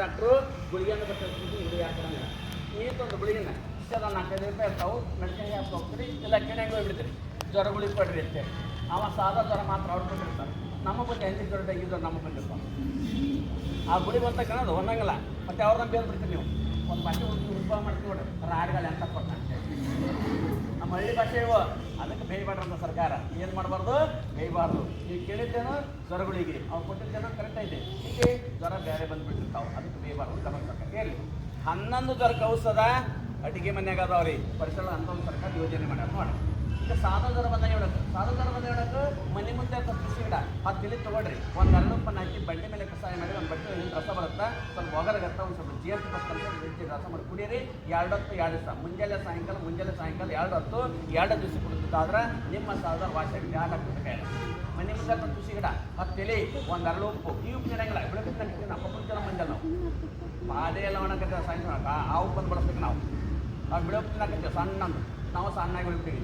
Doctor ಗುಳಿಗೆಯನ್ನು ಬರ್ತೀವಿ ಗುಳಿಗೆ ಹಾಕೋಣ ಈತೊಂದು ಗುಳಿಗೆನ ಇಷ್ಟೆಲ್ಲ 4-5 ರೂಪಾಯಿ ಇರ್ತಾವೆ ಮೆಡಿಸಿನ್ಗೆ ಹಾಕಿ ಹೋಗ್ತೀರಿ ಇಲ್ಲ ಕೆಣೆಗೆ ಹೋಗ್ಬಿಡ್ತೀರಿ ಜ್ವರ ಗುಳಿಗೆ ಕೊಡ್ರಿ ಅಂತ ಅವ ಸಾದಾ ಜ್ವರ ಮಾತ್ರ ಅವ್ರು ಕೊಟ್ಟಿರ್ತಾರೆ ನಮ್ಮ ಬಂದು ಹೆಂಗೆ ಜ್ವರ ತೆಗಿದ್ರು ನಮ್ಮ ಬಂದಿರ್ತಾವೆ ಆ ಗುಳಿ ಬಂತ ಕಾಣೋದು ಒಂದಂಗಿಲ್ಲ ಮತ್ತೆ ಅವ್ರನ್ನ ಬೇರೆ ಬಿಡ್ತೀರಿ ನೀವು ಒಂದು ಭಾಷೆ ಉದ್ಭವ ಮಾಡ್ತೀವಿ ನೋಡ್ರಿ ರಾಡಿಗಳು ಎಂತ ಕೊಡ್ತಾರೆ ನಮ್ಮ ಹಳ್ಳಿ ಭಾಷೆ ಇವು ಅದಕ್ಕೆ ಬೇಯಬಾರ್ದು ಸರ್ಕಾರ ಏನು ಮಾಡಬಾರ್ದು ಬೇಯಬಾರ್ದು ನೀವು ಕೇಳಿದ್ದೇನೋ ಜ್ವರಗಳಿಗೆ ಅವ್ರು ಕೊಟ್ಟಿದ್ದೇನೋ ಕರೆಕ್ಟ್ ಐತೆ ಹೀಗೆ ಜ್ವರ ಬೇರೆ ಬಂದುಬಿಟ್ಟಿರ್ತಾವೆ ಅದಕ್ಕೆ ಬೇಯಬಾರ್ದು ಗಮನ ಸರ್ಕಾರ ಹೇಳಿ 11 ಜ್ವರಕ್ಕೆ ಔಷಧ ಅಡುಗೆ ಮನೆಯಾಗ ಅದಾವ್ರಿ ಪರಿಸರ ಅಂತ ಒಂದು ಸರ್ಕಾರ ಯೋಜನೆ ಮಾಡ್ಯಾರ ನೋಡಿ ಈಗ ಸಾದಾ ಜ್ವರ ಬಂದ ಹೇಳಕ್ಕೆ ಮನೆ ಮುಂದೆ ಕೃಷಿ ಗಿಡ 10 ಎಲೆ ತೊಗೊಳ್ರಿ ಒಂದು 2 ರೂಪಾಯಿ ಹಾಕಿ ಬಂಡೆ ಮೇಲೆ ಕಷಾಯ ಮಾಡಿ ಒಂದು ಬಟ್ಟೆ ರಸ ಬರುತ್ತೆ ಸ್ವಲ್ಪ ಒಗರಗತ್ತ ಒಂದು ಸ್ವಲ್ಪ ಜೇನು ಕಲಿಸಿ ರಸ ಮಾಡಿ ಕುಡಿಯಿರಿ 2 ಹೊತ್ತು 2 ದಿವಸ ಮುಂಜಾನೆ ಸಾಯಂಕಾಲ 2 ಹೊತ್ತು 2 ದಿವಸ ಕುಡಿದಾದ್ರೆ ನಿಮ್ಮ ಸಾಲದ ವಾಸಿಯಾಗಿ ಯಾರು ಹಾಕ್ಬೇಕಾಗಿಲ್ಲ ಮನೆ ಮುಂದೆ ಕೃಷಿ ಗಿಡ 10 ಎಲೆ ಒಂದು 2 ಉಪ್ಪು ಈ ಉಪ್ಪು ನೀಡಂಗಿಲ್ಲ ಬೆಳಗ್ಗೆ ನಮ್ಮ ಪಪ್ಪನ ಮಂಜಲ್ ನಾವು ಅದೇ ಎಲ್ಲ ಒಣಗತ್ತೆ ಸಾಯಂಕಾಲ ಆ ಉಪ್ಪನ್ನು ಬಳಸ್ಬೇಕು ನಾವು ಆ ಬಿಡೋ ತಿನ್ನಕತ್ತೇವೆ ಸಣ್ಣ ನಾವು ಸಣ್ಣಾಗಿ ಬಿಡ್ತೀವಿ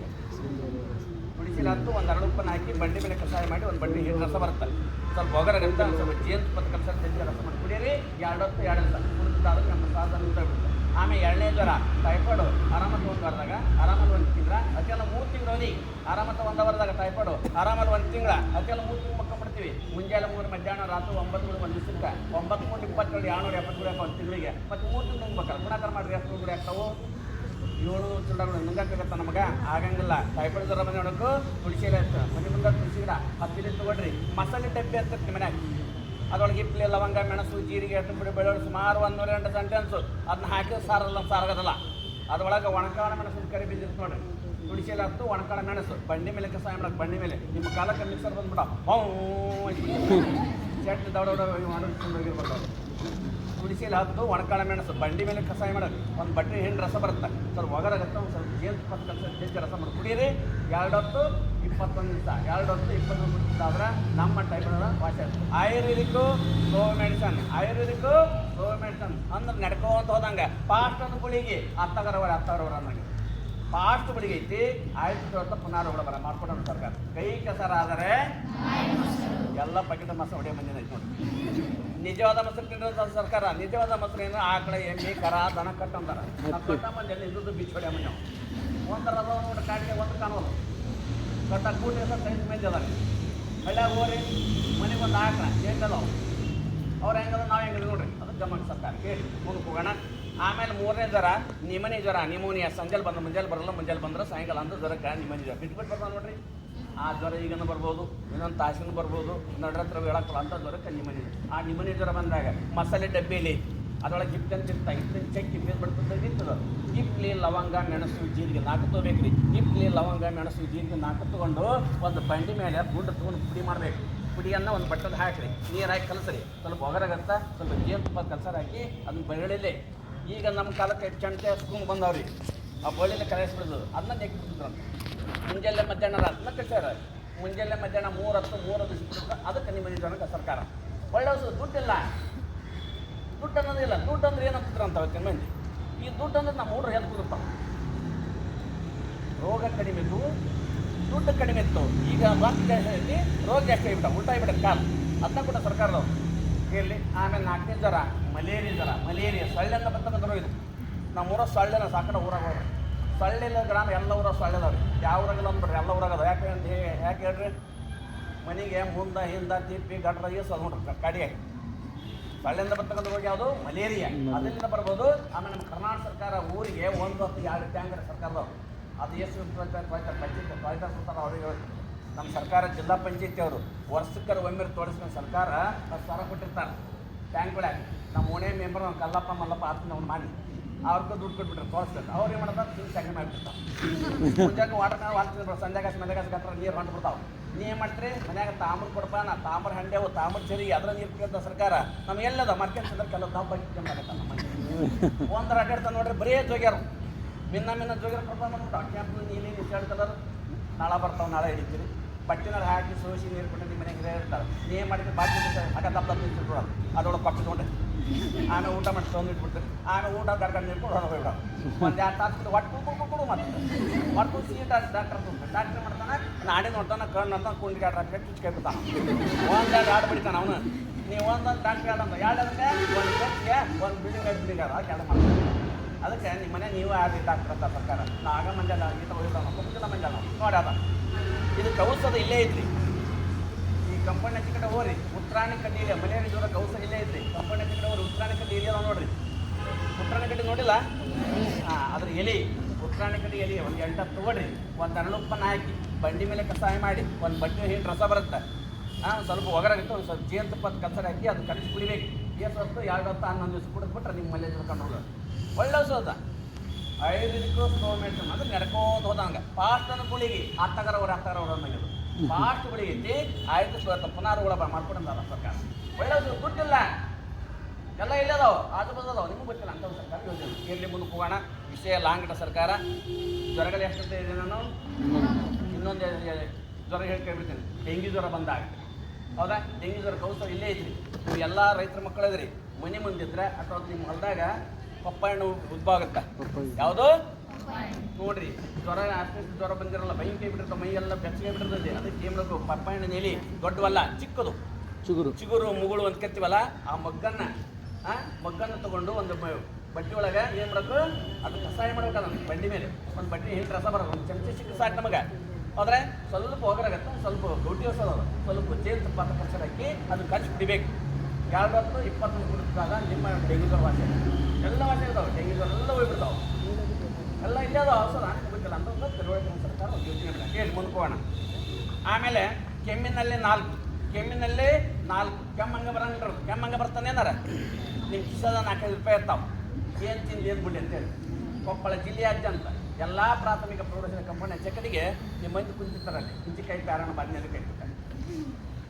ಕುಡಿಸಿಲ್ಲ ಹತ್ತು ಒಂದು 2 ಉಪ್ಪನ್ನು ಹಾಕಿ ಬಂಡೆ ಮೇಲೆ ಕಷಾಯ ಮಾಡಿ ಒಂದು ಬಂಡೆ ರಸ ಬರುತ್ತೆ ಸ್ವಲ್ಪ ಒಗರಗಂತ ಒಂದು ಸ್ವಲ್ಪ ಜೇನು ತುಪ್ಪದ ಕಲಸ ರಸ ಮಾಡಿ ಕುಡಿಯಿರಿ 2 ಹೊತ್ತು 2 ದಿವಸ ಕುಡಿದಾದ್ರೆ ನಮ್ಮ ಸಾಧನ ಬಿಡುತ್ತೆ ಆಮೇಲೆ 2ನೇ ಜ್ವರ ಟೈಫಾಯ್ಡು ಆರಾಮಲ್ಲಿ 1 ವಾರದಾಗ ಆರಾಮಲ್ಲಿ 1 ತಿಂಗಳ ಅದಕ್ಕೆಲ್ಲ 3 ತಿಂಗಳು ಅವಧಿ ಆರಾಮತ್ತ 1 ವಾರದಾಗ ಟೈಫಾಯ್ಡು ಆರಾಮಲ್ಲಿ 1 ತಿಂಗಳ ಅದಕ್ಕೆಲ್ಲ 3 ತಿಂಗಳು ಮಕ್ಕಳ್ಬಿಡ್ತೀವಿ ಮುಂಜಾನೆ 3 ಮಧ್ಯಾಹ್ನ ರಾತ್ರಿ 9 ಗಳು 1 ದಿವಸಕ್ಕೆ 9 3 27 270 ಒಂದು ತಿಂಗಳಿಗೆ ಮತ್ತು 3 ತಿಂಗಳು ನುಂಗ್ಬೇಕಲ್ಲ ಗುಣಾಕಾರ ಮಾಡಿರಿ ಎಷ್ಟು ಗುಡಿ ಆಗ್ತಾವೆ 7 ಚಿಲ್ಲಗಳು ನುಂಗಾಕತ್ತ ನಮಗೆ ಆಗಂಗಿಲ್ಲ ಟೈಫಾಯ್ಡ್ ಜ್ವರ ಮನೆ ನೋಡೋಕ್ಕೂ ತುಳಸಿಲೆ ಇರ್ತದೆ ಮನೆ ಮುಂದೆ ತುಳಸಿ ಗಿಡ 10 ತೊಗೊಳ್ರಿ ಮಸಾಲೆ ಡಬ್ಬಿ ಅಂತ ಮನ್ಯಾಗ ಅದರೊಳಗೆ ಹಿಪ್ಪಲಿ ಲವಂಗ ಮೆಣಸು ಜೀರಿಗೆ ಎಟ್ಟು ಬಿಡಿ ಬೆಳ್ಳುಳ್ಳಿ ಸುಮಾರು 102 ಸೆಂಟೆನ್ಸು ಅದನ್ನ ಹಾಕಿದ್ರೆ ಸಾರಲ್ಲ ಸಾರಾಗೋದಲ್ಲ ಅದ್ರೊಳಗೆ ಒಣಕಾಳ ಮೆಣಸಿನ ಕರಿ ಬಿದ್ದಿರ್ತು ನೋಡ್ರಿ ತುಳಸಿಲೆ ಹತ್ತು ಒಣಕಾಳ ಮೆಣಸು ಬಂಡಿ ಮೇಲೆ ಕಷಾಯ ಮಾಡಕ್ಕೆ ಬಂಡಿ ಮೇಲೆ ನಿಮ್ಮ ಕಾಲಕ್ಕೆ ಮಿಕ್ಸರ್ ಬಂದ್ಬಿಡ ಚಟ್ನಿ ದೌಡ ಮಾಡೋಗಿರ್ಬೇಕು ತುಳಸಿಲೆ ಹತ್ತು ಒಣಕಾಳ ಮೆಣಸು ಬಂಡಿ ಮೇಲೆ ಕಷಾಯ ಮಾಡೋದು ಒಂದು ಬಟ್ಟೆ ಹೆಣ್ಣು ರಸ ಬರುತ್ತೆ ಸ್ವಲ್ಪ ಒಗರಗತ್ತ ಒಂದು ಸ್ವಲ್ಪ ಜೇನು ತುಪ್ಪದ ಕಲಸ ರಸ ಮಾಡಿ ಕುಡಿಯಿರಿ 2 ಹೊತ್ತು 21 ದಿವಸ 2 ಹೊತ್ತು 21 ದಿವಸ ಆದ್ರೆ ನಮ್ಮ ಟೈಫಾಯ್ಡ್ ವಾಸಿ ಆಗ್ತದೆ ಆಯುರ್ವೇದಿಕ್ಕು ಸ್ಲೋ ಮೆಡಿಸನ್ ಅಂದ್ರೆ ನಡ್ಕೊಂತ ಹೋದಂಗೆ ಫಾಸ್ಟ್ ಒಂದು ಗುಳಿಗೆ 10 ಅನ್ನಂಗೆ ಫಾಸ್ಟ್ ಗುಳಿಗೆ ಐತಿ ಆಯ್ತು ಹೊತ್ತು ಪುನಃ ಬರ ಮಾಡ್ಕೊಂಡು ಸರ್ಕಾರ ಕೈ ಕೆಸರಾದರೆ ಎಲ್ಲ ಪ್ಯಾಕೆಟ್ ಮೊಸರು ಹೊಡೆಯ ಮಂದಿನ ಐತೆ ನೋಡಿ ನಿಜವಾದ ಮೊಸರು ತಿನ್ನೋ ಸರ್ಕಾರ ನಿಜವಾದ ಮೊಸರು ಏನು ಆಕಳ ಎಮ್ಮೆ ಕರ ದನ ಕಟ್ಟಂತಾರ ಕಟ್ಟ ಮಂದಿ ಎಲ್ಲ ಇದ್ದು ಬಿಚ್ಚ ಹೊಡೆಯ ಮಂದಿ ಒಂಥರ ನೋಡಿ ಕಾಡಿಗೆ ಒಂದು ಕಾಣೋದು ಕಟ್ಟ ಕೂಡಿ ಸೈನ್ಸ್ ಮಂದಿ ಅದಾರೆ ಹಳ್ಳ್ಯಾಗ ಹೋರಿ ಮನೆಗೆ ಒಂದು ಆಕಳ ಏನಿಲ್ಲ ಅವ್ರು ಹೆಂಗದ ನಾವು ಹೆಂಗದ ನೋಡ್ರಿ ಅದಕ್ಕೆ ಗಮನ ಸರ್ಕಾರ ಕೇಳಿ ಮುಂದಕ್ಕೆ ಹೋಗೋಣ ಆಮೇಲೆ 3ನೇ ಜ್ವರ ನಿಮೋನಿಯಾ ಸಂಜೆಲಿ ಮುಂಜಾನೆ ಬಂದ್ರೆ ಸಾಯಂಕಾಲ ಅಂದ್ರೆ ಜ್ವರಕ್ಕೆ ನಿಮೋನಿಯಾ ಜ್ವರ ಬಿಟ್ಬಿಟ್ಟು ಬರ್ತಾವೆ ನೋಡ್ರಿ ಆ ಜ್ವರ ಈಗನೂ ಬರ್ಬೋದು ಇನ್ನೊಂದು ತಾಸಿನೂ ಬರ್ಬೋದು ನಡ್ರತ್ರ ಹೇಳಕ್ಕಲ್ಲ ಅಂತ ಜ್ವರಕ್ಕೆ ನಿಮೋನಿಯಾ ಜ್ವರ ಬಂದಾಗ ಮಸಾಲೆ ಡಬ್ಬಿಲಿ ಅದರೊಳಗೆ ಹಿಪ್ಪಂತಿರ್ತಾವೆ ಚೆಕ್ಕಿ ಬಿಡ್ತದೆ ನಿಂತದ ಹಿಪ್ಪಲಿ ಲವಂಗ ಮೆಣಸು ಜೀರಿಗೆ 4 ತೊಗೋಬೇಕ್ರಿ ಹಿಪ್ಪಲಿ ಲವಂಗ ಮೆಣಸು ಜೀರಿಗೆ 4 ತೊಗೊಂಡು ಒಂದು ಬಂಡಿ ಮೇಲೆ ಗುಂಡು ತೊಗೊಂಡು ಪುಡಿ ಮಾಡಬೇಕು ಪುಡಿಯನ್ನು ಒಂದು ಬಟ್ಟದ ಹಾಕಿರಿ ನೀರು ಹಾಕಿ ಕಲಸ್ರಿ ಸ್ವಲ್ಪ ಒಗರಗತ್ತ ಸ್ವಲ್ಪ ಜೇನು ತುಪ್ಪ ಕಲಸರ್ ಹಾಕಿ ಅದನ್ನ ಬೆಳ್ಳಿಲೆ ಈಗ ನಮ್ಮ ಕಾಲಕ್ಕೆ ಚಂಟೆ ಸ್ಕೂಮ್ ಬಂದವ್ರಿ ಆ ಬಳ್ಳಿಲೆ ಕಲಿಸ್ಬಿಡೋದು ಅದನ್ನ ನೆಕ್ಕಿಬಿಟ್ಟಿದ್ರು ಅಂತ ಮುಂಜಾನೆ ಮಧ್ಯಾಹ್ನ ಅದನ್ನ ಕಟ್ಟಾರ ಮುಂಜಾನೆ ಮಧ್ಯಾಹ್ನ 3 ಹೊತ್ತು 3 ದಿವಸ ಅದಕ್ಕೆ ನಿಮ್ಮ ಜನಕ್ಕೆ ಸರ್ಕಾರ ಒಳ್ಳೆ ದುಡ್ಡಿಲ್ಲ ದುಡ್ಡು ಅನ್ನೋದಿಲ್ಲ ದುಡ್ಡು ಅಂದ್ರೆ ಏನಂತಿದ್ರು ಅಂತ ಅವತ್ತಿನ ಮಂದಿ ಈ ದುಡ್ಡು ಅಂದ್ರೆ ನಮ್ಮ ಹುಡ್ರು ಹೆಲ್ಪ್ ಕೊಡ್ತಾವೆ ರೋಗ ಕಡಿಮೆ ಇತ್ತು ದುಡ್ಡು ಕಡಿಮೆ ಇತ್ತು ಈಗ ರೊಕ್ಕ ಜಾಸ್ತಿ ರೋಗ ಜಾಸ್ತಿ ಆಗಿಬಿಟ್ಟ ಉಲ್ಟಾ ಆಗಿಬಿಟ್ಟ ಕಾಲ ಅದನ್ನ ಕೂಡ ಸರ್ಕಾರದವ್ರು ಹೇಳಿ ಆಮೇಲೆ 4ನೇ ಜ್ವರ ಮಲೇರಿಯಾ ಸೊಳ್ಳೆಂದ ಬರ್ತಕ್ಕಂಥ ರೋಗ ಇದು ನಮ್ಮೂರ ಸೊಳ್ಳೆನ ಸಾಕಡೆ ಊರಾಗ ಹೋಗ್ರಿ ಸೊಳ್ಳೆಲ್ಲ ಗ್ರಾಮ ಎಲ್ಲ ಊರ ಸೊಳ್ಳೆದವ್ರಿ ಯಾವ ಊರಾಗಿಲ್ಲ ಅಂದ್ಬಿಡ್ರಿ ಎಲ್ಲ ಊರಾಗದ ಯಾಕೆ ಹೇಳ್ರಿ ಮನೆಗೆ ಮುಂದೆ ಹಿಂದೆ ತಿಪ್ಪಿ ಗಟ್ರ ಅದು ನೋಡ್ರಿ ಕಾಡಿಯಾಗಿ ಸೊಳ್ಳೆಯಿಂದ ಬರ್ತಕ್ಕಂಥ ರೋಗ ಯಾವುದು ಮಲೇರಿಯಾ ಅದರಿಂದ ಬರ್ಬೋದು ಆಮೇಲೆ ನಮ್ಮ ಕರ್ನಾಟಕ ಸರ್ಕಾರ ಊರಿಗೆ 1 ಹೊತ್ತು 2 ಟ್ಯಾಂಕರ್ ಸರ್ಕಾರದವ್ರು ಅದು ಎಷ್ಟು ಪಂಚಾಯತ್ ಕೊಡ್ತಾರೆ ಅವ್ರಿಗೆ ನಮ್ಮ ಸರ್ಕಾರ ಜಿಲ್ಲಾ ಪಂಚಾಯತಿ ಅವರು ವರ್ಷಕ್ಕರ ಒಮ್ಮೆ ತೋರಿಸ್ಕೊಂಡು ಸರ್ಕಾರ 10 ಸಾವಿರ ಕೊಟ್ಟಿರ್ತಾರೆ ಟ್ಯಾಂಕ್ಗಳಾಗಿ ನಮ್ಮ ಓಣೆ ಮೆಂಬರ್ ಕಲ್ಲಪ್ಪ ಮಲ್ಲಪ್ಪ ಆತ ಅವ್ನು ಮಾಡಿ ಅವ್ರಿಗೆ ದುಡ್ಡು ಕೊಟ್ಬಿಟ್ರೆ ತೋರಿಸ್ಬೇಕು ಅವ್ರು ಏನು ಮಾಡ್ತಾರೆ ತಿಂದು ಸಂಗ್ರಹ ಮಾಡಿಬಿಡ್ತಾರೆ ಮುಂಜಾನೆ ವಾಟರ್ ಸಂಜೆಗಾಸ ಮನೆಗಾಸ ಗಟ್ರ ನೀರು ಹೊಂಟ್ಬಿಡ್ತಾವೆ ನೀ ಏನು ಮಾಡ್ತೀರಿ ಮನ್ಯಾಗ ತಾಮ್ರ ಕೊಡಪ್ಪ ತಾಮ್ರ ಹಂಡೆವು ತಾಮ್ರ ಚರಿ ಅದರ ನೀರು ಕೇಳ್ತ ಸರ್ಕಾರ ನಮ್ಗೆ ಎಲ್ಲದ ಮರ್ಕೆಂದ್ರೆ ಕೆಲವು ನಾವು ಬಗ್ಗಿಕೊಂಡಾಗತ್ತ ನಮ್ಮ ಮನೆ ಒಂದರ ಅಡ್ಡಾಡ್ತಾ ನೋಡ್ರಿ ಬರೀ ಜೋಗ್ಯಾರು ಮಿನ್ನ ಜೋಗ್ಯಾರ ಕೊಡ್ತಾ ಮಾಡ್ಬಿಟ್ಟು ಕೆಂಪು ನೀಲಿ ನಿಶಾಡ್ ಕಲರ್ ನಾಳೆ ಬರ್ತಾವೆ ನಾಳೆ ಹಿಡಿತೀರಿ ಬಟ್ಟಿನಾರು ಹಾಕಿ ಸೋಸಿ ನೀರು ಕೊಟ್ಟು ನಿಮ್ಮ ಮನೆಗೆ ಇರ್ತಾರೆ ನೀ ಮಾಡಿದ್ರೆ ಬಾಕಿ ಅಡ್ಡ ದಪ್ಪ ನಿಂತಿರ್ಬೋದು ಅದರೊಳಗೆ ಪಕ್ಕ ತೊಗೊಂಡೆ ಆಮೇಲೆ ಊಟ ಮಾಡಿ ತೊಗೊಂಡಿಟ್ಬಿಡ್ತೀರಿ ಆಮೇಲೆ ಊಟ ಗಡ್ಗಡ್ ನಿಂತ್ಕೊಂಡು ಹೋಗ್ಬಿಡ ಒಂದು 2 ತಾಸು ಒಟ್ಟು ಕೊಡು ಮತ್ತೆ ಸೀಟ್ ಡಾಕ್ಟರ್ ಮಾಡ್ತಾನೆ ನಾಡಿ ನೋಡ್ತಾನೆ ಕಣ್ಣು ನೋಡ್ತಾನೆ ಕುಂಡಿ ಗಾಡ್ರ ಹಾಕಿ ಕಿಚ್ಕೈ ಬಿಡ್ತಾನೆ 1 2 ಆಡು ಬಿಡ್ತಾನೆ ಅವನು ನೀವು 1 ಡಾಕ್ಟ್ರ್ ಆಡಂತ 2 ಒಂದು ಒಂದು ಬಿಲ್ಡಿಂಗ್ ಅದ ಕೆಲಸ ಮಾಡ್ತಾರೆ. ಅದಕ್ಕೆ ನಿಮ್ಮ ಮನೆ ನೀವು ಯಾರು ಇಟ್ಟಾಕ್ತಿರತ್ತ ಸರ್ಕಾರ ಆಗ ಮಂಜಾಲ ಈತ ಹೋಗಿಲ್ಲ ಕುಂತಿಲ್ಲ ಮಂಜಾಲ ನೋಡಿ ಅದ ಇದು ಕೌಸದ ಇಲ್ಲೇ ಐತ್ರಿ. ಈ ಕಂಪೌಂಡ್ ಹಚ್ಚಿ ಕಡೆ ಹೋಗ್ರಿ ಉತ್ತರಾಣಿ ಕಡ್ಡಿ ಇಲ್ಲ ಮನೆಯಲ್ಲಿ ದೂರ ಕೌಸ ಇಲ್ಲೇ ಐತ್ರಿ. ಕಂಪೌಂಡ್ ಹಚ್ಚಿ ಕಡೆ ಹೋಗ್ರಿ ಉತ್ತರಾಣಿ ಕಡ್ಡಿ ಇಲ್ಲ ನೋಡ್ರಿ. ಉತ್ತರಾಣಿ ಕಡ್ಡಿ ನೋಡಿಲ್ಲ? ಹಾಂ ಅದ್ರ ಎಲೆ ಉತ್ತರಾಣಿ ಕಡ್ಡಿ ಎಲೆ ಒಂದು 8 ತೊಗೊಡ್ರಿ. ಒಂದು ಅರಳುಪ್ಪನ ಹಾಕಿ ಬಂಡಿ ಮೇಲೆ ಕಸಾಯ ಮಾಡಿ ಒಂದು ಬಟ್ಟೆ ಹಿಂಡು ರಸ ಬರುತ್ತೆ. ಸ್ವಲ್ಪ ಒಗರಾಗುತ್ತೆ. ಒಂದು ಸ್ವಲ್ಪ ಜೇನುತುಪ್ಪದ ಕಲ್ಸರ ಹಾಕಿ ಅದು ಕಲಿಸಿ ಕುಡಿಬೇಕು. ಎಷ್ಟು ಹೊತ್ತು 2 ಹೊತ್ತು 11 ದಿವಸ ಕುಡಿದ್ಬಿಟ್ರೆ ನಿಮ್ಮ ಮನೆ ಕಂಟ್ರೋಲ್ ಒಳ್ಳೆ ಸೋದ. 5 ದಿನಕ್ಕೂ ಸ್ಲೋ ಮೇಂಟೈನ್ ಅಂದ್ರೆ ನಡ್ಕೋತ ಹೋದಂಗೆ ಫಾಸ್ಟ್ ಅನ್ನ ಗುಳಿಗೆ ಹತ್ತಾಗರವ್ರು ಅನ್ನೋದು ಫಾಸ್ಟ್ ಗುಳಿಗೆ ಐತಿ. ಆಯ್ತು ಪುನಃ ಮಾಡ್ಕೊಂಡಂದ ಸರ್ಕಾರ ಒಳ್ಳೆ ದುಡ್ಡಿಲ್ಲ ಎಲ್ಲ ಇಲ್ಲದಾವ ಆಜು ಬಂದದಾವ ನಿಮ್ಗೆ ಗೊತ್ತಿಲ್ಲ ಅಂತ ಸರ್ಕಾರ ಯೋಜನೆ ಇರಲಿ. ಮುಂದಕ್ಕೆ ಹೋಗೋಣ. ವಿಷಯ ಲಾಂಗಟ ಸರ್ಕಾರ ಜ್ವರಗಳು ಎಷ್ಟಂತ ಇದೆ. ನಾನು ಇನ್ನೊಂದು ಜ್ವರ ಹೇಳ್ಕೊಳ್ಬಿಡ್ತೀನಿ. ಡೆಂಗಿ ಜ್ವರ ಬಂದಾಗ ಹೌದಾ? ಡೆಂಗಿ ಜ್ವರ ಕೌಸರ ಇಲ್ಲೇ ಐತ್ರಿ. ನೀವು ಎಲ್ಲ ರೈತರ ಮಕ್ಕಳದ್ರಿ ಮನೆ ಮುಂದಿದ್ರೆ ಅಥವಾ ನಿಮ್ಮ ಹೊಲದಾಗ ಪಪ್ಪಾಯ ಹಣ್ಣು ಉದ್ಭವ ಆಗುತ್ತೆ. ಯಾವುದು ನೋಡ್ರಿ ಜ್ವರ ಅಷ್ಟು ಜ್ವರ ಬಂದಿರಲ್ಲ ಬೈನ್ ಕೈ ಬಿಟ್ಟಿರ್ತಾವೆ ಮೈ ಎಲ್ಲ ಬೆಚ್ಚಗೆ ಬಿಟ್ಟಿರ್ತದೆ. ಅದಕ್ಕೆ ಏನು ಮಾಡಬೇಕು? ಪಪ್ಪಾಯ ಹಣ್ಣಿನ ಎಲೆ ದೊಡ್ಡವಲ್ಲ ಚಿಕ್ಕದು ಚಿಗುರು ಮುಗುಳು ಅಂತ ಕರಿತೀವಲ್ಲ ಆ ಮಗ್ಗನ್ನು ತಗೊಂಡು ಒಂದು ಬಟ್ಟೆ ಒಳಗೆ ಏನು ಮಾಡಬೇಕು? ಅದು ಕಸಾಯ ಮಾಡ್ಬೇಕು. ಅದನ್ನು ಬಂಡಿ ಮೇಲೆ ಒಂದು ಬಟ್ಟೆ ಹಿಂಡು ರಸ ಬರೋದು ಒಂದು ಚಮಚ ಚಿಕ್ಕ ಸಾಕು ನಮಗೆ. ಆದರೆ ಸ್ವಲ್ಪ ಹೋಗರಾಗತ್ತೆ. ಸ್ವಲ್ಪ ಗೌಟಿ ಹೊಸದ ಸ್ವಲ್ಪ ಜೇನುತುಪ್ಪ ಅಂತ ಕಲ್ಸರ್ ಹಾಕಿ ಅದು ಕಲಿಸಿ ಬಿಡಬೇಕು. 2 ಹೊತ್ತು 20 ಕುಡಿದಾಗ ನಿಮ್ಮ ಡೆಂಗಿ ಜ್ವರ ವಾಸೆ ಎಲ್ಲ ವಾಸೆ ಇರ್ತಾವೆ. ಡೆಂಗಿ ಜ್ವರ ಎಲ್ಲ ಹೋಗ್ಬಿಡ್ತಾವೆ. ಎಲ್ಲ ಇಲ್ಲೇ ಅದು ಔಷಧ ನನಗೆ ಗೊತ್ತಿಲ್ಲ ಅಂತ ಒಂದು ತಿಳುವಳಿಕೆ ಸರ್ಕಾರ ಒಂದು ಯೋಚನೆ ಬಿಡ ಹೇಳಿ ಮುಂದ್ಕೋಣ. ಆಮೇಲೆ ಕೆಮ್ಮಿನಲ್ಲಿ 4 ಕೆಮ್ಮಂಗೆ ಬರಂಗಿರೋದು. ಕೆಮ್ಮಂಗೆ ಬರ್ತಾನೆ ಏನಾರ ನಿಮ್ಮ ಕಿಸದ 45 ರೂಪಾಯಿ ಇರ್ತಾವೆ. ಏನು ತಿಂದು ಏನು ಬಿಡಿ ಅಂತೇಳಿ ಕೊಪ್ಪಳ ಜಿಲ್ಲೆಯಾದ್ಯಂತ ಎಲ್ಲ ಪ್ರಾಥಮಿಕ ಪ್ರೌಢಶಾಲೆ ಕಂಪೌಂಡ್ ಚೆಕ್ಕಡಿಗೆ ನಿಮ್ಮ ಮಂದಿ ಕುಂತಿರ್ತಾರಲ್ಲಿ ಇಂಚಿಕಾಯಿ ಪ್ಯಾರಣ ಬಾಡಿನಲ್ಲಿ ಕೈ ಬಿಡ್ತಾರೆ.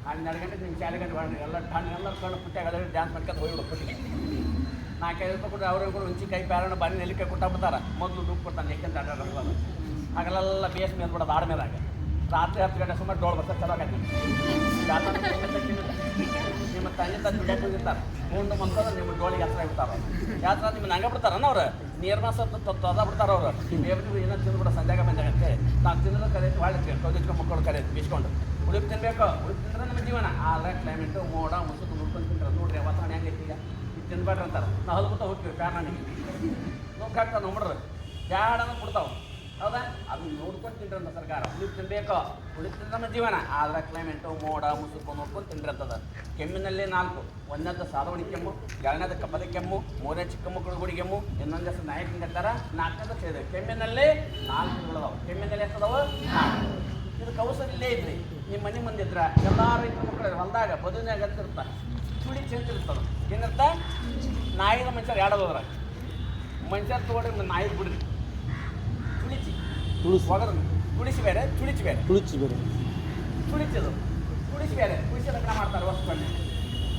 12 ಗಂಟೆಗೆ ನಿಮ್ಮ ಶಾಲೆಗಂಟೆ ಮಾಡಿ ಎಲ್ಲ ಎಲ್ಲರೂ ಕಣ್ಣು ಪುಟ್ಟಾಗ ಡ್ಯಾನ್ಸ್ ಮಾಡ್ಕೊಂಡು ಹೋಗಿ ಕೊಟ್ಟಿಗೆ 45 ರೂಪಾಯಿ ಕೊಟ್ಟು ಅವ್ರಿಗೆ ಹುಂಚಿಕಾಯಿ ಪ್ಯಾರಣ ಬಾಡಿ ನೆಲ್ಲಿಕಾಯಿ ಕೊಟ್ಟಾಗ್ಬಿಡ್ತಾರೆ. ಮೊದಲು ದುಡ್ಡು ಕೊಡ್ತಾನೆ ಯಾಕೆಂತ ಆಡೋದು ಹಾಗೆಲ್ಲ ಬೇಸ್ ಮೇಲೆ ಬಿಡೋದು ಆಡ ಮೇಲಾಗ ರಾತ್ರಿ 10 ಗಂಟೆ ಸುಮಾರು ಡೋಳು ಬರ್ತಾರೆ. ಚಲೋ ಆಗತ್ತೆ. ನಿಮ್ಮ ತಂದೆ ತಂದು ದುಡ್ಡಕ್ಕೆ ಹೋಗಿರ್ತಾರೆ. ಮುಂದೆ ಮಕ್ಕಳು ನಿಮ್ಮ ಡೋಳಿಗೆ ಹತ್ರ ಬಿಡ್ತಾರೆ. ಯಾತ್ರ ನಿಮ್ಮನ್ನ ಹಂಗೆ ಬಿಡ್ತಾರನ್ನ ಅವ್ರು ನೀರ್ಮಾಸ ಅದ ಬಿಡ್ತಾರೆ. ಅವರು ಬೇರೆ ಏನೋ ತಿಂದ್ಬಿಡ ಸಂಜಾಗ ಬಂದಾಗ ಅಂತೇಳಿ ನಾವು ತಿನ್ನೋದು ಕರೆಯಕ್ಕೆ ಒಳ್ಳೆ ಕೌದಿಟ್ಕೊಂಡು ಮಕ್ಕಳು ಕರೆಯೋದು ಬೀಸ್ಕೊಂಡು ಉಡುಪು ತಿನ್ಬೇಕು. ಉಡುಪು ತಿಂದ್ರೆ ನಮ್ಮ ಜೀವನ. ಆದರೆ ಕ್ಲೈಮೇಟು ಮೋಡ ಮುಸುಕು ನುಡ್ಕೊಂಡು ತಿಂತಾರೆ. ನೋಡ್ರಿ ವಾತಾವರಣ ಹೆಂಗೈತಿ ಈಗ ತಿನ್ಬೇಡ್ರಿ ಅಂತಾರೆ. ನಾವು ಹೊಲ್ಬಿಟ್ಟ ಹೋಗ್ತೀವಿ ಪ್ಯಾರಣಿಗೆ ನುಗ್ಗ ಹಾಕ್ತಾರೆ ನೋಡ್ರಿ ಬ್ಯಾಡನ್ನು ಬಿಡ್ತಾವೆ. ಹೌದಾ? ಅದನ್ನ ನೋಡ್ಕೊಂಡು ತಿಂಡ್ರಿ ಅಂತ ಸರ್ಕಾರ. ಉಳಿದು ತಿನ್ಬೇಕು. ಉಳಿದು ತಿಂದ್ರೆ ನಮ್ಮ ಜೀವನ. ಆದರೆ ಕ್ಲೈಮೇಟು ಮೋಡ ಮುಸುಕು ನೋಡ್ಕೊಂಡು ತಿಂದಿರ್ತದ. ಕೆಮ್ಮಿನಲ್ಲಿ 4 ಒಂದನೇದು ಸಾಧವಣಿ ಕೆಮ್ಮು, 2ನೇದು ಕಪ್ಪದ ಕೆಮ್ಮು, 3ನೇ ಚಿಕ್ಕ ಮಕ್ಕಳು ಗುಡಿ ಕೆಮ್ಮು, ಇನ್ನೊಂದು ಹೆಸರು ನಾಯಕ ಕಟ್ಟಾರ, 4ನೇದು ಸೇದೆ. ಕೆಮ್ಮಿನಲ್ಲಿ 4 ಅದಾವೆ. ಕೆಮ್ಮಿನಲ್ಲಿ ಎಷ್ಟದಾವು? 4. ಇದು ಕೌಸರ್ ಇಲ್ಲೇ ಇದ್ರಿ. ನಿಮ್ಮ ಮನೆ ಮುಂದಿದ್ರ ಎಲ್ಲ ರೈತರ ಮಕ್ಕಳು ಹೊಲ್ದಾಗ ಬದುನಾಗ ಅಂತಿರ್ತ ಚುಳಿ ಚೆಂತಿರ್ತದ. ಏನಿರ್ತ ನಾಯಿದ ಮನುಷ್ಯರು 2 ಹೋದ್ರ ಮನುಷ್ಯರು ತೊಗೊಂಡ್ರೆ ನಾಯಿದು ಬಿಡ್ರಿ ಒಗದು ತುಳಿಸಿ ಬೇರೆ ಚುಳಿಸಿ ಬೇರೆ ತುಳಿಸಿದು ತುಳಿಸಿ ಬೇರೆ ತುಳಿಸಿ ಲಗ್ನ ಮಾಡ್ತಾರೆ ವರ್ಷ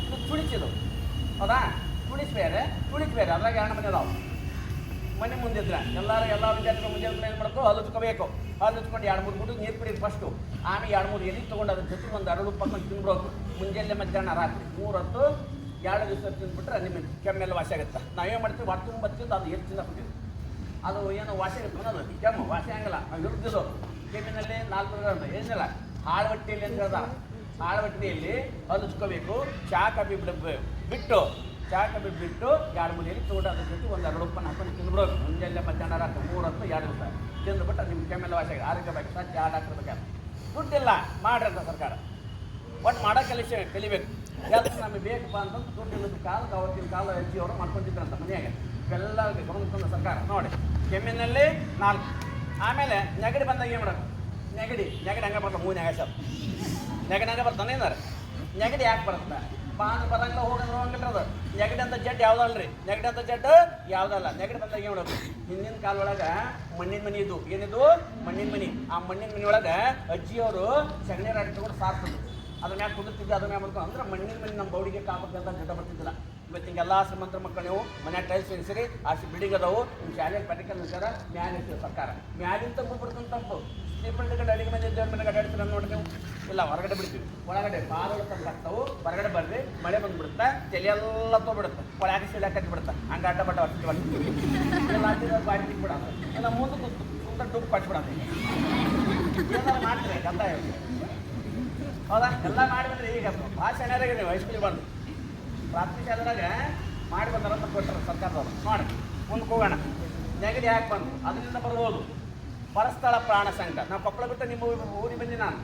ಇದು ತುಳಿಸಿದು ಹೌದಾ? ತುಳಿಸಿ ಬೇರೆ ಅದ್ರಾಗ 2 ಮನೆ ಅದಾವೆ. ಮನೆ ಮುಂದಿದ್ರೆ ಎಲ್ಲ ವಿದ್ಯಾರ್ಥಿಗಳು ಮುಂದೆ ಏನು ಮಾಡಬೇಕು? ಹಲ್ಲು ಹಚ್ಕೊಂಡು 2-3 ಗುಡು ನೀರು ಕುಡಿಯೋದು ಫಸ್ಟು. ಆಮೇಲೆ 2-3 ಎಲೆ ತೊಗೊಂಡು ಅದ್ರ ಜೊತೆ ಒಂದು ಅರಳು ಪಕ್ಕ ತಿನ್ಬಿಡೋದು. ಮುಂಜಾನೆ ಮಧ್ಯಾಹ್ನ ರಾತ್ರಿ 3 ಹೊತ್ತು 2 ದಿವಸ ತಿಂದ್ಬಿಟ್ರೆ ನಿಮ್ಮ ಕೆಮ್ಮೆಲ್ಲ ವಾಸಿ ಆಗುತ್ತೆ. ನಾವೇನು ಮಾಡ್ತೀವಿ? ಹೊಟ್ಟೆ ತುಂಬ ತಿಂದು ಅದು ಹೆಚ್ಚಿಂದ ಕೊಟ್ಟಿದ್ದು ಅದು ಏನು ವಾಸಿ ಅನ್ನೋದು ಕೆಮ್ಮು ವಾಸಿ ಆಗಲ್ಲ. ನಾವು ಹಿಡಿದಿದ್ದು ಕೆಮ್ಮಿನಲ್ಲಿ 4 ಅಂತ ಏನಿಲ್ಲ. ಹಾಳುವಟ್ಟಿಯಲ್ಲಿ ಅಂತ ಹೇಳ್ದ. ಹಾಳುವಟ್ಟಿಯಲ್ಲಿ ಹಲ್ಲು ಚಹಾ ಕಾಫಿ ಬಿಟ್ಟು 2-3 ಎಲೆ ತೊಗೊಂಡು ಅದ್ರ ಜೊತೆ ಒಂದು 2 ಉಪ್ಪನ್ನು ಹಾಕೊಂಡು ತಿಂದ್ಬಿಡೋದು. ಮುಂಜಾನೆ ಮಧ್ಯಾಹ್ನ ರಾತ್ರಿ 3 ಹೊತ್ತು 2 ದಿವಸ ತಿಂದುಬಿಟ್ಟು ನಿಮ್ಮ ಕೆಮ್ಮೆಲ್ಲ ವಾಸಿ ಆಗಿ ಆರೋಗ್ಯ ಬೇಕು. ಸತ್ಯ 2 ಡಾಕ್ಟರ್ ಬೇಕಾದ್ರೆ ದುಡ್ಡಿಲ್ಲ ಮಾಡ್ರಿ ಅಂತ ಸರ್ಕಾರ. ಒಟ್ಟು ಮಾಡೋ ಕಲಿಬೇಕು. ಹೆಲ್ತ್ ನಮಗೆ ಬೇಕಪ್ಪ ಅಂತಂದು ದುಡ್ಡಿಲ್ಲದ ಕಾಲಕ್ಕೆ ಅವತ್ತಿನ ಕಾಲ ಅಜ್ಜಿಯವರು ಮಾಡ್ಕೊಂಡಿದ್ರಂತ ಮನೆಯಾಗ ಎಲ್ಲ ಗಮನಿಸ್ಕೊಂಡ ಸರ್ಕಾರ ನೋಡಿ. ಕೆಮ್ಮಿನಲ್ಲಿ 4. ಆಮೇಲೆ ನೆಗಡಿ ಬಂದಾಗ ಏನು ಮಾಡೋದು? ನೆಗಡಿ ಹಂಗೆ ಬರ್ತಾವೆ. 3 ಸರ್ ನೆಗಡಿ ಹಂಗೆ ಬರ್ತಾನೆ ಏನಾರ. ನೆಗಡಿ ಯಾಕೆ ಬರುತ್ತೆ? ಬಾಂಧ ಬರಂಗಿಲ್ಲ ಹೋಗಂದ್ರೆ ಹೋಗಿಲ್ಲ. ಅದು ನೆಗಡಿ ಅಂತ ಜಡ್ ಯಾವುದಲ್ರಿ. ನೆಗಡಿ ಅಂತ ಜಡ್ ಯಾವುದಲ್ಲ. ನೆಗಡಿ ಬಂದಾಗ ಏನು ಮಾಡೋದು? ಹಿಂದಿನ ಕಾಲ ಒಳಗೆ ಮಣ್ಣಿನ ಮನೆ ಇದು ಏನಿದು ಮಣ್ಣಿನ ಮನೆ. ಆ ಮಣ್ಣಿನ ಮನೆ ಒಳಗೆ ಅಜ್ಜಿಯವರು ಸಗಣಿ ರಾಡಿ ತಗೊಂಡು ಸಾರ್ತದ್ದು. ಅದ್ರ ಮ್ಯಾಗ ಕುದುರ್ತಿದ್ದೆ. ಅದ್ರ ಮ್ಯಾಗ ಮಾಡ್ಕೊಂಡು ಅಂದ್ರೆ ಮಣ್ಣಿನ ಮನೆ ನಮ್ಮ ಬೌಡಿಗೆ ಕಾಪಕ್ಕೆ ಅಂತ ಜಡ್ಡ ಬರ್ತಿದ್ದಿಲ್ಲ. ಇವತ್ತು ಹಿಂಗೆಲ್ಲ ಶ್ರೀಮಂತರ ಮಕ್ಕಳು ನೀವು ಮನ್ಯಾಗ ಟೈಲ್ಸ್ ಎನಿಸಿರಿ ಆಸಿ ಬಿಲ್ಡಿಂಗ್ ಅದಾವು. ನಿಮ್ಮ ಶಾಲೆಗೆ ಪಟಿಕಲ್ ನಿಲ್ಸಾರ ಮ್ಯಾಲ ಇರ್ತೀವಿ ಸರ್ಕಾರ. ಮ್ಯಾಲಿನ ತಪ್ಪು ಬಿಡ್ತಾನೆ ತಪ್ಪು. ಸ್ಲೀಪರ್ ಟಿಕೆಟ್ ಅಡಿಗೆ ಮನೆ ದೇವ್ರ ಮನೆಗೆ ಅಡ್ಡಾಡ್ತೀರ ನೋಡಿ ನೀವು. ಇಲ್ಲ ಹೊರಗಡೆ ಬಿಡ್ತೀವಿ. ಒಳಗಡೆ ಪಾಲಗಳು ತಂದು ಹಾಕ್ತಾವು. ಹೊರಗಡೆ ಬರ್ರಿ ಮಳೆ ಬಂದುಬಿಡುತ್ತೆ. ತಲೆಯೆಲ್ಲ ತೊಗೊಬಿಡುತ್ತೆ. ಒಳಗೆ ಸೀಳೆ ಕಟ್ಟಿಬಿಡುತ್ತೆ. ಹಂಗೆ ಅಡ್ಡ ಬಡ್ಡ ಬರ್ತೀವಿ. ಎಲ್ಲ ಹಾಕಿದ್ರೆ ಬಾಡಿ ತಿಕ್ಬಿಡೋದು. ಇಲ್ಲ ಮುಂದೆ ಸುಂದರ ಟೂಪ್ ಕಟ್ಬಿಡೋದು. ಏನಾರು ಮಾಡ್ತೀರಿ ಕಂದಾಯ ಹೌದಾ? ಎಲ್ಲ ಮಾಡಿ ಬಂದ್ರಿ. ಈಗ ಭಾಷೆ ನೀವು ಹೈಸ್ಕೂಲಿಗೆ ಬಂದು ಪ್ರಾಥಮಿಕ ಶಾಲೆದಾಗ ಮಾಡಿ ಬಂದಾರ ಅಂತ ಕೊಟ್ಟರೆ ಸರ್ಕಾರದವರು ನೋಡಿ ಮುಂದಕ್ಕೆ ಹೋಗೋಣ. ನೆಗಡಿ ಯಾಕೆ ಬಂತು ಅದರಿಂದ ಬರ್ಬೋದು. ಪರಸ್ಥಳ ಪ್ರಾಣ ಸಂಕಟ. ನಾವು ಕೊಪ್ಪಳ ಬಿಟ್ಟು ನಿಮ್ಮ ಊರಿಗೆ ಬಂದಿ ನಾನು.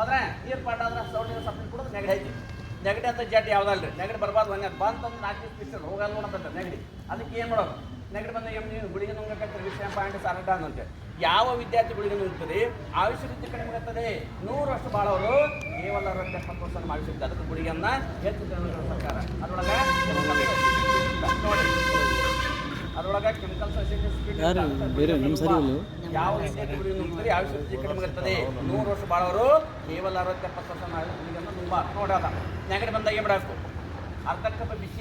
ಆದರೆ ನೀರು ಪಾಠ ಆದ್ರೆ ಸೌಂಡಿನ ಸಪ್ಲಿ ಕೊಡೋದು ನೆಗಡಿ ಐತಿ. ನೆಗಡಿ ಅಂತ ಜಡ್ ಯಾವುದಲ್ಲ ರೀ. ನೆಗಡಿ ಬರಬಾರ್ದು ಹಂಗೆ ಬಂತಂದ್ರೆ 4 ದಿವಸ ಬಿಡ್ಸೋದು ಹೋಗಲ್ಲ ನೋಡಂತ ನೆಗಡಿ. ಅದಕ್ಕೆ ಏನು ಮಾಡೋದು? ನೆಗಡಿ ಬಂದಾಗ ನೀವು ಗುಳಿಗೆ ನುಂಗಕತ್ತೀರಿ ವಿಷಯ ಪಾಯಿಂಟ್ ಸಾರಟ ಅನ್ನಂತೆ. ಯಾವ ವಿದ್ಯಾರ್ಥಿ ಗುಳಿಗೆ ನುಂಗ್ತದೆ ಆಯುಷ್ಯ ವೃದ್ಧಿ ಕಡಿಮೆ ಆಗ್ತದೆ. 100 ವರ್ಷ ಬಾಳೋರು ಕೇವಲ 70 ವರ್ಷ ಆಯುಷ್ಯ. ಅದಕ್ಕೆ ಗುಳಿಗೆಯನ್ನು ಹೆಚ್ಚು ಸರ್ಕಾರ ಅದರೊಳಗೆ ನೋಡಿ ಅದರೊಳಗೆ ಕೆಮಿಕಲ್ಸ್ ಯಾವ ವಿದ್ಯಾರ್ಥಿ ಗುಳಿಗೆ ನುಂಗ್ತಾರೆ ಆಯುಷ್ಯ ವೃದ್ಧಿ ಕಡಿಮೆ ಆಗ್ತದೆ. 100 ವರ್ಷ ಬಾಳೋರು ಕೇವಲ 70 ವರ್ಷ ಗುಳಿಗೆಯನ್ನು ತುಂಬ ನೋಡೋದ. ನೆಗಡಿ ಬಂದಾಗ ಏನು ಬಿಡಬೇಕು? ಅರ್ಧ ಕಪ್ ಬಿಸಿ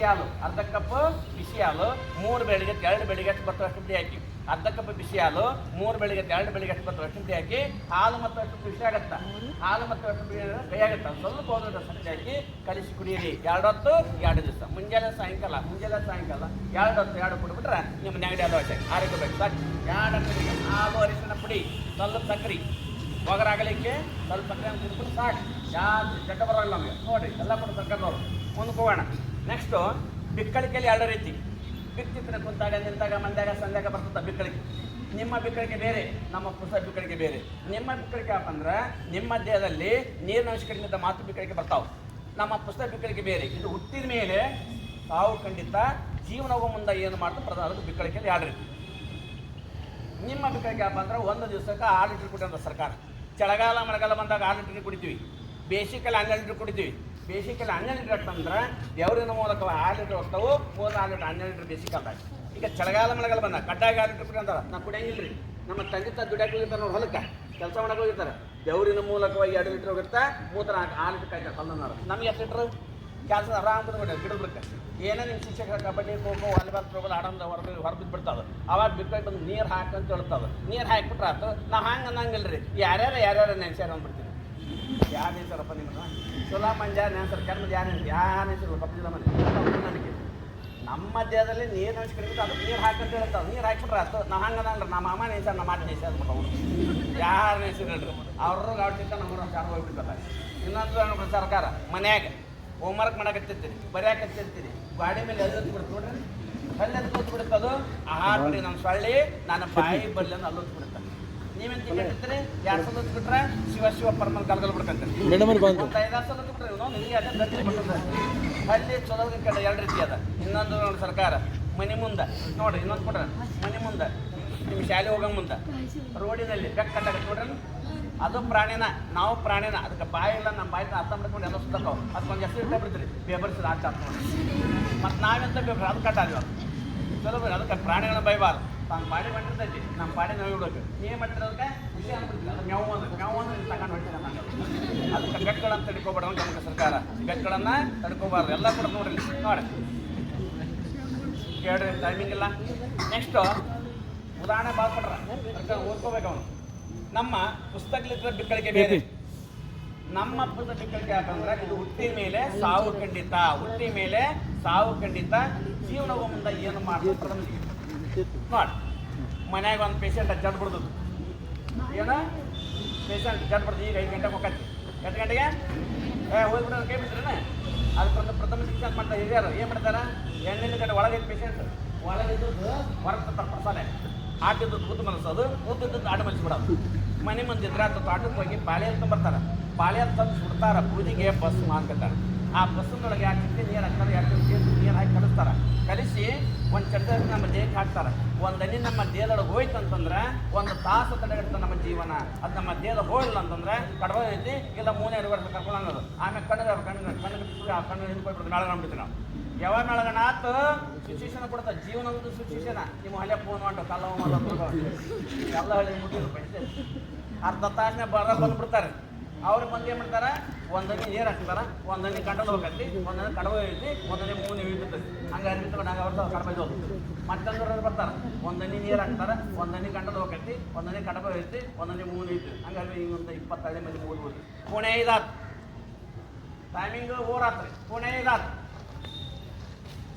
ಹಾಲು 3 ಬೆಳಿಗ್ಗೆ 2 ಬೆಳಿಗ್ಗೆ ಬರ್ತವಷ್ಟು ಪುಡಿ ಹಾಕಿ. ಅರ್ಧ ಕಪ್ ಬಿಸಿ ಹಾಲು 3 ಬೆಳಿಗ್ಗೆ 2 ಬೆಳಿಗ್ಗೆ ಬರ್ತವಷ್ಟು ಪುಡಿ ಹಾಕಿ. ಹಾಲು ಮತ್ತು ಅಷ್ಟು ಖುಷಿ ಆಗುತ್ತಾ? ಹಾಲು ಮತ್ತು ಅಷ್ಟು ಕೈ ಆಗುತ್ತಾ? ಸ್ವಲ್ಪ ಹೋದ್ರೆ ಸಕ್ಕರೆ ಹಾಕಿ ಕಲಿಸಿ ಕುಡಿಯಿರಿ. 2 ಹೊತ್ತು 2 ದಿವಸ ಮುಂಜಾನೆ ಸಾಯಂಕಾಲ 2 ಹೊತ್ತು 2 ಕುಡಿಬಿಟ್ರೆ ನಿಮ್ಮ ನೆಗಡಿ ಅದು ಆರೋಗ್ಯ ಬೇಕು. ಸಾಕು 2 ಬೆಳಿಗ್ಗೆ ಹಾಲು ಅರಿಶಿನ ಪುಡಿ ಸ್ವಲ್ಪ ಸಕ್ಕರೆ ಒಗರಾಗಲಿಕ್ಕೆ ಸ್ವಲ್ಪ ಸಕ್ಕರೆ ತಿನ್ಬಿಟ್ಟು ಸಾಕು. ಯಾರು ಜಡ್ಡ ಬರೋಲ್ಲ ನಮಗೆ ನೋಡಿರಿ ಎಲ್ಲ ಕೂಡ ಸರ್ಕಾರದವರು. ಮುಂದಕ್ಕೆ ಹೋಗೋಣ. ನೆಕ್ಸ್ಟು ಬಿಕ್ಕಳಿಕೆಯಲ್ಲಿ 2 ರೀತಿ. ಬಿಕ್ತಿದ್ರೆ ಕುಂತಾಗ ನಿಂತಾಗ ಮಂದ್ಯಾಗ ಸಂಧ್ಯಾಗ ಬರ್ತದೆ ಬಿಕ್ಕಳಿಕೆ. ನಿಮ್ಮ ಬಿಕ್ಕಳಿಕೆ ಬೇರೆ, ನಮ್ಮ ಪುಸ್ತಕ ಬಿಕ್ಕಳಿಕೆ ಬೇರೆ. ನಿಮ್ಮ ಬಿಕ್ಕಳಿಕೆ ಯಾಕಂದ್ರೆ ನಿಮ್ಮ ದೇಹದಲ್ಲಿ ನೀರಿನ ಅಂಶ ಕಡಿಮೆ ಮಾತು ಬಿಕ್ಕಳಿಕೆ ಬರ್ತಾವೆ. ನಮ್ಮ ಪುಸ್ತಕ ಬಿಕ್ಕಳಿಕೆ ಬೇರೆ. ಇದು ಹುಟ್ಟಿದ ಮೇಲೆ ತಾವು ಖಂಡಿತ ಜೀವನ ಹೋಗೋ ಮುಂದೆ ಏನು ಮಾಡ್ತಾರೆ ಪ್ರಧಾನ ಅದಕ್ಕೆ ಬಿಕ್ಕಳಿಕೆಯಲ್ಲಿ 2 ರೀತಿ. ನಿಮ್ಮ ಬಿಕ್ಕಳಿಕೆ ಯಾಕಂದ್ರೆ ಅಂದ್ರೆ 1 ದಿವಸಕ್ಕೆ 6 ಲೀಟ್ರ್ ಕುಡಿಯೋದು ಸರ್ಕಾರ. ಚಳಿಗಾಲ ಮಳೆಗಾಲ ಬಂದಾಗ 6 ಲೀಟ್ರ್ ಕುಡಿತೀವಿ. ಬೇಸಿಗೆಲ್ಲ 12 ಲೀಟ್ರ್ ಕುಡಿತೀವಿ. ಬೇಸಿಗೆಲ್ಲ 12 ಲೀಟ್ರ್ ಅಂತಂದ್ರೆ ದೇವರಿನ ಮೂಲಕ 6 ಲೀಟ್ರ್ ಹೋಗ್ತಾವೆ. 3-4 ಲೀಟ್ರ್ 12 ಲೀಟ್ರ್ ಬೇಸಿಗೆಲ್ದಾಗ. ಈಗ ಚಳಿಗಾಲ ಮಳೆಗಾಲ ಬಂದಾಗ ಕಡ್ಡಾಯ 6 ಲೀಟ್ರ್ ಕುಡಿ ಅಂತಾರೆ. ನಾವು ಕುಡಿಯಂಗಿಲ್ಲ ರೀ. ನಮ್ಮ ತಂದೆ ತಾಯಿ ದುಡಿಯಾಕೆ ಹೋಗಿರ್ತಾರೆ ನೋಡಿ ಹೊಲಕ್ಕೆ ಕೆಲಸ ಮಾಡಕ್ಕೆ ಹೋಗಿರ್ತಾರೆ. ದೇವರಿನ ಮೂಲಕವಾಗಿ 2 ಲೀಟ್ರ್ ಹೋಗಿರ್ತಾ 3-4 ಲೀಟ್ರ್ ಕಾಯ್ತಾರೆ ಕಲ್ಲನ್ನಾರು. ನಮ್ಗೆ ಎಷ್ಟು ಲೀಟ್ರ್ ಕೆಲಸ ಆರಾಮ್ ಬಂದ್ಬಿಟ್ಟೆ ಗಿಡಕ್ಕೆ ಏನೇ ನಿಮ್ಮ ಶಿಕ್ಷಕರ ಕಬಡ್ಡಿ ಖೋ ಖೋ ವಾಲಿಬಾಲ್ ಥ್ರೋಬಾಲ್ ಆಡೋದು ಹೊರಬಿದ್ದು ಬಿಡ್ತಾವೆ. ಅವಾಗ ಬಿಕ್ಕಳಿಗೆ ಬಂದು ನೀರು ಹಾಕಂತ ಹೇಳ್ತಾವೆ. ನೀರು ಹಾಕಿಬಿಟ್ರೆ ಆಯ್ತು. ನಾವು ಹಂಗೆ ಅನ್ನಂಗಿಲ್ಲ ರೀ. ಯಾರ್ಯಾರು ನೆನ್ಸ್ಯಾರ ಅಂದ್ಬಿಡ್ತೀವಿ. ಯಾರು ನೆನ್ಸಾರಪ್ಪ ನಿಮ್ಮನ್ನು ಚೊಲೋ ಮಂಜ ನೆನ್ಸರ್ ಕರ್ಮದ ಯಾರು ನೆನ್ಸಿರು ಕಪ್ಪಜಿಲ್ಲ ಮನೆ ನನಗೆ. ನಮ್ಮ ದೇಹದಲ್ಲಿ ನೀರು ಅಂಶ ಕಡಿಮೆ ಅದಕ್ಕೆ ನೀರು ಹಾಕಂತ ಹೇಳ್ತಾವೆ. ನೀರು ಹಾಕಿಬಿಟ್ರೆ ಆಯ್ತು. ನಾವು ಹಂಗೆ ಅನ್ನಂಗಿಲ್ಲ. ನಮ್ಮ ಅಮ್ಮ ನೆನ್ಸಾರ ನಮ್ಮ ಮಾತು ನೆನ್ಸಿ ಅಂದ್ಬಿಟ್ಟು ಅವ್ರು ಯಾರು ನೆನ್ಸಿರಲ್ರಿ. ಅವ್ರು ಗಾಡ್ತಿದ್ದ ನಮ್ಮೂರ ಚಾರ ಹೋಗ್ಬಿಡ್ತಾರೆ. ಇನ್ನೊಂದು ಸರ್ಕಾರ ಮನ್ಯಾಗ ಹೋಮ್ವರ್ಕ್ ಮಾಡಕತ್ತಿರ್ತೀರಿ ಬರೆಯಾಕತ್ತಿರ್ತೀರಿ ಗಾಡಿ ಮೇಲೆ ಎಲ್ಲಿ ಬಿಡ್ತು ನೋಡ್ರಿ. ಅಲ್ಲಿ ಎದ್ದು ಬಿಡುತ್ತದು ಆಹಾರ ಪಡಿ ನಮ್ಮ ಸೊಳ್ಳಿ ನಾನು ಬಾಯಿ ಬರಲಿ ಅಂದ್ರೆ ಅಲ್ಲಿ ಬಿಡುತ್ತೆ. ನೀವೇನು ತಿಂದಿರ್ತೀರಿ 2 ಸಲ ಬಿಟ್ರೆ ಶಿವ ಪರಮಲ್ ಕಲ್ಗಲ್ ಬಿಡ್ಕಂತೀರಿ. 5-6 ಸಲ ಬಿಟ್ರೆ ನಿಮಗೆ ಅದೇ ಗಟ್ಟಿ ಬಿಡ್ತದೆ. ಅಲ್ಲಿ ಚಲೋ ಕಡೆ 2 ರೀತಿ ಅದ. ಇನ್ನೊಂದು ನೋಡಿ ಸರ್ಕಾರ ಮನೆ ಮುಂದೆ ನೋಡ್ರಿ ಇನ್ನೊಂದು ಕೊಡ್ರಿ ಮನೆ ಮುಂದೆ ನಿಮ್ಮ ಶಾಲೆ ಹೋಗೋ ಮುಂದೆ ರೋಡಿನಲ್ಲಿ ಬೆಕ್ಕ ಕಟ್ಟಾಗತ್ತೆ ನೋಡ್ರಿ. ಅದು ಪ್ರಾಣಿನ ನಾವು ಪ್ರಾಣಿನ ಅದಕ್ಕೆ ಬಾಯಿ ಇಲ್ಲ. ನಮ್ಮ ಬಾಯಿ ಅರ್ಥ ಮಾಡ್ಕೊಂಡು ಎಲ್ಲ ಸುತ್ತಕ್ಕವು ಅದಕ್ಕೊಂದು ಹೆಸರು ಇಟ್ಟ ಬಿಡ್ತೀರಿ ಬೇಬರ್ಸಿದ ಆಟ ನೋಡಿ. ಮತ್ತು ನಾವೆಂತ ಬೇಬ್ರಿ ಅದು ಕಟ್ಟಾದ್ವಿ ಅದು ಚಲೋ ಬೇರೆ. ಅದಕ್ಕೆ ಪ್ರಾಣಿಗಳನ್ನ ಬೈಬಾರ್ದು. ತಾನು ಪಾಡಿ ಮಾಡಿರ್ತೈತಿ ನಮ್ಮ ಪಾಡಿ ನಾವು ಇಡೋಕೆ ಏನು ಮಾಡ್ತೀರ ಅದಕ್ಕೆ ವಿಷಯ ಅನ್ಬಿಡ್ತಿಲ್ಲ. ಅದು ಮೇವು ಅಂದ್ರೆ ತಗೊಂಡು ಹೊಟ್ಟಿಲ್ಲ ನಾನು. ಅದಕ್ಕೆ ಬೆಕ್ಕಗಳನ್ನು ತಡ್ಕೋಬೇಡ ಅಂತ ನಮಗೆ ಸರ್ಕಾರ ಬೆಕ್ಕಗಳನ್ನು ತಡ್ಕೋಬಾರ್ದು. ಎಲ್ಲ ಕೂಡ ನೋಡ್ರಿ ನೋಡಿ ಕೇಳ್ರಿ ಟೈಮಿಂಗ್ ಇಲ್ಲ. ನೆಕ್ಸ್ಟು ಉದಾಹರಣೆ ಭಾಳ ಕೊಟ್ರ ಅದಕ್ಕೆ ಓದ್ಕೋಬೇಕು ಅವನು. ನಮ್ಮ ಪುಸ್ತಕಲಿದ್ರೆ ಬಿಕ್ಕಳಿಕೆ ಬೇರೆ. ನಮ್ಮ ಪುಸ್ತಕ ಬಿಕ್ಕಳಿಕೆ ಯಾಕಂದ್ರೆ ಇದು ಹುಟ್ಟಿದ ಮೇಲೆ ಸಾವು ಖಂಡಿತ. ಹುಟ್ಟಿ ಮೇಲೆ ಸಾವು ಖಂಡಿತ. ಜೀವನ ಮುಂದೆ ಏನು ಮಾಡ್ತಾರೆ ನೋಡಿ. ಮನ್ಯಾಗ ಒಂದು ಪೇಷಂಟ್ ಜಡ್ ಬಿಡ್ದು ಏನು ಪೇಷಂಟ್ ಜಡ್ ಬಿಡ್ದು ಈಗ 5 ಗಂಟೆಗೆ ಹೋಗತ್ತಿ 8 ಗಂಟೆಗೆ ಹೋಗ್ಬಿಟ್ಟು ಕೈ ಬಿಡ್ತೀರೇನೆ. ಅದಕ್ಕೊಂದು ಪ್ರಥಮ ಶಿಕ್ಷಣ ಮಾಡ್ತಾರೆ ಹಿರಿಯರು ಏನು ಮಾಡ್ತಾರೆ 8 ಗಂಟೆ ಒಳಗೆ ಪೇಷಂಟ್ ಒಳಗಿದ್ದು ಹೊರಗೆ ತರ್ತಾರೆ ಪ್ರಸಾದ ಆಟಿದ್ದು ಕೂತು ಮನಸ್ಸೋದು ಕೂತಿದ್ದು ಆಟ ಮಲಿಸ್ಬಿಡೋದು. ಮನೆ ಮುಂದಿದ್ರೆ ಅದು ತೋಟಕ್ಕೆ ಹೋಗಿ ಬಾಳೆ ಅಂತ ಬರ್ತಾರೆ. ಬಾಳೆ ತಂದು ಸುಡ್ತಾರೆ ಬೂದಿಗೆ ಬಸ್ ಮಾಡ್ಕೊತಾರೆ. ಆ ಬಸ್ಸಿನೊಳಗೆ 2 ಚಿಂತೆ ನೀರು ಹಾಕ್ತಾರೆ. 2 ಚಿಂತೆ ನೀರು ಹಾಕಿ ಕಲಿಸ್ತಾರೆ. ಕಲಿಸಿ ಒಂದು ಚಡ್ಡ ನಮ್ಮ ದೇಹಕ್ಕೆ ಹಾಕ್ತಾರೆ. ಒಂದು ಹನಿ ನಮ್ಮ ದೇಹದೊಳಗೆ ಹೋಯ್ತು ಅಂತಂದ್ರೆ 1 ತಾಸು ತಡೆಗಟ್ಟ ನಮ್ಮ ಜೀವನ. ಅದು ನಮ್ಮ ದೇಹದ ಹೋಗಿಲ್ಲ ಅಂತಂದ್ರೆ ಕಡವ ಐತಿ ಇಲ್ಲ 3-2 ವರ್ಷ ಕರ್ಕೊಂಡು ಅನ್ನೋದು. ಆಮೇಲೆ ಕಣ್ಣು ಹಿಂದ್ಕೊಳ್ಬಿಡ್ತು ನಾಳೆ ನಂಬಿಡ್ತೀವಿ ನಾವು. ಯಾವಾಗ ನಾಳಗಣ ಆತು ಶಿಕ್ಷಣ ಕೊಡ್ತಾರೆ. ಜೀವನದ ಶಿಕ್ಷಣ ನಿಮ್ಮ ಹಳೆ ಫೋನ್ ಮಾಡಿ ಕಲ್ಲ ಎಲ್ಲ ಹಳ್ಳಿ ಮುಟ್ಟಿದ್ರು ಅರ್ಧ ತಾಸನೇ ಬಂದ್ಬಿಡ್ತಾರೆ. ಅವ್ರಿಗೆ ಬಂದು ಏನು ಮಾಡ್ತಾರೆ 1 ಹನಿ ನೀರು ಹಾಕ್ತಾರೆ. 1 ಹನಿ ಕಂಡಲು ಹೋಗತ್ತಿ 1 ಹನಿ ಕಡವ ಐತಿ 1 ಹನಿ 3 ಇರ್ತದೆ. ಹಂಗೆ ಅರ್ಬಿಟ್ಟು ನಂಗೆ ಅವ್ರದ್ದು ಕಡಬೈದೋದು ಮತ್ತೊಂದು ಬರ್ತಾರೆ. 1 ಹನಿ ನೀರು ಹಾಕ್ತಾರೆ 1 ಹನಿ ಕಂಡಲು ಹೋಗತ್ತಿ 1 ಹನಿ ಕಡಬ ಐತಿ 1 ಹನಿ 3 ಐತಿ. ಹಂಗಾಗಿ ಹಿಂಗೊಂದು 20 ಹಳ್ಳಿ ಮಂದಿ 3 ಹೋಗಿ ಪುಣೆ 5 ಆತು. ಟೈಮಿಂಗು 4 ಆತ್ರಿ. ಪುಣೆ 5 ಆತು.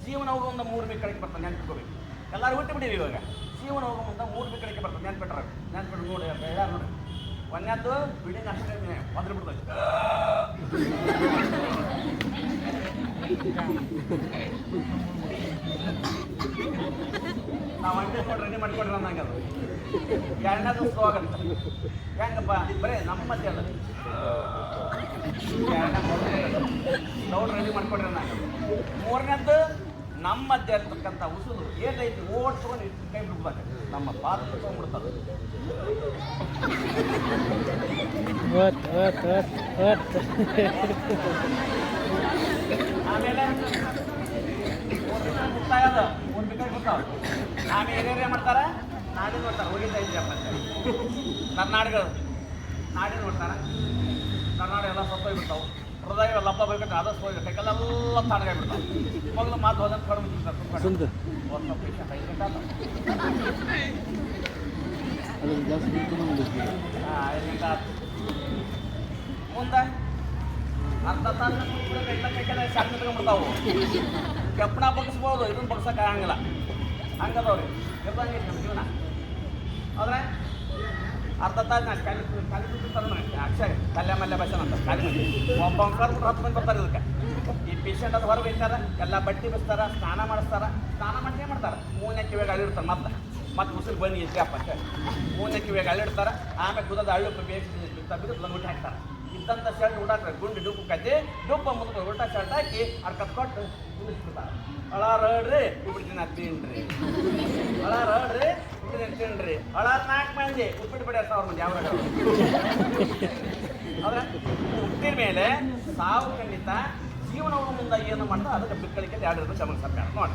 ಜೀವನ ಹೋಗೋ ಮುಂದೆ 3 ಬಿಕ್ಕಳಿಕೆ ಬರ್ತದೆ ನೆನ್ಪಿಟ್ಕೋಬೇಕು. ಎಲ್ಲರೂ ಹುಟ್ಟು ಬಿಟ್ಟಿವಿ ಇವಾಗ. ಜೀವನ ಹೋಗೋ ಮುಂದೆ 3 ಬಿಕ್ಕಳಿಕೆ ಬರ್ತದೆ ನೆನ್ಪಿಟ್ರು ನೋಡಿ ಯಾರು ನೋಡಿ. ಒಂದನೇದ್ದು ಬಿಲ್ಡಿಂಗ್ ಅಷ್ಟೇ ಒದ್ರು ಬಿಡ್ತದೆ. ನಾವು ಅಂಟಿ ಕೊಟ್ಟು ರೆಡಿ ಮಾಡಿಕೊಡ್ರಿ ಅನ್ನಂಗೆ ಅದು ಎರಡನೇದು ಸ್ಲೋ ಆಗತ್ತೆ ಹೆಂಗಪ್ಪ ಬರೀ ನಮ್ಮ ಮಧ್ಯೆ ಅಲ್ಲ ಲೌಡ್ ರೆಡಿ ಮಾಡ್ಕೊಡ್ರಿ ಅನ್ನಂಗೆ ಮೂರನೇದ್ದು ನಮ್ಮ ಮಧ್ಯೆ ಇರ್ತಕ್ಕಂಥ ಉಸುಲು ಏನೈತಿ ಓಟ್ ತೊಗೊಂಡು ಕೈ ಬಿಡ್ಬೇಕು ನಮ್ಮ ಪಾತ್ರ ತೊಗೊಂಡ್ಬಿಡ್ತದೆ ಆಮೇಲೆ ಮುಕ್ತಾಯ ಅದ ಒಂದು ಕೈ ಬಿಡ್ತಾವ ಆಮೇಲೆ ಏನೇನೇ ಮಾಡ್ತಾರೆ ನಾಡಿ ನೋಡ್ತಾರೆ ಹೋಗಿದ್ದ ಇದ್ದೀಯಪ್ಪ ಅಂತ ಕರ್ನಾಟಕ ನಾಡಿ ನೋಡ್ತಾರೆ ಕರ್ನಾಟಕ ಎಲ್ಲ ಸತ್ತೋಗ್ಬಿಡ್ತಾವೆ ಹೃದಯ ಲಬ್ಬ ಬೇಕಂದ್ರೆ ಆದಷ್ಟು ಹೋಗಿ ಕೈಗೆಲ್ಲ ತಾಡ್ಗಾಗ್ಬಿಡ್ತಾವೆ ಮಗಳು ಮಾತು ಹೋದಂತ ಕಡಿಮೆ ಬಿಡ್ತಾರೆ ಒಂದು ಪೇಷಂಟ್ 5 ಗಂಟೆ ಆತ 5 ಗಂಟೆ ಆತು ಮುಂದೆ ಅರ್ಧ ತಾಸು ಕೈಗೆಲ್ಲ ಶಾಕ್ ನಿಂತ್ಕೊಂಡ್ಬಿಡ್ತಾವು ಕೆಪ್ಪಣ ಬಗ್ಸ್ಬೋದು ಇದನ್ನು ಬಗ್ಸಕ್ಕೆ ಆಗಂಗಿಲ್ಲ ಹಂಗದವ್ರಿ ಇರ್ದಂಗೆ ನಮ್ಮ ಜೀವನ ಆದರೆ ಅರ್ಧ ತಾಸು ನಾನು ಖಾಲಿ ಕೂತಿರ್ತಾರೆ ನನಗೆ ಅಕ್ಷರ ಕಲ್ಯ ಮಲ್ಯ ಭಾಷೆ ಅಂತ ಖಾಲಿ ಮಂದಿ ಒಬ್ಬ ಕರ್ಬಿಟ್ಟು 10 ಮಂದಿ ಬರ್ತಾರೆ ಇದಕ್ಕೆ ಈ ಪೇಷಂಟ್ ಅದು ಹೊರಗೆ ಇರ್ತಾರೆ ಎಲ್ಲ ಬಟ್ಟೆ ಬಿಸ್ತಾರೆ ಸ್ನಾನ ಮಾಡಿಸ್ತಾರೆ ಸ್ನಾನ ಮಾಡಿ ಮಾಡ್ತಾರೆ ಮೂರನೇ ಕಿವಿಯಾಗ ಅಲ್ಲಿಡ್ತಾರೆ ಮತ್ತೆ ಉಸಿರು ಬನ್ನಿ ಇದ್ರಪ್ಪ ಅಂತ ಮೂರನೇ ಕಿವಿಯಾಗ ಅಲ್ಲಿಡ್ತಾರೆ ಆಮೇಲೆ ಕುದದ ಹಳ್ಳು ಬಿದ್ದು ಊಟ ಹಾಕ್ತಾರೆ ಇದ್ದಂಥ ಶರ್ಟ್ ಊಟ ಗುಂಡು ಡುಪ್ಪು ಕತ್ತಿ ಡುಪ್ಪ ಮುಂದೆ ಊಟ ಶರ್ಟ್ ಹಾಕಿ ಅಡ್ ಕತ್ಕೊಟ್ಟು ನಿಲ್ಲಿಸ್ಬಿಡ್ತಾರೆ ಅಳಾರಡ್ರಿ ಉಪ್ಪಿಟ್ಟು ನಾ ತಿನ್ರಿ ಅಳಾರಡ್ರಿ ಉಪ್ಪಿಟ್ಟು ತಿನ್ರಿ ಅಳಾರ 4 ಮಂದಿ ಉಪ್ಪಿಟ್ಟು ಬಿಡಿ 1000 ಮಂದಿ ಯಾವ ಆದ್ರೆ ಹುಟ್ಟಿದ ಮೇಲೆ ಸಾವು ಖಂಡಿತ ಜೀವನವನ್ನು ಮುಂದೆ ಏನು ಮಾಡ್ತಾರೆ ಅದಕ್ಕೆ ಬಿಕ್ಕಳಿಕೆ 2 ರೂಪಾಯಿ ಗಮನ ಸರ್ಕಾರ ನೋಡಿ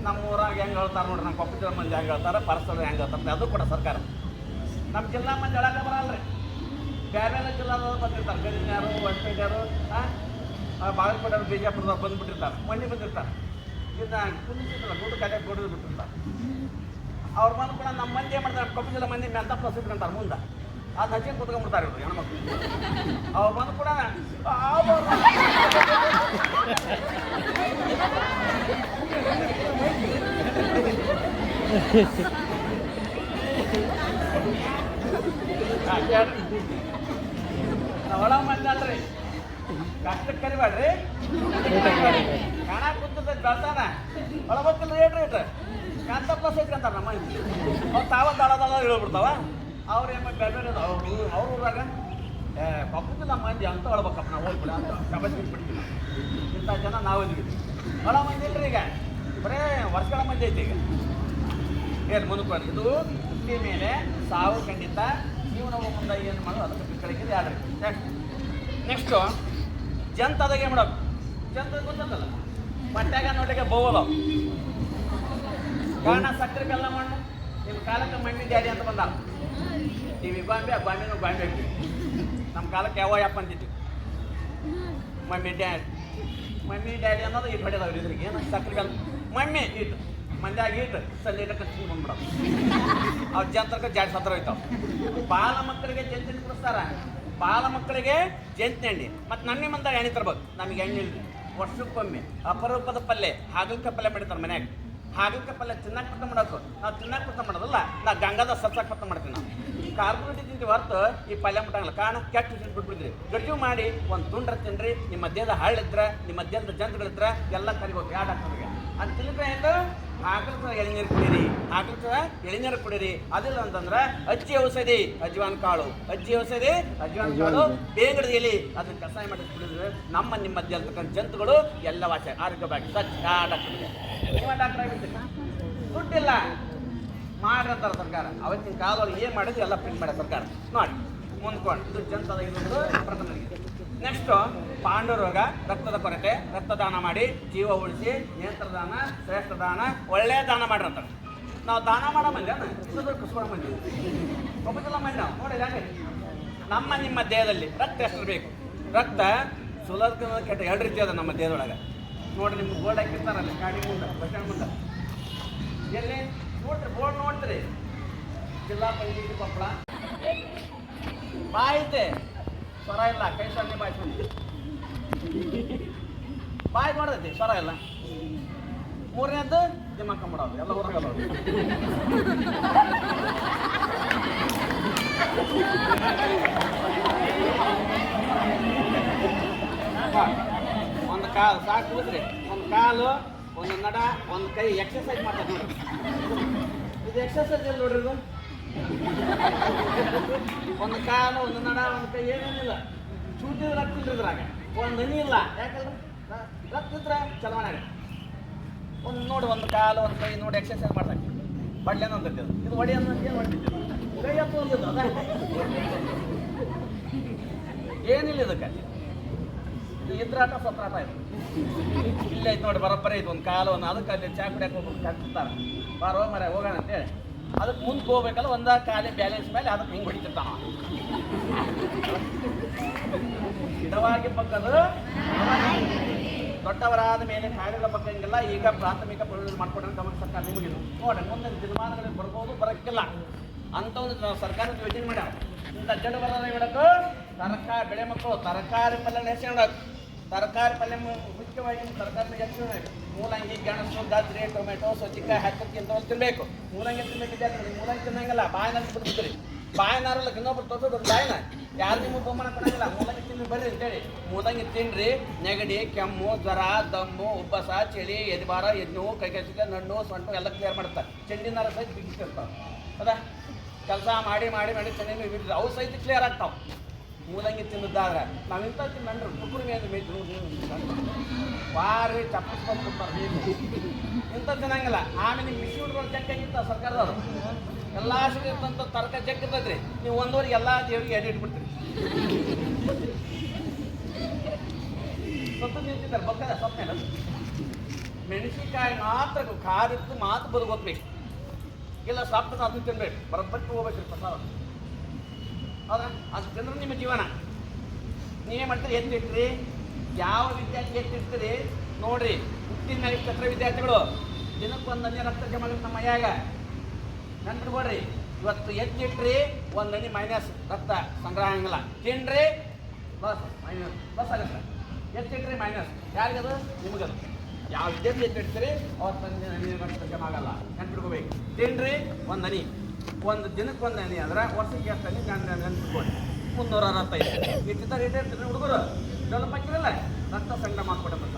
ನಮ್ಮ ಊರಾಗ ಹೆಂಗೆ ಹೇಳ್ತಾರೆ ನೋಡ್ರಿ ನಮ್ಮ ಕೊಪ್ಪಳ ಮಂದಿ ಹೆಂಗೆ ಹೇಳ್ತಾರೆ ಪರಸ್ಪರ ಹೆಂಗೆ ಹೇಳ್ತಾರೆ ಅದು ಕೂಡ ಸರ್ಕಾರ ನಮ್ಮ ಜಿಲ್ಲಾ ಮಂದಿ ಹೇಳಕ್ಕೆ ಬರಲ್ರಿ ಬೇರೆ ಜಿಲ್ಲಾದವ್ರು ಬಂದಿರ್ತಾರೆ ಗಡಿನ್ಯಾರು ಹೊಸಪೇಟೆಯವರು ಬಾಗಲಕೋಟೆಯವರು ಬಿಜಾಪುರದವ್ರು ಬಂದುಬಿಟ್ಟಿರ್ತಾರೆ ಮಣ್ಣಿ ಬಂದಿರ್ತಾರೆ ಇದನ್ನ ಕುಂದಿರ್ತಾರಲ್ಲ ಊಟ ಕಲೆ ಕೊಡೋದು ಬಿಟ್ಟಿರ್ತಾರೆ ಅವ್ರ ಬಂದು ಕೂಡ ನಮ್ಮ ಮಂದಿ ಏನು ಮಾಡ್ತಾರೆ ಕೊಪ್ಪಳ ಜಿಲ್ಲಾ ಮಂದಿ ಮೆಂತ ಪ್ಲಸ್ ಇಟ್ಕೊಂತಾರೆ ಮುಂದೆ ಅದು ಹಚ್ಚಿ ಕೂತ್ಕೊಂಡ್ಬಿಡ್ತಾರೆ ಇವರು ಹೆಣ್ಮಕ್ಳು ಅವ್ರು ಬಂದು ಕೂಡ ಒಳ ಮಂದಿ ಕಷ್ಟಕ್ಕೆ ಕರಿಬೇಡ್ರಿ ಕಾಣ ಕುಂತದ ಬೆಳ್ತಾನ ಒಳಗೋಗ್ತಿಲ್ಲ ರೇಟ್ ಕಾಂತ ಪ್ಲಸ್ ಐತ್ಕಂತಾರ ನಮ್ಮ ಅವ್ರು ತಾವ ದಳ ಹೇಳ್ಬಿಡ್ತಾವ ಅವ್ರು ಏನು ಬೇರೆ ಅವ್ರ ಊರಾಗ ಕೊಪ್ಪದಿಲ್ಲ ಮಂದಿ ಅಂತ ಒಳಬೇಕಪ್ಪ ನಾವು ಹೋಗ್ಬಿಡ ಅಂತ ಕಬಡ್ಡಿ ಬಿಡ್ತೀವಿ ಇಂಥ ಜನ ನಾವು ಇದೀವಿ ಒಳ ಮಂದಿ ಇಲ್ರಿ ಈಗ ಬರೇ ವರ್ಷಗಳ ಮಂದಿ ಐತಿ ಈಗ ಏನು ಮುಂದ್ಕೊಂಡು ಇದು ಹುಟ್ಟಿ ಮೇಲೆ ಸಾವು ಖಂಡಿತ ಜೀವನವ ಮುಂದೆ ಏನು ಮಾಡೋದು ಅದಕ್ಕೆ ಬಿಕ್ಕಳಿಕೆ 2 ನೆಕ್ಸ್ಟು ಜಂತದಾಗ ಏನು ಮಾಡೋದು ಜಂತ ಗೊತ್ತಲ್ಲ ಬಟ್ಟೆಗ ನೋಟಿಗೆ ಬೋಗೋದು ಕಾರಣ ಸಕ್ಕರೆ ಬೆಲ್ಲ ಮಣ್ಣು ನಿಮ್ಮ ಕಾಲಕ್ಕೆ ಮಣ್ಣಿ ಡ್ಯಾಡಿ ಅಂತ ಬಂದ ನೀವು ಬಾಂಬೆ ಬಾಂಬೆನೂ ಬಾಂಬೆ ಹಾಕ್ತೀವಿ ನಮ್ಮ ಕಾಲಕ್ಕೆ ಯಾವ ಯಾಪ್ ಅಂತಿದ್ವಿ ಮಮ್ಮಿ ಡ್ಯಾಡಿ ಅನ್ನೋದು ಇಟ್ಟು ಹೊಡೆದವ್ರು ಇದ್ರಿಗೆ ಏನು ಸಕ್ಕರೆ ಬೆಲ್ಲ ಮಮ್ಮಿ ಇಟ್ಟು ಮಂದ್ಯಾಗ ಇಟ್ಟು ಸಲ್ಲಿಟ ಕಚ್ಕೊಂಡು ಬಂದ್ಬಿಡೋದು ಅವ್ರ ಜಂತ್ರಕ್ಕೆ ಜಾಡಿ ಸತ್ರ ಹೋಯ್ತಾವ ಬಾಲ ಮಕ್ಕಳಿಗೆ ಜಂತಿ ಕುಡಿಸ್ತಾರ ಬಾಲ ಮಕ್ಕಳಿಗೆ ಜಂತಿನಣ್ಣಿ ಮತ್ತು ನನ್ನ ಮಂದಾಗ ಎಣ್ಣೆ ತರ್ಬೇಕು ನಮಗೆ ಎಣ್ಣೆ ಇಲ್ರಿ ವರ್ಷಕ್ಕೊಮ್ಮೆ ಅಪರೂಪದ ಪಲ್ಯ ಹಾಗಲ್ಕಾಯಿ ಪಲ್ಯ ಮಾಡಿರ್ತಾರೆ ಮನ್ಯಾಗ ಹಾಗಲ್ಕಾಯಿ ಪಲ್ಯ ತಿನ್ನಕ್ಕೆ ಪತ್ತ ಮಾಡೋದು ನಾವು ತಿನ್ನಕ್ಕೆ ಪತ್ತ ಮಾಡೋದಲ್ಲ ನಾ ಗಂಗಾದ ಸತ್ಸಕ್ಕೆ ಪತ್ತ ಮಾಡ್ತೀನಿ ನಾವು ಕಾರ್ಪೊರೇಟ್ ತಿಂತೀವಿ ಹೊರತು ಈ ಪಲ್ಯ ಮುಟ್ಟಂಗಿಲ್ಲ ಕಾರಣ ಕೆಟ್ಟ ಬಿಟ್ಬಿಡ್ರಿ ಗಡ್ಜು ಮಾಡಿ ಒಂದು ತುಂಡ್ರ ತಿನ್ನಿರಿ ನಿಮ್ಮ ಮಧ್ಯದ ಹಳ್ಳಿದ್ರೆ ನಿಮ್ಮ ಮಧ್ಯದ ಜಂತುಗಳಿದ್ರೆ ಎಲ್ಲ ಕರಿಬೇಕು 2 ಡಾಕ್ಟರ್ಗೆ ಅದು ತಿನ್ನಿದ್ರೆ ಆಯ್ತು ಹಾಗಲ್ಕ ಎಳಿನೀರು ಕುಡೀರಿ ಹಾಗಲ್ಕ ಎಳಿನೀರು ಕುಡೀರಿ ಅದಿಲ್ಲ ಅಂತಂದ್ರೆ ಅಜ್ಜಿ ಔಷಧಿ ಅಜ್ವಾನ್ ಕಾಳು ಕಾಳು ಬೇಂಗಡದ ಎಲೆ ಅದನ್ನ ಕಷಾಯ ಮಾಡಿ ಕುಡಿದ್ರೆ ನಿಮ್ಮ ಮಧ್ಯೆ ಅಂತಕ್ಕಂಥ ಜಂತುಗಳು ಎಲ್ಲ ವಾಸ ಆರೋಗ್ಯವಾಗಿ ಸ್ವಚ್ಛ ಡಾಕ್ಟರ್ಗೆ ನೀವ ಡಾಕ್ಟರ್ ಆಗಿರ್ತೀರಿ ದುಡ್ಡಿಲ್ಲ ಮಾಡ್ರಿ ಅಂತಾರೆ ಸರ್ಕಾರ ಅವತ್ತಿನ ಕಾಲದೊಳಗೆ ಏನು ಮಾಡಿದ್ರು ಎಲ್ಲ ಪ್ರಿಂಟ್ ಮಾಡ್ಯಾರ ಸರ್ಕಾರ ನೋಡಿ ಮುಂದ್ಕೊಂಡು ಇದು ಜಂತದ ಇನ್ನೊಂದು ಪ್ರಥಮರಿಗೆ ನೆಕ್ಸ್ಟು ಪಾಂಡುರೋಗ ರಕ್ತದ ಕೊರತೆ ರಕ್ತದಾನ ಮಾಡಿ ಜೀವ ಉಳಿಸಿ ನೇತ್ರದಾನ ಶ್ರೇಷ್ಠ ದಾನ ಒಳ್ಳೆಯ ದಾನ ಮಾಡಿರ್ತಾರೆ ನಾವು ದಾನ ಮಾಡೋ ಮಂದಿ ಇದು ಕುಸ್ಕೊಳ ಮಂದಿ ಒಬ್ಬಲ್ಲ ಮಂದಿ ನಾವು ನೋಡಿ ಯಾಕೆ ನಿಮ್ಮ ದೇಹದಲ್ಲಿ ರಕ್ತ ಎಷ್ಟು ಬೇಕು ರಕ್ತ ಸುಲಭ ಕೆಟ್ಟ 2 ರೀತಿ ಅದ ನಮ್ಮ ದೇಹದೊಳಗೆ ನೋಡ್ರಿ ನಿಮ್ಗೆ ಬೋರ್ಡ್ ಹಾಕಿರ್ತಾರಲ್ಲ ಗಾಡಿ ಮುಂದೆ ಬಸ್ ಸ್ಟ್ಯಾಂಡ್ ಮುಂದೆ ಎಲ್ಲಿ ನೋಡ್ರಿ ಬೋರ್ಡ್ ನೋಡ್ತೀರಿ ಜಿಲ್ಲಾ ಪಂಚಾಯತಿ ಕೊಪ್ಪಳ ಬಾಯ್ತೆ ಸ್ವರ ಇಲ್ಲ ಕೈ ಸೊನ್ನೆ ಬಾಯ್ ಸೊನ್ನೆ ಬಾಯ್ ಮಾಡ್ದೈತಿ ಸ್ವರ ಇಲ್ಲ 3ನೇದ್ದು ದಿಮಾಕ ಮಾಡೋದು ಎಲ್ಲ ಹೊರಗಲ್ಲ ಒಂದು ಕಾಲು ಸಾಕು ಬಿಡ್ರಿ ಒಂದು ಕಾಲು ಒಂದು ನಡ ಒಂದು ಕೈ ಎಕ್ಸರ್ಸೈಸ್ ಮಾಡ್ತಾರೆ ನೋಡ್ರಿ ಇದು ಎಕ್ಸರ್ಸೈಸ್ ಎಲ್ಲಿ ನೋಡ್ರಿ ಇದು ಒಂದು ಕಾಲ ಒಂದು ನಡ ಒಂದು ಕೈ ಏನೇನಿಲ್ಲ ಚೂಟಿದ್ರೆ ರಕ್ತ ಇದ್ರಾಗ ಒಂದು ಹನಿ ಇಲ್ಲ ಯಾಕಂದ್ರೆ ರಕ್ತ ಇದ್ರೆ ಚಲವಣ ಒಂದು ನೋಡಿ ಒಂದು ಕಾಲು ಒಂದು ಕೈ ನೋಡಿ ಎಕ್ಸರ್ಸೈಸ್ ಮಾಡ್ತಾರೆ ಬಡ್ಲೆ ಅಂತದ್ದು ಇದು ಒಡಿ ಅನ್ನೋದು ಏನು ಹೊಡಿತಿದ್ದು ಕೈ ಹತ್ತು ಒಂದಿದ್ದು ಅದ ಏನಿಲ್ಲ ಇದಕ್ಕೆ ಇದ್ರಾಟ ಸತ್ರಾಟ ಇದು ಇಲ್ಲೇ ಐತೆ ನೋಡಿ ಬರೋಬ್ಬರಿ ಐತೆ ಒಂದು ಕಾಲು ಒಂದು ಅದಕ್ಕೆ ಅಲ್ಲಿ ಚಾ ಕುಡಿಯಕ್ಕೆ ಹೋಗ್ಬೇಕು ಕಟ್ತಾರೆ ಬಾರೋ ಮರ ಹೋಗೋಣ ಅಂತೇಳಿ ಅದಕ್ಕೆ ಮುಂದೆ ಹೋಗ್ಬೇಕಲ್ಲ ಒಂದ ಕಾಲಿ ಬ್ಯಾಲೆನ್ಸ್ ಮೇಲೆ ಅದಕ್ಕೆ ಹಿಂಗೆ ಹೊಡಿತಿರ್ತಾನ ಗಿಡವಾಗಿ ಬಗ್ಗದು ದೊಡ್ಡವರಾದ ಮೇಲೆ ಕಾಯಿಲೆಗಳ ಬಗ್ಗಂಗೆಲ್ಲ ಈಗ ಪ್ರಾಥಮಿಕ ಪ್ರಯೋಜನ ಮಾಡ್ಕೊಂಡ್ರೆ ಗಮನ ಸರ್ಕಾರ ನಿಮಗೆ ನೋಡ್ರಿ ಮುಂದಿನ ದಿನಮಾನಗಳಿಗೆ ಬರ್ಬೋದು ಬರೋಕ್ಕಿಲ್ಲ ಅಂತ ಒಂದು ಸರ್ಕಾರದ ಯೋಜನೆ ಮಾಡ್ಯಾರ ಇಂಥ ಜಡ ಬರೋದ ಹೇಳಕ್ಕೆ ತರಕಾರಿ ಬೆಳೆ ಮಕ್ಕಳು ತರಕಾರಿ ಪಲ್ಯ ಹೆಸರು ತರಕಾರಿ ಪಲ್ಯ ಮುಖ್ಯವಾಗಿ ತರಕಾರಿ ಹೆಚ್ಚು ಮೂಲಂಗಿ ಗೆಣಸು ಗಜ್ರಿ ಟೊಮೆಟೊ ಸೌತೆಕಾಯಿ ಹಾಕೋಕ್ಕಿಂತ ತಿನ್ಬೇಕು ಮೂಲಂಗಿ ತಿನ್ಬೇಕಿದ್ದೆ ಮೂಲಂಗಿ ತಿನ್ನಂಗಿಲ್ಲ ಬಾಯಿನಲ್ಲಿ ಬಿಡ್ತೀರಿ ಬಾಯಿನಾರಲ್ಲ ಇನ್ನೊಬ್ರು ತೋರಿಸೋದು ಬಾಯಿನ ಯಾರು ನಿಮಗೆ ಬಹುಮಾನ ಕೊಡಂಗಿಲ್ಲ ಮೂಲಂಗಿ ತಿನ್ನಿ ಬರ್ರಿ ಅಂತೇಳಿ ಮೂಲಂಗಿ ತಿನ್ನಿರಿ ನೆಗಡಿ ಕೆಮ್ಮು ಜ್ವರ ದಮ್ಮು ಉಬ್ಬಸ ಚಳಿ ಎದೆಬಾರ ಎದ್ನೋವು ಕೈ ಕೆಸಿಕೆ ನಣ್ಣು ಸೊಂಟು ಎಲ್ಲ ಕ್ಲಿಯರ್ ಮಾಡ್ತಾರೆ ಚೆಂಡಿನಾರ ಸಹಿತ ಬಿಗಿಸ್ತಿರ್ತಾವೆ ಹೌದಾ ಕೆಲಸ ಮಾಡಿ ಮಾಡಿ ಮಾಡಿ ಚೆನ್ನಾಗಿ ಬಿಡ್ರಿ ಅವು ಸಹಿತ ಕ್ಲಿಯರ್ ಆಗ್ತಾವೆ ಮೂಲಂಗಿ ತಿನ್ನೋದಾದ್ರೆ ನಾವು ಇಂಥ ತಿನ್ನಂಡ್ರು ಕುಕ್ಕುರು ಮೇಲೆ ಮೇಯ್ತು ವಾರಿ ಚಪ್ಪಿಸ್ಕೊಂಡು ಕೊಡ್ತಾರೆ ಇಂಥ ತಿನ್ನಂಗಿಲ್ಲ ಆಮೇಲೆ ನಿಮ್ಗೆ ಬಿಸಿ ಹುಡುಗರು ಜಗ್ ಆಗಿರ್ತಾವೆ ಸರ್ಕಾರದವರು ಎಲ್ಲ ಸಿಗಿರ್ತಂಥ ತರಕಾರಿ ಜಗ್ ಇರ್ತೈತ್ರಿ ನೀವು ಒಂದೂವರೆಗೆ ಎಲ್ಲ ದೇವರಿಗೆ ಎಡೆ ಇಟ್ಬಿಡ್ತೀರಿ ಸೊಪ್ಪು ತಿಂತಿದ್ದಾರೆ ಬರ್ತದೆ ಸೊಪ್ಪು ಮೆಣಸಿನ್ಕಾಯಿ ಮಾತ್ರ ಖಾರ ಇತ್ತು ಮಾತ್ರ ಬದುಕೋತ್ಬೇಕು ಇಲ್ಲ ಸೊಪ್ಪು ಅದು ತಿನ್ಬೇಕು ಬರಬ್ಬಟ್ಟು ಹೋಗ್ಬೇಕ್ರಿ ಪ್ರಸಾದ ಹೌದಾ ಅದು ತಿಂದ್ರೆ ನಿಮ್ಮ ಜೀವನ ನೀವೇ ಮಾಡ್ತೀರಿ ಎತ್ತಿಟ್ರಿ ಯಾವ ವಿದ್ಯಾರ್ಥಿ ಎತ್ತಿರ್ತೀರಿ ನೋಡ್ರಿ ಹುಟ್ಟಿನ ಮೇಲೆ ಛತ್ರ ವಿದ್ಯಾರ್ಥಿಗಳು ದಿನಕ್ಕೊಂದು ಹನಿ ರಕ್ತ ಜಮಾ ಆಗುತ್ತೆ ನಮ್ಮ ಮೈಯಾಗ ನೆನ್ಬಿಡ್ಬೋಡ್ರಿ ಇವತ್ತು ಎತ್ತಿಟ್ರಿ ಒಂದು ಹನಿ ಮೈನಸ್ ರಕ್ತ ಸಂಗ್ರಹ ಆಗಂಗಿಲ್ಲ ತಿನ್ರಿ ಪ್ಲಸ್ ಮೈನಸ್ ಪ್ಲಸ್ ಆಗುತ್ತೆ ಎತ್ತಿಟ್ರಿ ಮೈನಸ್ ಯಾರಿಗದು ನಿಮಗದು ಯಾವ ವಿದ್ಯಾರ್ಥಿ ಎತ್ತಿಡ್ತೀರಿ ಅವತ್ತು ಹನಿ ರಕ್ತ ಜಮಾ ಆಗಲ್ಲ ನೆನ್ಪಿಡ್ಕೋಬೇಕು ತಿನ್ರಿ ಒಂದು ಹನಿ ಒಂದು ದಿನಕ್ಕೆ ಒಂದು ಹನಿ ಅಂದ್ರೆ ವರ್ಷಕ್ಕೆ ಎಷ್ಟು ಹನಿ ನೆನ್ಪಿಟ್ಕೊಳ್ಳಿ 365 ಇಟ್ಟಿದ್ದ ರೇಟ್ ಇರ್ತೀರಿ ಹುಡುಗರು ಡೆವಲಪ್ ಆಗಿರಲ್ಲ ರಕ್ತ ಸಂಗ್ರಹ ಮಾಡ್ಕೊಡ್ಬೇಕು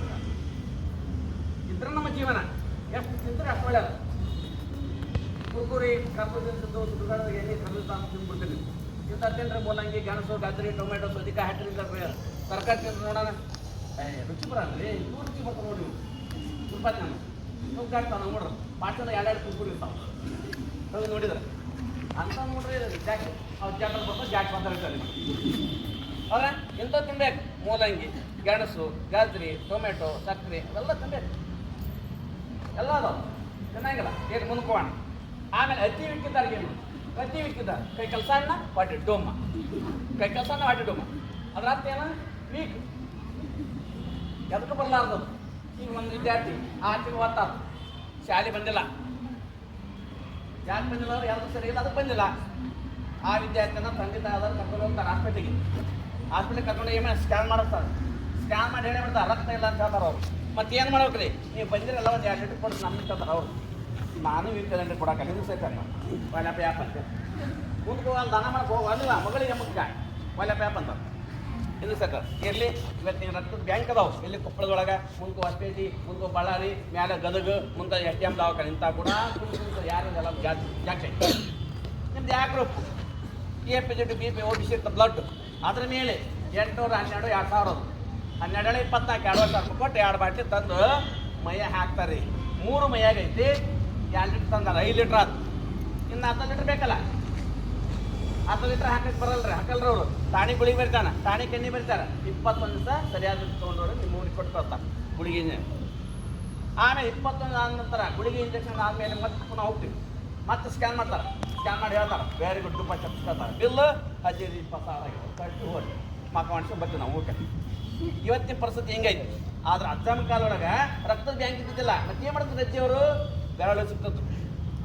ಇದ್ರೆ ನಮ್ಮ ಜೀವನ ಎಷ್ಟು ತಿಂತಾರೆ ಅಷ್ಟು ಒಳ್ಳೆಯದು ಕುರ್ಕುರಿ ಕರ್ಪು ತಿಂತಿದ್ದು ಸುಡುಗಾಡ ಎಣ್ಣೆ ಕರ್ದು ತಾನು ತಿಂದ್ಬಿಡ್ತೀನಿ ಇಂಥ ತಿಂದ್ರೆ ಮೂಲಂಗಿ ಗೆಣಸು ಗಜ್ರಿ ಟೊಮೆಟೊ ಸೌತೆಕಾಯಿ ಹಾಕಿದ್ರೆ ತರಕಾರಿ ತಿಂದ್ರೆ ನೋಡೋಣ ರುಚಿ ಬರಲ್ರಿ ಇನ್ನೂ ರುಚಿ ಬರ್ತಾರೆ ನೋಡಿ ತುರ್ಪಾತಿ ನಾನು ತುಗ್ಗಾಡ್ತಾವೆ ನಾವು ನೋಡ್ರಿ ಪಾಠದ ಎರಡೆರಡು ಕುರ್ಕುರಿ ಇರ್ತಾವೆ ನಾವು ನೋಡಿದ್ರೆ ಅಂತ ನೋಡ್ರಿ ಜಾಕ್ ಅವ್ರು ಜಾಕಲ್ಲಿ ಬರ್ತಾರೆ ಜಾಕ್ ಮಾತಾಡ್ತಾರೆ ಹೌದಾ ಇಂಥ ತಿನ್ಬೇಕು ಮೂಲಂಗಿ ಗೆಣಸು ಗಜ್ರಿ ಟೊಮೆಟೊ ಸಕ್ಕರೆ ಅವೆಲ್ಲ ತಿನ್ಬೇಕು ಎಲ್ಲ ಅದಾವೆ ಚೆನ್ನಾಗಿಲ್ಲ ಏನು ಮುಂದ್ಕೋಣ ಆಮೇಲೆ ಅತಿ ವಿಕ್ಕಿದ್ದಾರೆ ಏನು ಅತಿ ವಿಕ್ಕಿದ್ದಾರೆ ಕೈ ಕೆಲಸ ಅಣ್ಣ ಹೊಟ್ಟೆ ಡೊಮ್ಮ ಕೈ ಕೆಲಸ ಅಣ್ಣ ಹೊಟ್ಟೆ ಡೊಮ್ಮ ಅದ್ರ ಅರ್ಥ ಏನ ವೀಕ್ ಎದಕ್ಕೆ ಬರಲಾರ್ದು ಈಗ ಒಂದು ವಿದ್ಯಾರ್ಥಿ ಆಚೆಗೆ ಓದ್ತಾರ ಶಾಲೆ ಬಂದಿಲ್ಲ ಯಾಕೆ ಬಂದಿಲ್ಲ ಅವ್ರು ಯಾವ್ದು ಸರಿ ಇಲ್ಲ ಅದಕ್ಕೆ ಬಂದಿಲ್ಲ ಆ ವಿದ್ಯಾರ್ಥಿನ ತಂದೆ ತಾಯಿದವ್ರು ಕರ್ಕೊಂಡು ಹೋಗ್ತಾರೆ ಹಾಸ್ಪಿಟ್ಲಿಗೆ ಕರ್ಕೊಂಡು ಏನೇ ಸ್ಕ್ಯಾನ್ ಮಾಡಿಸ್ತಾರೆ ಸ್ಕ್ಯಾನ್ ಮಾಡಿ ಹೇಳಿ ಬಿಡ್ತಾರೆ ರಕ್ತ ಇಲ್ಲ ಅಂತ ಹೇಳ್ತಾರೆ ಅವ್ರು ಮತ್ತೆ ಏನು ಮಾಡ್ಬೇಕ್ರಿ ನೀವು ಬಂದಿರಲ್ಲ ಒಂದು 2 ಲೀಟ್ರ್ ಕೊಟ್ಟು ನಮ್ಮ ಕೇಳ್ತಾರೆ ಅವ್ರು ನಾನು ವೀಕ್ ಕೊಡಕ್ಕೆ ಇದು ಸಹಿತ ಒಳ್ಳೆ ಪ್ಯಾಪ್ ಅಂತ ಮುಂದೆ ಅಲ್ಲಿ ದನ ಮಾಡಕ್ಕೆ ಹೋಗಲ್ಲ ಮಗಳಿಗೆ ಮುಖ್ಯ ಒಳ್ಳೆ ಪ್ಯಾಪ್ ಅಂತ ಇದು ಸಕ ಇರಲಿ ಇವತ್ತು ನೀವು ರಕ್ತದ ಬ್ಯಾಂಕ್ ಅದಾವೆ ಇಲ್ಲಿ ಕೊಪ್ಪಳದೊಳಗೆ ಮುಂದೆ ಹೊಸಪೇಟೆ ಮುಂದೆ ಬಳ್ಳಾರಿ ಮ್ಯಾಲೆ ಗದಗ ಮುಂದೆ STM ದವಾಖಾನೆ ಇಂಥ ಕೂಡ ಯಾರಿಗೆಲ್ಲ ಜಾಸ್ತಿ ನಿಮ್ದು ಯಾವ ಗ್ರೂಪ್ APG BP OBC ಇರ್ತ ಬ್ಲಡ್ ಅದ್ರ ಮೇಲೆ 812 2000 12 24 2000 ಕೊಟ್ಟು 2 ಬಾಟ್ಲಿ ತಂದು ಮೈಯ ಹಾಕ್ತಾರೆ 3 ಮೈಯಾಗ ಐತಿ 2 ಲೀಟ್ರ್ ತಂದಾರ 5 ಲೀಟ್ರ್ ಆತು ಇನ್ನು 10 ಲೀಟ್ರ್ ಬೇಕಲ್ಲ 10 ಲೀಟ್ರ್ ಹಾಕಕ್ಕೆ ಬರಲ್ರಿ ಹಾಕಲ್ರಿ ಅವರು ಟಾಣಿ ಗುಳಿಗೆ ಬರ್ತಾನೆ ಟಾಣಿ ಕೆಣ್ಣಿ ಬರ್ತಾರೆ 21 ದಿವಸ ಸರಿಯಾದ ತೊಗೊಂಡವ್ರು ನಿಮ್ಮ ಊರಿಗೆ ಕೊಟ್ಟು ಬರ್ತಾರೆ ಗುಳಿಗೆ ಆಮೇಲೆ 21 ಆದ ನಂತರ ಗುಳಿಗೆ ಇಂಜೆಕ್ಷನ್ ಆದಮೇಲೆ ಮತ್ತೆ ಪುನಃ ಹೋಗ್ತೀವಿ ಮತ್ತೆ ಸ್ಕ್ಯಾನ್ ಮಾಡ್ತಾರೆ ಸ್ಕ್ಯಾನ್ ಮಾಡಿ ಹೇಳ್ತಾರೆ ವೆರಿ ಗುಡ್ ರೂಪಾಯಿ ಚಪ್ಪಿಸ್ಕೊತಾರೆ ಬಿಲ್ಲು 15-20 ಕಟ್ಟಿ ಹೋಗಿ ಮಕ್ಕ ಮಾಡ್ಸ್ಕೊಂಡು ಬರ್ತೀವಿ ನಾವು ಊಟ ಇವತ್ತಿನ ಪರಿಸ್ಥಿತಿ ಹೆಂಗೈತಿ ಆದ್ರೆ ಅಜ್ಜನ ಕಾಲ ಒಳಗೆ ರಕ್ತದ ಬ್ಯಾಂಕ್ ಇದ್ದಿದ್ದಿಲ್ಲ ಮತ್ತೆ ಏನು ಮಾಡ್ತಾರೆ ಅಜ್ಜಿಯವರು ಬೆರಳು ಸಿಗ್ತದ್ದು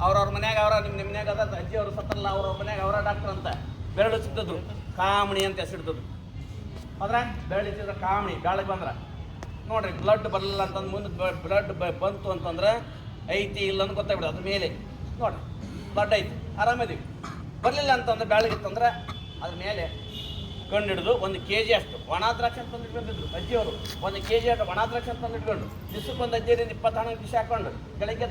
ಅವ್ರವ್ರ ಮನ್ಯಾಗ ನಿಮ್ಮ ಮನ್ಯಾಗ ಅದ ಅಜ್ಜಿಯವರು ಸತ್ತಲ್ಲ ಅವ್ರವ್ರ ಮನ್ಯಾಗ ಅವರ ಡಾಕ್ಟರ್ ಅಂತ ಬೆರಳು ಸಿಗ್ತದ್ರು ಕಾಮಣಿ ಅಂತ ಹೆಸರಿಡ್ತದ್ರು ಆದ್ರೆ ಬೆರಳು ಇದ್ದಿದ್ರೆ ಕಾಮಣಿ ಬೆಳಗ್ಗೆ ಬಂದ್ರೆ ನೋಡ್ರಿ ಬ್ಲಡ್ ಬರಲಿಲ್ಲ ಅಂತಂದು ಮುಂದೆ ಬ್ಲಡ್ ಬಂತು ಅಂತಂದ್ರೆ ಐತಿ ಇಲ್ಲ ಅಂತ ಗೊತ್ತಾಗ್ಬಿಡು ಅದ್ರ ಮೇಲೆ ನೋಡ್ರಿ ಬ್ಲಡ್ ಐತಿ ಆರಾಮದೀವಿ ಬರಲಿಲ್ಲ ಅಂತಂದ್ರೆ ಬೆಳಗಿತ್ತಂದ್ರೆ ಅದ್ರ ಮೇಲೆ ಕಂಡು ಹಿಡಿದು 1 kg ಅಷ್ಟು ಒಣ ದ್ರಾಕ್ಷಿ ತಂದು ಇಟ್ಕೊಂಡಿದ್ರು ಅಜ್ಜಿಯವರು. 1 kg ಅಷ್ಟು ಒಣ ದ್ರಾಕ್ಷಿ ತಂದು ಇಟ್ಕೊಂಡು ದಿವಸಕ್ಕೊಂದು ಅಜ್ಜಿಯರಿಂದ 20 ಹಣ್ಣು ಬಿಸಿ ಹಾಕೊಂಡು ಬೆಳಗ್ಗೆ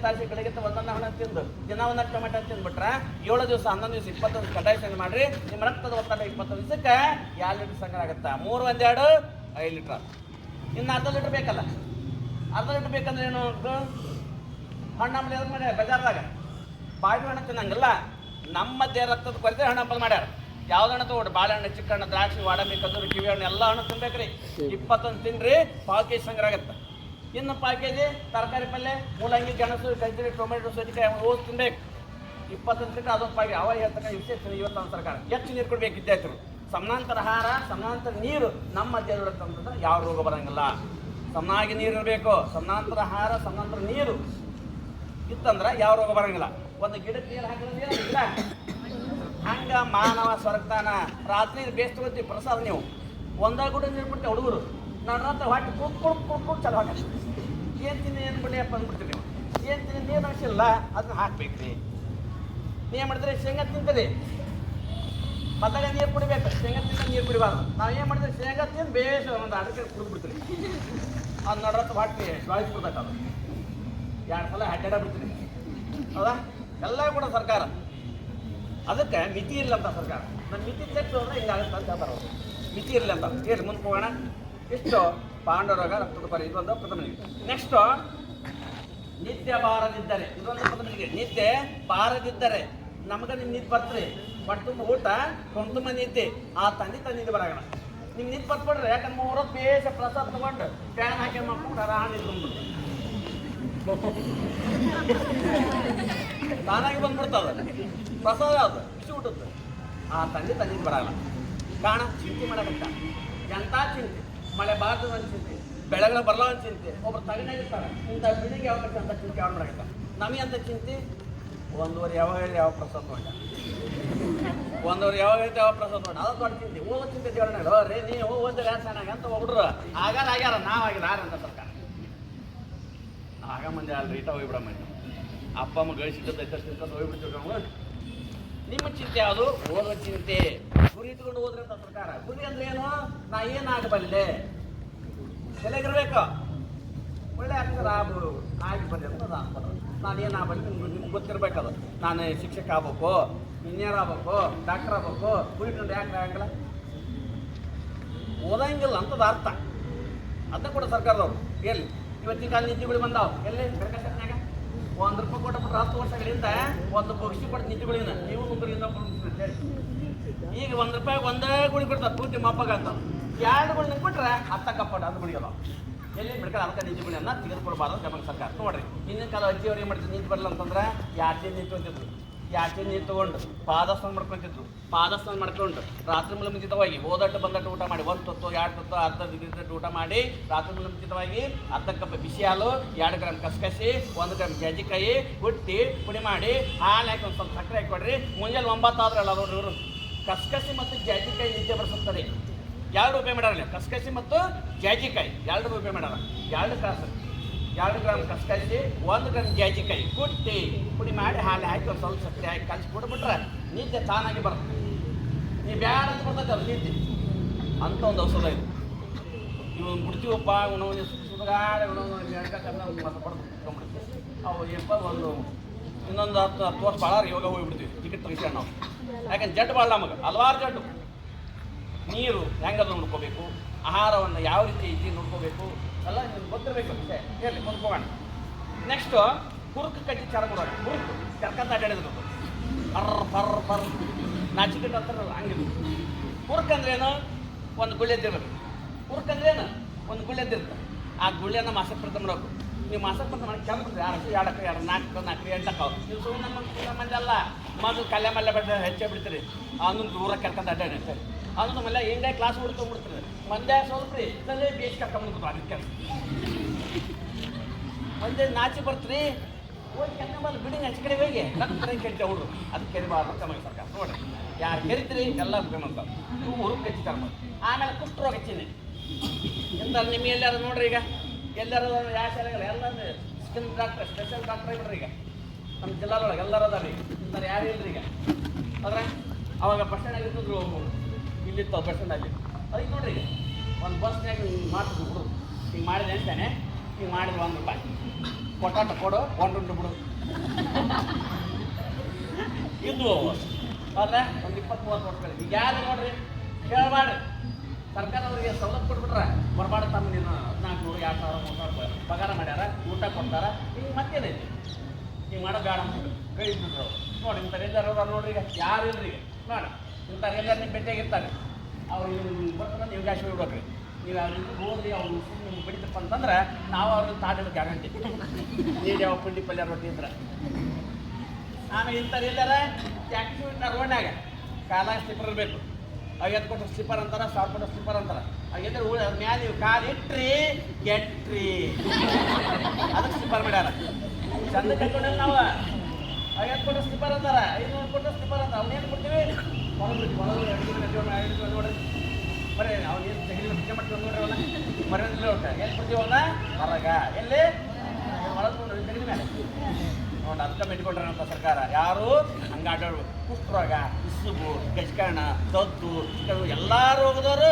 ಒಂದೊಂದು ಹಣ್ಣು ತಿಂದು ದಿನ ಒಂದಷ್ಟು ಟೊಮೆಟೊ ತಿಂದ್ಬಿಟ್ರೆ 7 ದಿವಸ 11 ದಿವಸ 21 ಕಡ್ಡಾಯ ಸಂಗ್ರಹ ಮಾಡ್ರಿ. ನಿಮ್ಮ ರಕ್ತದ ಒತ್ತಡ 20 ದಿವಸಕ್ಕೆ 2 ಲೀಟರ್ ಸಂಗ್ರಹ ಆಗುತ್ತೆ. 3 1 2 5 ಲೀಟರ್. ಇನ್ನು ಅರ್ಧ ಲೀಟರ್ ಬೇಕಲ್ಲ, ಅರ್ಧ ಲೀಟರ್ ಬೇಕಂದ್ರೆ ಏನು ಹಣ್ಣು ಆಮೇಲೆ ಎದ್ರ ಮಾಡ್ಯಾರ ಬಜಾರ್ದಾಗ ಬಾಯಿ ಹಣ್ಣು ತಿನ್ನಂಗಿಲ್ಲ. ನಮ್ಮ ದೇಹ ರಕ್ತದ ಕೊರತೆ ಹಣ್ಣು ಹಂಪಲ್ ಮಾಡ್ಯಾರ. ಯಾವ್ದು ಹಣ್ಣು ತಗೊಳ್ರಿ, ಬಾಳೆಹಣ್ಣು, ಚಿಕ್ಕಹಣ್ಣು, ದ್ರಾಕ್ಷಿ, ವಾಡಂಬಿ, ಕದೂರು, ಕಿವಿ ಹಣ್ಣು ಎಲ್ಲ ಹಣ್ಣು ತಿನ್ಬೇಕ್ರಿ. 21 ತಿನ್ರಿ, 1/4 kg ಸಂಗ್ರಹ ಆಗುತ್ತೆ. ಇನ್ನು 1/4 kg ತರಕಾರಿ ಪಲ್ಯ, ಮೂಲಂಗಿ, ಗೆಣಸು, ಗಜ್ಜರಿ, ಟೊಮೆಟೊ, ಸೌತೆಕಾಯಿ ಓಸ್ ತಿನ್ಬೇಕು. 21 ತಿಂದ್ರೆ ಅದೊಂದು ಪಾಗಿ. ಅವ ಹೇಳ್ತಕ್ಕ ವಿಶೇಷ ಇವತ್ತು ಸರ್ಕಾರ ಹೆಚ್ಚು ನೀರು ಕೊಡ್ಬೇಕು ವಿದ್ಯಾರ್ಥಿಗಳು. ಸಮಾನಾಂತರ ಆಹಾರ, ಸಮಾನಾಂತರ ನೀರು ನಮ್ಮ ದೇಹ ಅಂತಂದ್ರೆ ಯಾವ ರೋಗ ಬರಂಗಿಲ್ಲ. ಸಮನಾಗಿ ನೀರು ಇರಬೇಕು. ಸಮಾನಾಂತರ ಆಹಾರ, ಸಮಾನಾಂತರ ನೀರು ಇತ್ತಂದ್ರೆ ಯಾವ ರೋಗ ಬರಂಗಿಲ್ಲ. ಒಂದು ಗಿಡಕ್ಕೆ ನೀರು ಹಾಕಿದ್ರೆ ಹಂಗ ಮಾನವ ಸ್ವರ್ಗದಾನ. ರಾತ್ರಿ ಬೇಸ್ಟ್ ತಗೋತೀವಿ ಪ್ರಸಾದ. ನೀವು ಒಂದಾಗ ಕೂಡ ನೀರು ಬಿಡ್ತೀವಿ ಹುಡುಗರು. ನಾನು ರಾತ್ರಿ ಹೊಟ್ಟೆ ಕುಡ್ ಚಲೋ ಹಾಕಿ ಏನು ತಿನ್ನಿ ಏನು ಬಿಡಿ ಅಪ್ಪ ಅಂದ್ಬಿಡ್ತೀವಿ. ನೀವು ಏನು ತಿನ್ನಿ ನೀರು ಅನಿಸಿಲ್ಲ ಅದನ್ನ ಹಾಕ್ಬೇಕ್ರಿ. ನೀನು ಮಾಡಿದ್ರೆ ಶೇಂಗಾ ತಿಂತೀರಿ, ಮತ್ತಾಗ ನೀರು ಕುಡಿಬೇಕು. ಶೇಂಗಾ ತಿಂದ ನೀರು ಕುಡಿಬಾರ್ದು. ನಾವು ಏನು ಮಾಡಿದ್ರೆ ಶೇಂಗಾ ತಿಂದು ಬೇಸ್ ಒಂದು ಅಡಕೆ ಕುಡಿದ್ಬಿಡ್ತೀವಿ. ಅದು ನಡ್ರತ್ತು ಹೊಟ್ಟೆ ಬಾಳಿಸ್ಬಿಡ್ಬೇಕು. ಅದು 2 ಸಲ ಅಡ್ಡಾಡ ಬಿಡ್ತೀನಿ. ಹೌದಾ? ಎಲ್ಲ ಕೂಡ ಸರ್ಕಾರ ಅದಕ್ಕೆ ಮಿತಿ ಇಲ್ಲ ಅಂತ ಸರ್ಕಾರ. ನನ್ನ ಮಿತಿ ತೆಗೆದು ಅಂದರೆ ಹಿಂಗಾಗುತ್ತೆ ಅಂತ ಹೇಳ್ತಾರೆ ಅವರು. ಮಿತಿ ಇರಲಿ ಅಂತ ಹೇಳಿ ಮುಂದೆ ಹೋಗೋಣ. ಇಷ್ಟು ಪಾಂಡವರೋಗ ರಕ್ತದ ಪರಿ ಇದೊಂದು ಪ್ರಥಮನಿಗೆ. ನೆಕ್ಸ್ಟು ನಿತ್ಯ ಬಾರದಿದ್ದರೆ, ಇದೊಂದು ಪ್ರಥಮನಿಗೆ. ನಿತ್ಯ ಬಾರದಿದ್ದರೆ ನಮ್ಗೆ ನಿಮ್ಮ ನಿದ್ದೆ ಬರ್ತೀರಿ. ಹೊಟ್ಟೆ ತುಂಬ ಊಟ, ಕೊಂಡು ತುಂಬ ನಿದ್ದೆ. ಆ ತಂದೆ ನಿದ್ದೆ ಬರೋಣ. ನಿಮ್ಮ ನಿದ್ದೆ ಬರ್ತ್ಬಿಡ್ರಿ. ಯಾಕಂದ್ರೆ 3 ಹೊತ್ತು ಬೇಸ ಪ್ರಸಾದ ತೊಗೊಂಡು ಫ್ಯಾನ್ ಹಾಕಿ ಮಾಡ್ಕೊಂಡು ಆರಾಮ ನಿಂತ್ಕೊಂಡ್ಬಿಡ್ರಿ. ತಾನಾಗಿ ಬಂದ್ಬಿಡ್ತದ ಪ್ರಸಾದ. ಯಾವುದು ಬಿಸಿ ಊಟದ್ದು ಆ ತಂದೆ ಬರಲ್ಲ. ಕಾರಣ ಚಿಂತೆ ಮಾಡಕತ್ತ. ಎಂಥ ಚಿಂತೆ, ಮಳೆ ಬಾರ್ದು ಒಂದು ಚಿಂತೆ, ಬೆಳೆಗಳ ಬರಲ್ಲ ಒಂದು ಚಿಂತೆ. ಒಬ್ರು ತಗನಾಗಿರ್ತಾರೆ ಇಂಥ ಬಿಳಿಗೆ ಯಾವ ಅಂತ ಚಿಂತೆ ಯಾವ್ದು ಮಾಡಕತ್ತ. ನಮಗೆ ಅಂತ ಚಿಂತೆ 1 ಯಾವ ಪ್ರಸಾದ ತೊಗೊಂಡ, 1 ಯಾವ ಪ್ರಸಾದ ತೊಗೊಂಡ. ಅದು ದೊಡ್ಡ ಚಿಂತೆ. ಹೋಗೋ ಚಿಂತೆ ದೇವರನ್ನ ರೇ ನೀವು ಓದಿದ್ರೆ ಚೆನ್ನಾಗಿ ಅಂತ ಹುಡ್ರು ಆಗ್ಯಾರ ನಾವಾಗಿಲ್ಲ ಅಂತ ಸರ್ಕಾರ. ಆಗ ಮಂದಿ ಅಲ್ರಿ ಇಟ ಹೋಗ್ಬಿಡ ಮಂದಿ. ಅಪ್ಪ ಅಮ್ಮ ಗಳಿಸಿದ್ದೈತೆ ಹೋಗ್ಬಿಡ್ತೀವಿ ನಾವು. ನಿಮ್ಮ ಚಿಂತೆ ಯಾವುದು? ಓದೋ ಚಿಂತೆ. ಗುರಿ ಇಟ್ಕೊಂಡು ಹೋದ್ರಿ ಅಂತ ಸರ್ಕಾರ. ಗುರಿ ಅಂದ್ರೆ ಏನು? ನಾ ಏನಾಗಬಲ್ಲೆ ತಲೆಗಿರ್ಬೇಕು. ಒಳ್ಳೆ ಅಕ್ಷರ ಆಗಿ ಬಂದೆ ಅಂತ ಅನ್ಬೋದು. ನಾನು ಏನಾಗಬಲ್ಲೆ ನಿಮ್ಗೆ ಗೊತ್ತಿರ್ಬೇಕದು. ನಾನು ಶಿಕ್ಷಕ ಆಗ್ಬೇಕು, ಇಂಜಿನಿಯರ್ ಆಗ್ಬೇಕು, ಡಾಕ್ಟರ್ ಆಗ್ಬೇಕು. ಗುರಿ ಇಟ್ಕೊಂಡು ಯಾಕೆ ಆಗಂಗಿಲ್ಲ? ಓದಂಗಿಲ್ಲ ಅಂತದ ಅರ್ಥ. ಅದನ್ನ ಕೂಡ ಸರ್ಕಾರದವ್ರು ಎಲ್ಲಿ ಇವತ್ತಿನ ಕಾಲ ನೀತಿಗಳು ಬಂದಾವ. ಎಲ್ಲಿ ಕರ್ಕಶನಾಗ ₹1 ಕೊಟ್ಟಬಿಟ್ರೆ 10 ವರ್ಷಗಳಿಂದ ಒಂದು ಪಕ್ಷಿ ಕೊಟ್ಟು ನೀತಿಗಳಿಂದ ನೀವು ಮುಂದರಿಂದ ಈಗ ₹1 ಒಂದೇ ಗುಳಿ ಕೊಡ್ತಾರೆ. ಪೂರ್ತಿ ಮಪ್ಪಗ ಅಂತ 2 ಗುಳಿ ನಿಂತ್ಬಿಟ್ರೆ 10 ಕಪ್ಪಟ್ಟು ಅದು ಗುಳಿಯಲ್ಲ. ಎಲ್ಲಿ ಬಿಡ್ತಾರೆ ಅದಕ್ಕೆ ನೀತಿಗಳನ್ನ ತೆಗೆದುಕೊಡ್ಬಾರ್ದು ಗಮನ ಸರ್ಕಾರ. ನೋಡ್ರಿ ಹಿಂದಿನ ಕಾಲ ಅಜ್ಜಿಯವ್ರು ಏನು ಮಾಡ್ತಿದ್ರು, ನೀತಿ ಬರಲ್ಲ ಅಂತಂದ್ರೆ 2 ದಿನ ನೀರು ತೊಗೊಂತಿದ್ರು. 2 ದಿನ ನೀರು ತೊಗೊಂಡು ಪಾದಸ್ನಾನ ಮಾಡ್ಕೊತಿದ್ರು. ಪಾದಸ್ನಾನ ಮಾಡ್ಕೊಂಡು ರಾತ್ರಿ ಮುಂಚಿತವಾಗಿ ಓದಟ್ಟು ಬಂದಟ್ಟು ಊಟ ಮಾಡಿ 1 ತುತ್ತು 2 ತುತ್ತು ಅರ್ಧ ದಿನ ಊಟ ಮಾಡಿ ರಾತ್ರಿ ಮುಂಚಿತವಾಗಿ ಅರ್ಧ ಕಪ್ ಬಿಸಿ ಹಾಲು, 2 ಗ್ರಾಮ್ ಕಸಕಸಿ, 1 ಗ್ರಾಮ್ ಜಾಜಿಕಾಯಿ ಹುಟ್ಟಿ ಪುಡಿ ಮಾಡಿ ಹಾಲು ಹಾಕಿ ಒಂದು ಸ್ವಲ್ಪ ಸಕ್ಕರೆ ಹಾಕಿ ಕೊಡ್ರಿ. ಮುಂಜಾನೆ 9 ಆದ್ರಲ್ಲ ನೋಡ್ರಿ ಇವರು ಕಸಕಸಿ ಮತ್ತು ಜಾಜಿಕಾಯಿ ನಿದ್ದೆ ಬರ್ಸುತ್ತಾರೆ. 2 ರೂಪಾಯಿ ಮಾಡಲ್ಲ. ಕಸಕಸಿ ಮತ್ತು ಜಾಜಿಕಾಯಿ 2 ರೂಪಾಯಿ ಮಾಡಲ್ಲ. 2 ಗ್ರಾಮ್ ಕಸಕಸಿ, 1 ಗ್ರಾಮ್ ಜಾಜಿಕಾಯಿ ಕುಟ್ಟಿ ಪುಡಿ ಮಾಡಿ ಹಾಲು ಹಾಕಿ ಒಂದು ಸ್ವಲ್ಪ ಸಕ್ಕರೆ ಹಾಕಿ ಕಲಿಸಿ ಕೊಟ್ಬಿಟ್ರೆ ನಿದ್ದೆ ತಾನಾಗಿ ಬರುತ್ತೆ. ನೀವು ಬ್ಯಾಡ ಅಂತ ಬರ್ತೈತೆ ಅದು ನಿದ್ದೆ. ಅಂಥ ಒಂದು ಔಷಧ ಇದು. ಇವು ಬಿಡ್ತೀವಪ್ಪ ಸುಧಾಡೆ ಮತ್ತೆ ಪಡ್ಕೊಂಡ್ಬಿಡ್ತೀವಿ. ಅವು ಏನಪ್ಪ ಇನ್ನೊಂದು 10 ವರ್ಷ ಭಾಳ ಯೋಗ ಹೋಗಿಬಿಡ್ತೀವಿ ಟಿಕೆಟ್ ತೆಗಿಸ್ಕೊಂಡು ನಾವು. ಯಾಕಂದ್ರೆ ಜಡ್ಡು ಭಾಳ ನಮಗೆ ಹಲವಾರು ಜಡ್ಡು. ನೀರು ಹೆಂಗದು ನೋಡ್ಕೋಬೇಕು, ಆಹಾರವನ್ನು ಯಾವ ರೀತಿ ಐತಿ ನೋಡ್ಕೋಬೇಕು ಎಲ್ಲ ನಿಮ್ಗೆ ಗೊತ್ತಿರಬೇಕು ಅಷ್ಟೇ. ಹೇಳಿ ಮುಂದ್ಕೋಗೋಣ. ನೆಕ್ಸ್ಟು ಕುರುಕು ಕಟ್ಟಿ ಚರ್ಮರೋಗ. ಕುರುಕು ಚರ್ಕಂತ ಅಡ್ಡಾಡಿದ್ರು ಪರ್ ನಾಚಿಕೆಟ್ಟು ಅಂತಾರಲ್ಲ ಹಂಗಿದ್ರು. ಕುರುಕು ಅಂದ್ರೇನು? ಒಂದು ಗುಳ್ಳೆದ್ದಿರ್ಬೇಕು. ಕುರುಕು ಅಂದ್ರೇನು? ಒಂದು ಗುಳ್ಳೆದ್ದಿರುತ್ತೆ. ಆ ಗುಳ್ಳೆನ ಮಾಸಕ್ಕೆ ಪ್ರಥಮ ಮಾಡಬೇಕು. ನೀವು ಮಾಸಕ್ಕೆ ಪ್ರಥಮ ಮಾಡಿ ಕೆಂಪು 2 4 8 ನೀವು ಸುಮ್ಮನೆ ಮಂದಿ ಅಲ್ಲ. ಮೊದಲು ಕಲ್ಯ ಮಲ್ಯ ಬೆಟ್ಟ ಹೆಚ್ಚೇ ಬಿಡ್ತೀರಿ. ಅದೊಂದು ದೂರ ಕರ್ಕೊಂತ ಅಡ್ಡಾಡಿರ್ತಾರೆ. ಅದನ್ನು ಮಲ್ಲ ಹಿಂಗೆ ಕ್ಲಾಸ್ ಹುಡ್ಕೊಂಡ್ಬಿಡ್ತಾರೆ. ಮಂದ್ಯ ಸ್ವಲ್ಪ ರೀ ಇಲ್ಲೇ ಬೇಸ್ ಕರ್ಕೊಂಡ್ಬಿಡ್ತು. ಅದಕ್ಕೆ ಮಂದಿ ನಾಚಿ ಬರ್ತೀರಿ. ಹೋಗಿ ಕೆನ್ನ ಬಂದು ಬಿಡಿ ಆಚೆ ಕಡೆ ಹೋಗಿ ಕರೆ ಕೆಡ್ತಿ ಹುಡ್ರು. ಅದಕ್ಕೆ ಕೆರಿಬಾರ್ದು ಗಮನ ಸರ್ಕಾರ. ನೋಡಿರಿ ಯಾರು ಕೆರಿತೀರಿ ಎಲ್ಲ ಗಮನ ನೀವು ಹುರುಪ್ ಕಚ್ಚಿತಾರೆ. ಆಮೇಲೆ ಕುಷ್ಠರೋಗ ಹಚ್ಚಿನಿ ಎಂತಾರೆ ನಿಮ್ಗೆ ಎಲ್ಲಾರು ನೋಡ್ರಿ. ಈಗ ಎಲ್ಲರೂ ಯಾವ ಶಾಲೆಗಳು ಎಲ್ಲ ಸ್ಕಿನ್ ಡಾಕ್ಟರ್ ಸ್ಪೆಷಲ್ ಡಾಕ್ಟರ್ ಆಗಿಬಿಡ್ರಿ. ಈಗ ನಮ್ಮ ಜಿಲ್ಲಾದೊಳಗೆ ಎಲ್ಲರೂ ಅದಾರ. ಈಗ ಇಂತಾರೆ ಯಾರು ಇಲ್ರಿ. ಈಗ ಆದರೆ ಅವಾಗ ಬಸ್ ಸ್ಟ್ಯಾಂಡ್ ಆಗಿರ್ತಿದ್ರು ಇಲ್ಲಿತ್ತು ಬಸ್ ಸ್ಟ್ಯಾಂಡಲ್ಲಿ ಅದಕ್ಕೆ ನೋಡ್ರಿ ಈಗ ಒಂದು ಬಸ್ನಾಗ ಹಿಂಗೆ ಮಾಡ್ತಿದ್ರು ಬಿಡು ಹಿಂಗೆ ಮಾಡಿದೆ ಅಂತಾನೆ ಹಿಂಗೆ ಮಾಡಿದ್ರು ₹1 ಕೊಟ್ಟಾಟ ಕೊಡು ಒಂದು ಬಿಡು ಇದ್ವು ಆದ್ರೆ ಒಂದು 20-30 ವರ್ಷಗಳು ಈಗ ಯಾರು ನೋಡ್ರಿ ಕೇಳಬಾಡ್ರಿ ಸರ್ಕಾರದವರಿಗೆ ಸವಲತ್ತು ಕೊಟ್ಬಿಟ್ರೆ ಬರಬಾರ್ದು ತಮ್ಮ ನೀನು 1400, 2000, 3000 ಪಗಾರ ಮಾಡ್ಯಾರ ಊಟ ಕೊಡ್ತಾರ ಹಿಂಗೆ ಮತ್ತೇನೈತಿ ಹಿಂಗೆ ಮಾಡೋ ಬೇಡ ಅಂದ್ಬಿಟ್ಟು ಕೈ ಬಿಟ್ರು ನೋಡಿ ಇಂಥವ್ರು ಎಲ್ಲಾರು ನೋಡ್ರಿ ಈಗ ಯಾರು ಇಲ್ರಿ ಈಗ ನೋಡಿ ಇಂಥವ್ರು ಎಲ್ಲರೂ ನಿಮ್ಮ ಭೇಟಿಯಾಗಿರ್ತಾರೆ ಅವ್ರು ಬರ್ತಂದ್ರೆ ನೀವು ಗಾಶಿ ಬಿಡ್ಬೇಕ್ರಿ ನೀವು ಅವ್ರಿಗೆ ಹೋದ್ರಿ ಅವ್ರು ನಿಮ್ಗೆ ಬಿಡಿತಪ್ಪ ಅಂತಂದ್ರೆ ನಾವು ಅವ್ರನ್ನ ತಾಡಿದ ಗ್ಯಾರಂಟಿ ನೀರು ಯಾವ ಪುಂಡಿ ಪಲ್ಯ ರೊಟ್ಟಿ ಇದ್ರೆ ಆಮೇಲೆ ಇಂಥವ್ರು ಎಲ್ಲಾರ ಟ್ಯಾಕ್ಸಿ ಇಟ್ಟಾರ ರೋಡ್ನಾಗ ಕಾಲಾಗ ಸ್ಲಿಪ್ಪರ್ ಇರಬೇಕು 50 ಕೊಟ್ಟು ಸ್ಲಿಪ್ಪರ್ ಅಂತಾರೆ 1000 ಕೊಟ್ಟು ಸ್ಲಿಪ್ಪರ್ ಅಂತಾರೆ ಹಾಗೆಂದ್ರೆ ಮ್ಯಾಲೆ ನೀವು ಕಾಲು ಇಟ್ರಿ ಕೆಟ್ರಿ ಅದಕ್ಕೆ ಸ್ಲಿಪ್ಪರ್ ಮಾಡ್ಯಾರ ಚಂದ ಕಟ್ಕೊಂಡಲ್ಲಿ ನಾವು 50 ಕೊಟ್ಟು ಸ್ಲಿಪ್ಪರ್ ಅಂತಾರೆ 500 ಕೊಟ್ಟು ಸ್ಲಿಪ್ಪರ್ ಅಂತ ಅವ್ನೇನು ಕೊಡ್ತೀವಿ ಒಳಗೆ ನೋಡ್ರಿ ಬರೀ ಅವ್ನೇನು ತೆಗಿಲಿ ಪಿಚ್ಚೆ ಮಾಡ್ತೀವಿ ನೋಡ್ರಿ ಅವನ್ನ ಮರ್ಯಾದಿಲ್ಲ ಒಟ್ಟು ಎಲ್ಲಿ ಕೊಡ್ತೀವಿ ಅವನ್ನ ಹೊರಗ ಎಲ್ಲಿ ಒಳಗೆ ನೋಡ್ರಿ ತೆಗಿದ ಮೇಲೆ ನೋಡಿ ಅದಕ್ಕೆ ಮೆಟ್ಕೊಂಡ್ರಂತ ಸರ್ಕಾರ ಯಾರು ಹಂಗಾಡೋರು ಕುಷ್ಠರೋಗ ಇಸುಬು ಗಜ್ಕರ್ಣ ದದ್ದು ಎಲ್ಲ ರೋಗದವರು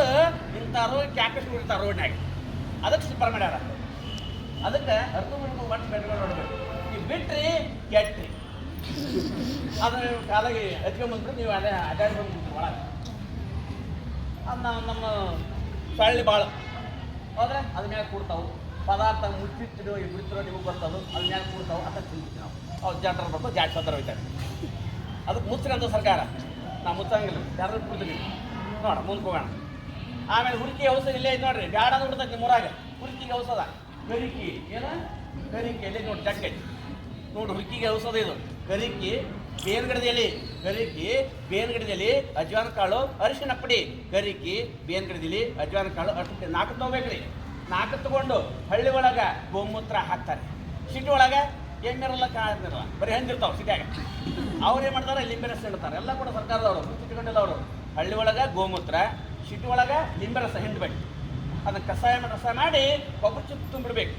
ಇಂಥ ರೋಗ ಕ್ಯಾಪಿಸ್ಬಿಡ್ತಾರೆ ರೋಡ್ನಾಗ ಅದಕ್ಕೆ ಸ್ಲಿಪ್ಪರ್ ಮಾಡ್ಯಾರ ಅದಕ್ಕೆ ಅರ್ಧ ಮುಟ್ಟು ಮಟ್ಟು ಬೆಟ್ಕೊಂಡು ನೋಡ್ಬೇಕು ನೀವು ಬಿಟ್ರಿ ಕೆಟ್ರಿ ಅದನ್ನ ಕಾಲಾಗಿ ಹಚ್ಕೊಂಡ್ಬಂದ್ಬಿಟ್ಟು ನೀವು ಅದೇ ಅಡ್ಡಾಡಿ ಬಂದ್ಬಿಟ್ಟು ಒಳಗೆ ಅದು ನಮ್ಮ ಸಳ್ಳಿ ಭಾಳ ಹೋದ್ರೆ ಅದ್ರ ಮೇಲೆ ಕೂಡ್ತಾವು ಪದಾರ್ಥ ಮುಚ್ಚಿಟ್ಟಿರೋ ಬಿಡ್ತಿರೋ ನಿಮಗೆ ಬರ್ತದೆ ಅದ್ರ ಮೇಲೆ ಕೂಡ್ತಾವೆ ಅಂತ ತಿಂತೀವಿ ನಾವು ಅವ್ರು ಜಾಟ್ರ ಬರ್ತಾವೆ ಜಾಟ್ ಸತ್ರ ಹೋಯ್ತಾರೆ ಅದಕ್ಕೆ ಮುಚ್ಚಂತ ಸರ್ಕಾರ ನಾವು ಮುಚ್ಚಂಗಿಲ್ಲ ಯಾರು ಬಿಡ್ತೀವಿ ನೋಡ ಮುಂದೆ ಹೋಗೋಣ ಆಮೇಲೆ ಹುಡುಕಿ ಔಷಧ ಇಲ್ಲೇ ಐತೆ ನೋಡ್ರಿ ಬ್ಯಾಡ ನೋಡ್ತೈತೆ ನಿಮ್ಮೂರಾಗ ಹುಡುಕಿಗೆ ಔಷಧ ಕರಿಕಿ ಏನು ಕರಿಕಿ ಎಲ್ಲಿ ನೋಡಿ ಜಗ್ಗೆ ನೋಡಿ ಹುಡುಕಿಗೆ ಔಷಧ ಇದು ಕರಿಕಿ ಬೇನ್ಗಿಡದ ಎಲೆ ಕರಿಕಿ ಬೇನ್ಗಿಡದ ಎಲೆ ಅಜ್ವಾನ ಕಾಳು ಅರಿಶಿಣ ಪುಡಿ ಕರಿಕಿ ಬೇನ್ಗಿಡದ ಎಲೆ ಅಜ್ವಾನ ಕಾಳು ಅಷ್ಟು 4 ತಗೋಬೇಕ್ರಿ 4 ತಗೊಂಡು ಹಳ್ಳಿ ಒಳಗೆ ಗೋಮೂತ್ರ ಹಾಕ್ತಾರೆ ಸಿಟಿ ಒಳಗೆ ಎಮ್ಮೆರೆಲ್ಲ ಕಾಣಿರಲ್ಲ ಬರೀ ಹೆಂದಿರ್ತಾವೆ ಸಿಟಿಯಾಗ ಅವ್ರು ಏನು ಮಾಡ್ತಾರೆ ಲಿಂಬೆ ರಸ ಇಡ್ತಾರೆ ಎಲ್ಲ ಕೂಡ ಸರ್ಕಾರದವರು ಇಟ್ಕೊಂಡಿಲ್ಲ ಅವರು ಹಳ್ಳಿ ಒಳಗೆ ಗೋಮೂತ್ರ ಸಿಟಿ ಒಳಗೆ ಲಿಂಬೆ ರಸ ಹಿಂಡ್ಬೇಕು ಅದನ್ನು ಕಷಾಯ ಮಾಡಿ ಕೊಬ್ಬರಿ ಚಿಪ್ಪು ತುಂಬಿಡ್ಬೇಕು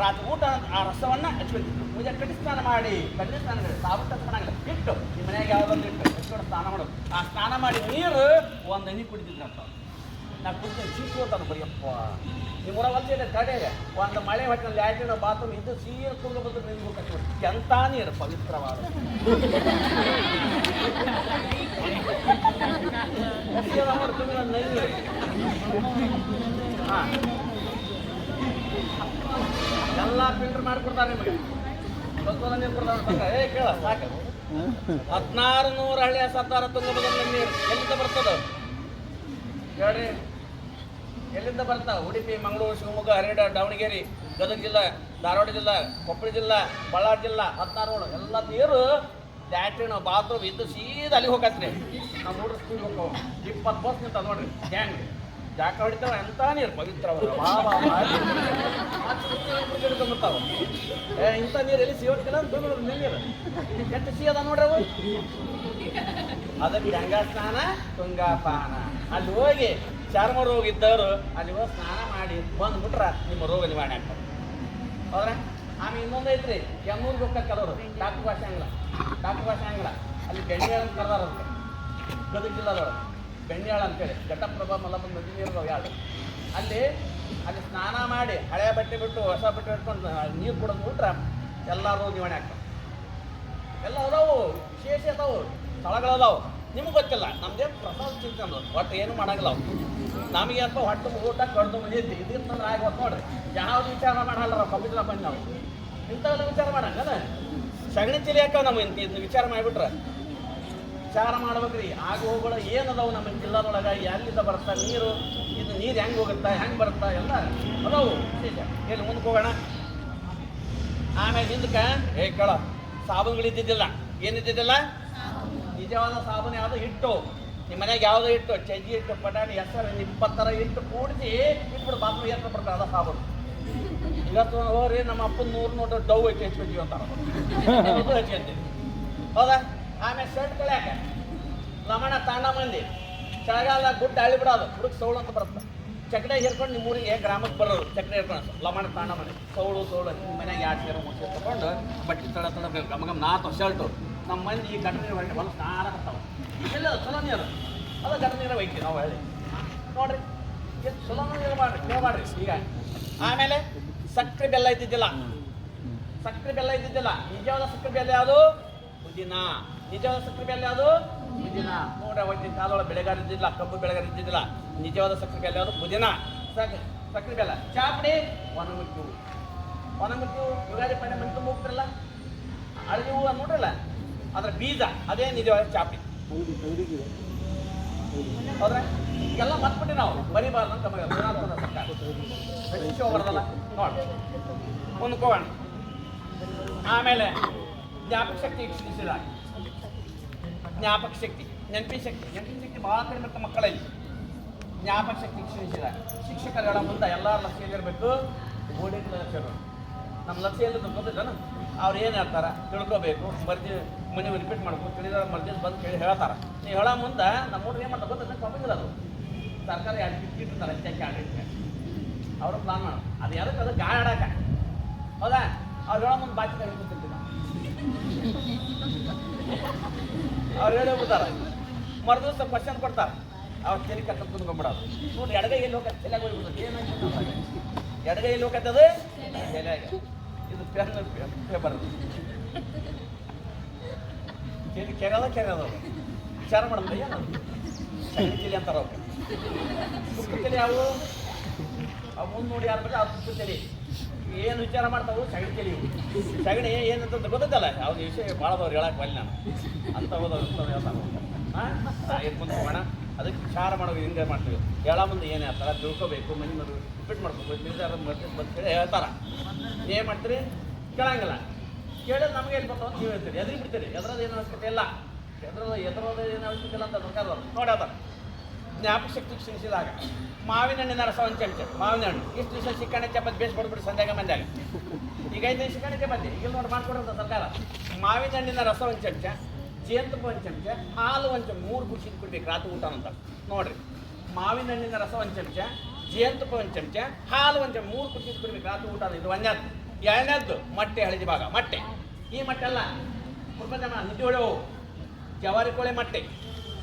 ರಾತ್ರಿ ಊಟ ಆ ರಸವನ್ನು ಹಚ್ಕೊಳ್ತಿದ್ರು ಮುಂಜಾನೆ ಕಟ್ಟಿ ಸ್ನಾನ ಮಾಡಿ ಕಡ್ಡಿ ಸ್ನಾನ ಸಾಬೂನು ಸ್ನಾನ ಇಟ್ಟು ನಿಮ್ಮ ಮನೆಯಾಗ ಯಾವುದೊಂದು ಇಟ್ಟು ಹಚ್ಕೊಂಡು ಸ್ನಾನ ಮಾಡೋದು ಆ ಸ್ನಾನ ಮಾಡಿ ನೀರು ಒಂದು ಹನಿ ಕುಡಿತಿದ್ರು ಅಂತ ನಾ ಕುಡಿತೀನಿ ಚೀಸು ಅಂತಾನೆ ಬರೀಯಪ್ಪ ನಿಮ್ಮೂರ ಹೊಲ್ಸಿದೆ ಕಡೆಗೆ ಒಂದು ಮಳೆ ಹೊಟ್ಟಿನಲ್ಲಿ ಲ್ಯಾಟ್ರಿನ ಬಾತ್ರೂಮ್ ಇದು ಸೀರೆ ತುಂಗಭದ್ರ ನಿಮ್ಗೆ ಕಟ್ಟಿ ಎಂಥ ನೀರು ಪವಿತ್ರವಾದ ಹಾಂ ಎಲ್ಲ ಫಿಲ್ಟರ್ ಮಾಡಿಕೊಡ್ತಾರೆ ನಿಮಗೆ ಸ್ವಲ್ಪ ನೀರು ಕೊಡ್ತಾರೆ ಏ ಕೇಳ ಸಾಕು 1600 ಹಳ್ಳಿಯ ಸರ್ದಾರ ತುಂಗಭದ್ರ ನೀರು ಎಲ್ಲಿಂದ ಬರ್ತದೆ ಹೇಳ್ರಿ ಎಲ್ಲಿಂದ ಬರ್ತಾವೆ ಉಡುಪಿ ಮಂಗಳೂರು ಶಿವಮೊಗ್ಗ ಹರಿಹರ ದಾವಣಗೆರೆ ಗದಗ ಜಿಲ್ಲಾ ಧಾರವಾಡ ಜಿಲ್ಲಾ ಕೊಪ್ಪಳ ಜಿಲ್ಲಾ ಬಳ್ಳಾರಿ ಜಿಲ್ಲಾ 16 ಎಲ್ಲ ನೀರು ಲ್ಯಾಟ್ರಿನ್ ಬಾತ್ರೂಮ್ ಇದ್ದು ಸೀದಾ ಅಲ್ಲಿಗೆ ಹೋಗತ್ರಿ ನಾವು ನೋಡ್ರಿ ಸ್ಕೂಲ್ಗೆ ಹೋಗ್ತಾವ 20 ಬಸ್ ನಿಂತ ನೋಡ್ರಿ ಗ್ಯಾಂಗ್ ಜಾಕ ಹೊಡಿತಾವ ಎಂಥ ನೀರು ಪವಿತ್ರವ ಹಿಡ್ಕೊಂಡ್ಬಿಡ್ತಾವ ಇಂಥ ನೀರು ಎಲ್ಲಿ ಸಿಗೋದಿಲ್ಲ ಅಂತ ನೀರು ಎಷ್ಟು ಸಿಹಿ ಅದ ನೋಡ್ರಿ ಅವು ಅದಕ್ಕೆ ಗಂಗಾ ಸ್ನಾನ ತುಂಗಾಪಾನ ಅಲ್ಲಿ ಹೋಗಿ ಚರ್ಮ ರೋಗ ಇದ್ದವರು ಅಲ್ಲಿ ಹೋಗಿ ಸ್ನಾನ ಮಾಡಿ ಬಂದ್ಬಿಟ್ರೆ ನಿಮ್ಮ ರೋಗ ನಿವಾರಣೆ ಆಗ್ತದೆ ಹೌದ್ರಾ ಆಮೇಲೆ ಇನ್ನೊಂದು ಐತ್ರಿ ಕೆಮ್ಮೂರಿಗೆ ಹೋಗ್ತಾರೆ ಕೆಲವರು ಡಾಕ್ಟರ್ ಭಾಷೆ ಆಂಗ್ಲ ಅಲ್ಲಿ ಬೆಣ್ಣೆಯಾಳ ಅಂತ ಕರೆದಾರಂತೆ ಗದಗ ಜಿಲ್ಲಾದವರು ಬೆಣ್ಣೆಯಾಳ ಅಂತೇಳಿ ಘಟಪ್ರಭಾ ಮಲ್ಲಮ್ಮನ ನದಿ ನೀರು ಯಾಳು ಅಲ್ಲಿ ಸ್ನಾನ ಮಾಡಿ ಹಳೆ ಬಟ್ಟೆ ಬಿಟ್ಟು ಹೊಸ ಬಟ್ಟೆ ಇಟ್ಕೊಂಡು ನೀರು ಕುಡಿದು ಬಿಟ್ರೆ ಎಲ್ಲ ರೋಗ ನಿವಾರಣೆ ಆಗ್ತದೆ ಎಲ್ಲ ಅದಾವು ವಿಶೇಷ ಅದಾವು ಸ್ಥಳಗಳದಾವು ನಿಮ್ಗೆ ಗೊತ್ತಿಲ್ಲ ನಮ್ದೇನು ಪ್ರಸಾದ ಚಿಂತಂದು ಒಟ್ಟು ಏನು ಮಾಡಂಗಿಲ್ಲ ಅವು ನಮಗೇನಪ್ಪ ಹೊಟ್ಟು ಊಟ ಕಡ್ದು ಬಂದಿದ್ದು ಇದಿರ್ತಂದ್ರೆ ಆಗಿ ಹೊತ್ತು ನೋಡ್ರಿ ಯಾವ್ದು ವಿಚಾರ ಮಾಡಲ್ಲ ಪವಿತ್ರ ಬಂದು ನಾವು ಇಂಥವೆಲ್ಲ ವಿಚಾರ ಮಾಡಂಗದ ಸಗಣಿ ಚಲಿ ಹಾಕವ ನಮ್ಮ ಇದನ್ನ ವಿಚಾರ ಮಾಡಿಬಿಟ್ರೆ ವಿಚಾರ ಮಾಡ್ಬೇಕ್ರಿ ಆಗ ಹೋಗೋಳ ಏನದಾವು ನಮ್ಮ ಜಿಲ್ಲಾದೊಳಗೆ ಎಲ್ಲಿಂದ ಬರುತ್ತಾ ನೀರು ಇದು ನೀರು ಹೆಂಗೆ ಹೋಗುತ್ತಾ ಹೆಂಗೆ ಬರುತ್ತಾ ಎಲ್ಲ ಅದಾವು ವಿಶೇಷ ಎಲ್ಲಿ ಮುಂದಕ್ಕೆ ಹೋಗೋಣ ಆಮೇಲೆ ಹಿಂದಕ್ಕೆ ಕೇಳ ಸಾಬೂನುಗಳಿದ್ದಿದ್ದಿಲ್ಲ ಏನಿದ್ದಿದ್ದಿಲ್ಲ ನಿಜವಾದ ಸಾಬೂನು ಯಾವುದು ಹಿಟ್ಟು ನಿಮ್ಮ ಮನೆಯಾಗ ಯಾವುದೋ ಹಿಟ್ಟು ಚಜ್ಜಿ ಹಿಟ್ಟು ಪಟಾಣಿ ಹೆಸರು 20 ಥರ ಹಿಟ್ಟು ಕೂಡಿಸಿ ಇಟ್ಬಿಡು ಬಾತ್ರೂಮ್ ಏರ್ತ ಬರ್ತಾರೆ ಅದ ಸಾಬೂನು ಇವತ್ತು ಹೋಗ್ರಿ ನಮ್ಮ ಅಪ್ಪನ 100 ನೋಟು ಡವ್ ಐತಿ ಹಚ್ಕೊತೀವಿ ಅಂತಾರೆ ಅದು ಹಚ್ಕೊಂತೀವಿ ಹೌದಾ ಆಮೇಲೆ ಶರ್ಟ್ ಕಳ್ಯಾಕ ಲಮಣ ತಾಂಡ ಮಂದಿ ಚಳಿಗಾಲ ಗುಡ್ಡ ಹಳ್ಳಿ ಬಿಡೋದು ಹುಡುಗ ಸೌಳು ಅಂತ ಬರುತ್ತೆ ಚಕಡೆ ಹೇರ್ಕೊಂಡು ನಿಮ್ಮ ಊರಿಗೆ ಗ್ರಾಮಕ್ಕೆ ಬರೋದು ಚಕಡೆ ಹೇರ್ಕೊಂಡು ಲಮಣ ತಾಂಡ ಮಂದಿ ಸೌಳು ನಿಮ್ಮ ಮನೆಯಾಗ 2 ಸೇರು 3 ಸೇರು ತಗೊಂಡು ಬಟ್ಟೆ ತಡ ಗಮಗಮ್ 4 ಶರ್ಟು ನಮ್ಮ ಮಂದಿ ಈ ಗಂಟೆ ಹೊರಗೆ ಹೊಲ ಸ್ನಾನ ಬರ್ತಾವೆ ಇಲ್ಲ ಚಲೋ ನೀರು ಅದು ಗಂಡ ನೀರು ಒಯ್ತೀವಿ ನಾವು ಹೇಳಿ ನೋಡ್ರಿ ಎಷ್ಟು ಚಲೋ ಕೇಳ್ಬಾಡ್ರಿ ಈಗ. ಆಮೇಲೆ ಸಕ್ಕರೆ ಬೆಲ್ಲ ಇದ್ದಿದ್ದಿಲ್ಲ, ಸಕ್ಕರೆ ಬೆಲ್ಲ ಇದ್ದಿದ್ದಿಲ್ಲ. ನಿಜವಾದ ಸಕ್ಕರೆ ಬೆಲ್ಲ ಯಾವುದು? ಪುದೀನ. ನಿಜವಾದ ಸಕ್ಕರೆ ಬೆಲ್ಲ ಯಾವುದು? ಪುದೀನ. ನೋಡ್ರಿ ಅವತ್ತಿನ ಕಾಲದೊಳಗೆ ಬೆಳೆಗಾರ ಇದ್ದಿದ್ದಿಲ್ಲ, ಕಬ್ಬು ಬೆಳೆಗಾರ ಇದ್ದಿದ್ದಿಲ್ಲ. ನಿಜವಾದ ಸಕ್ಕರೆ ಬೆಲ್ಲ ಯಾವುದು? ಪುದೀನ. ಸಕ್ಕರೆ ಬೆಲ್ಲ. ಚಾಪಡಿ ಒಣಗುಟ್ಟು, ಒಣಗುಟ್ಟು ಯುಗಾದಿ ಪಂಡೆ ಮನೆ ತುಂಬ ಹೋಗ್ತಿರಲ್ಲ, ಹಳದಿ ಹೂವು ನೋಡ್ರಲ್ಲ, ಅದ್ರ ಬೀಜ ಅದೇ ನಿಜವಾದ ಚಾಪಡಿ. ಹೌದ್ರೆ ಎಲ್ಲ ಮತ್ಬಿಟ್ಟು ನಾವು ಬರಿಬಾರ್ದು ಅಂತ ನಮಗೆ ಸರ್ಕಾರ ಬರೋದಲ್ಲ ನೋಡಿ ಮುಂದ್ಕೋಣ. ಆಮೇಲೆ ಜ್ಞಾಪಕ ಶಕ್ತಿ ಕ್ಷೀಣಿಸಿದ, ಜ್ಞಾಪಕ ಶಕ್ತಿ, ನೆನಪಿನ ಶಕ್ತಿ ಭಾಳ ಕಡಿಮೆ ಇರುತ್ತೆ ಮಕ್ಕಳಲ್ಲಿ. ಜ್ಞಾಪಕ ಶಕ್ತಿ ಕ್ಷೀಣಿಸಿದ. ಶಿಕ್ಷಕರುಗಳ ಮುಂದೆ ಎಲ್ಲರ ಲಕ್ಷ್ಯ ಏನಿರಬೇಕು? ಬೋರ್ಡಿಂಗ್ ಲಕ್ಷ್ಯ. ನಮ್ಮ ಲಕ್ಷ್ಯ ಎಲ್ಲ ಗೊತ್ತಿದ್ದಾನ, ಅವ್ರು ಏನು ಹೇಳ್ತಾರೆ ತಿಳ್ಕೊಬೇಕು, ಮರ್ಜಿ ಮನೆ ರಿಪೀಟ್ ಮಾಡ್ಬೇಕು, ತಿಳಿದ ಮರ್ಜಿ ಬಂದು ಕೇಳಿ ಹೇಳ್ತಾರೆ. ನೀವು ಹೇಳೋ ಮುಂದೆ ನಮ್ಮ ಹುಡುಗ ಏನು ಮಾಡ್ತಾರೆ ಗೊತ್ತಿದ್ದ ತಪ್ಪಿಲ್ಲ. ಅದು ಸರ್ಕಾರ ಎರಡು ಇಟ್ಟಿರ್ತಾರೆ ಹೆಚ್ಚಾಗಿ ಆಡಳಿತ, ಅವರು ಪ್ಲಾನ್ ಮಾಡೋದು ಅದು ಯಾರಕ್ಕೆ ಅದು ಗಾಯ ಆಡಾಕ. ಹೌದಾ? ಅವ್ರು ಹೇಳೋ ಮುಂದೆ ಬಾಕಿ ಹೇಳ್ಕೊತಿರ್ತೀವಿ ನಾವು. ಅವ್ರು ಹೇಳಿ ಹೋಗ್ಬಿಡ್ತಾರೆ, ಮರು ದಿವಸ ಕ್ವಶನ್ ಕೊಡ್ತಾರೆ, ಅವ್ರು ತೆಲಿ ಕತ್ತ ಕುಂದ್ಕೊಂಡ್ಬಿಡೋದು. ನೋಡಿ ಎಡಗೈ ಎಲ್ಲಿ ಹೋಗತ್ತೆ ತಲೆಯಾಗ ಹೋಗ್ಬಿಡ್ತದೆ. ಏನಾಗ್ತದೆ ಎಡಗೈ ಎಲ್ಲಿ ಹೋಗತ್ತದು ತಲೆಯಾಗ. ಇದು ಪೇಪರ್ ಕೆರೆದ ವಿಚಾರ ಮಾಡೋದು ಏನು ಸಗಣಿ ತಲೆ ಅಂತಾರೆ. ಅವ್ರು ತುಪ್ಪ ತಲೆ ಯಾವು? ಅವು ಮುಂದೆ ನೋಡಿ ಯಾರು ಬಂದ್ರೆ ಅದು ತುಪ್ಪ ತಲೆ. ಏನು ವಿಚಾರ ಮಾಡ್ತಾವು? ಸಗಣಿ ತಲೆ. ಸಗಣಿ ಏನಂತ ಗೊತ್ತಲ್ಲ, ಅವ್ರ ವಿಷಯ ಭಾಳದವ್ರು ಹೇಳಕ್ಕೆ ಬಲ್ಲಿ ನಾನು ಅಂತ ಹೋದವ್ರು ಹೇಳ್ತಾನೆ. ಹಾಂ ಮುಂದೆ ಹೋಗೋಣ. ಅದಕ್ಕೆ ವಿಚಾರ ಮಾಡೋದು ಹಿಂಗೆ ಮಾಡ್ತೀವಿ. ಹೇಳ ಮುಂದೆ ಏನು ಹೇಳ್ತಾರೆ ತಿಳ್ಕೊಬೇಕು, ಮನೆ ಮರು ರಿಪೀಟ್ ಮಾಡ್ಬೇಕು, ತಿಳಿದಾರ ಬಂದು ಹೇಳ್ತಾರೆ. ಏನು ಮಾಡ್ತೀರಿ? ಕೇಳಂಗಿಲ್ಲ. ಕೇಳಿದ್ರೆ ನಮಗೆ ಏನು ಬರ್ತಾವ ನೀವು ಹೇಳ್ತೀರಿ, ಎದುರು ಬಿಡ್ತೀರಿ. ಎದ್ರದ್ದು ಏನು ಅವಶ್ಯಕತೆ ಇಲ್ಲ, ಎದ್ರದ್ದು ಏನು ಅವಶ್ಯಕತೆ ಇಲ್ಲ ಅಂತ ಸರ್ಕಾರದವ್ರು ನೋಡಿ ಅದಾರ. ಜ್ಞಾಪಕ ಶಕ್ತಿ ಕ್ಷೀಣಿಸಿದಾಗ ಮಾವಿನ ಹಣ್ಣಿನ ರಸ ಒಂದು ಚಮಚ. ಮಾವಿನ ಹಣ್ಣು ಇಷ್ಟು ದಿವಸ ಚಿಕ್ಕಣ್ಣ ಚಪಾತಿ ಬೇಸ್ ಕೊಡ್ಬಿಟ್ಟು ಸಂಧ್ಯಾಗ ಮಂದ್ಯಾಗ, ಈಗ 5 ದಿವಸ ಚಿಕ್ಕಣ್ಣ ಚಪಾತಿ ಈಗ ನೋಡಿ ಮಾಡ್ಕೊಡೋಂಥ ಸರ್ಕಾರ. ಮಾವಿನ ಹಣ್ಣಿನ ರಸ ಒಂದು ಚಮಚ, ಜೇನುತುಪ್ಪ ಒಂದು ಚಮಚ, ಹಾಲು ಒಂದು ಚಮಚ, 3 ಕುಡಿಸಿದ್ ಕುಡ್ಬೇಕು ರಾತ್ರಿ ಊಟ ಅಂತ ನೋಡ್ರಿ. ಮಾವಿನ ಹಣ್ಣಿನ ರಸ ಒಂದು ಚಮಚ, ಜೇನುತುಪ್ಪ ಒಂದು ಚಮಚ, ಹಾಲು ಒಂದು ಚಮಚ, 3 ಕುಡಿಸಿದ್ ಕುಡ್ಬೇಕು ರಾತ್ರಿ ಊಟ. ಇದು ಒಂದನೇದ್ದು. ಎರಡನೇದ್ದು ಮೊಟ್ಟೆ ಹಳದಿ ಭಾಗ. ಮೊಟ್ಟೆ ಈ ಮೊಟ್ಟೆ ಅಲ್ಲ ಕುರ್ಬದಮ್ಮ ನಿದ್ದೆ ಹೊಡೆವು. ಜವಾರಿ ಕೋಳೆ ಮೊಟ್ಟೆ,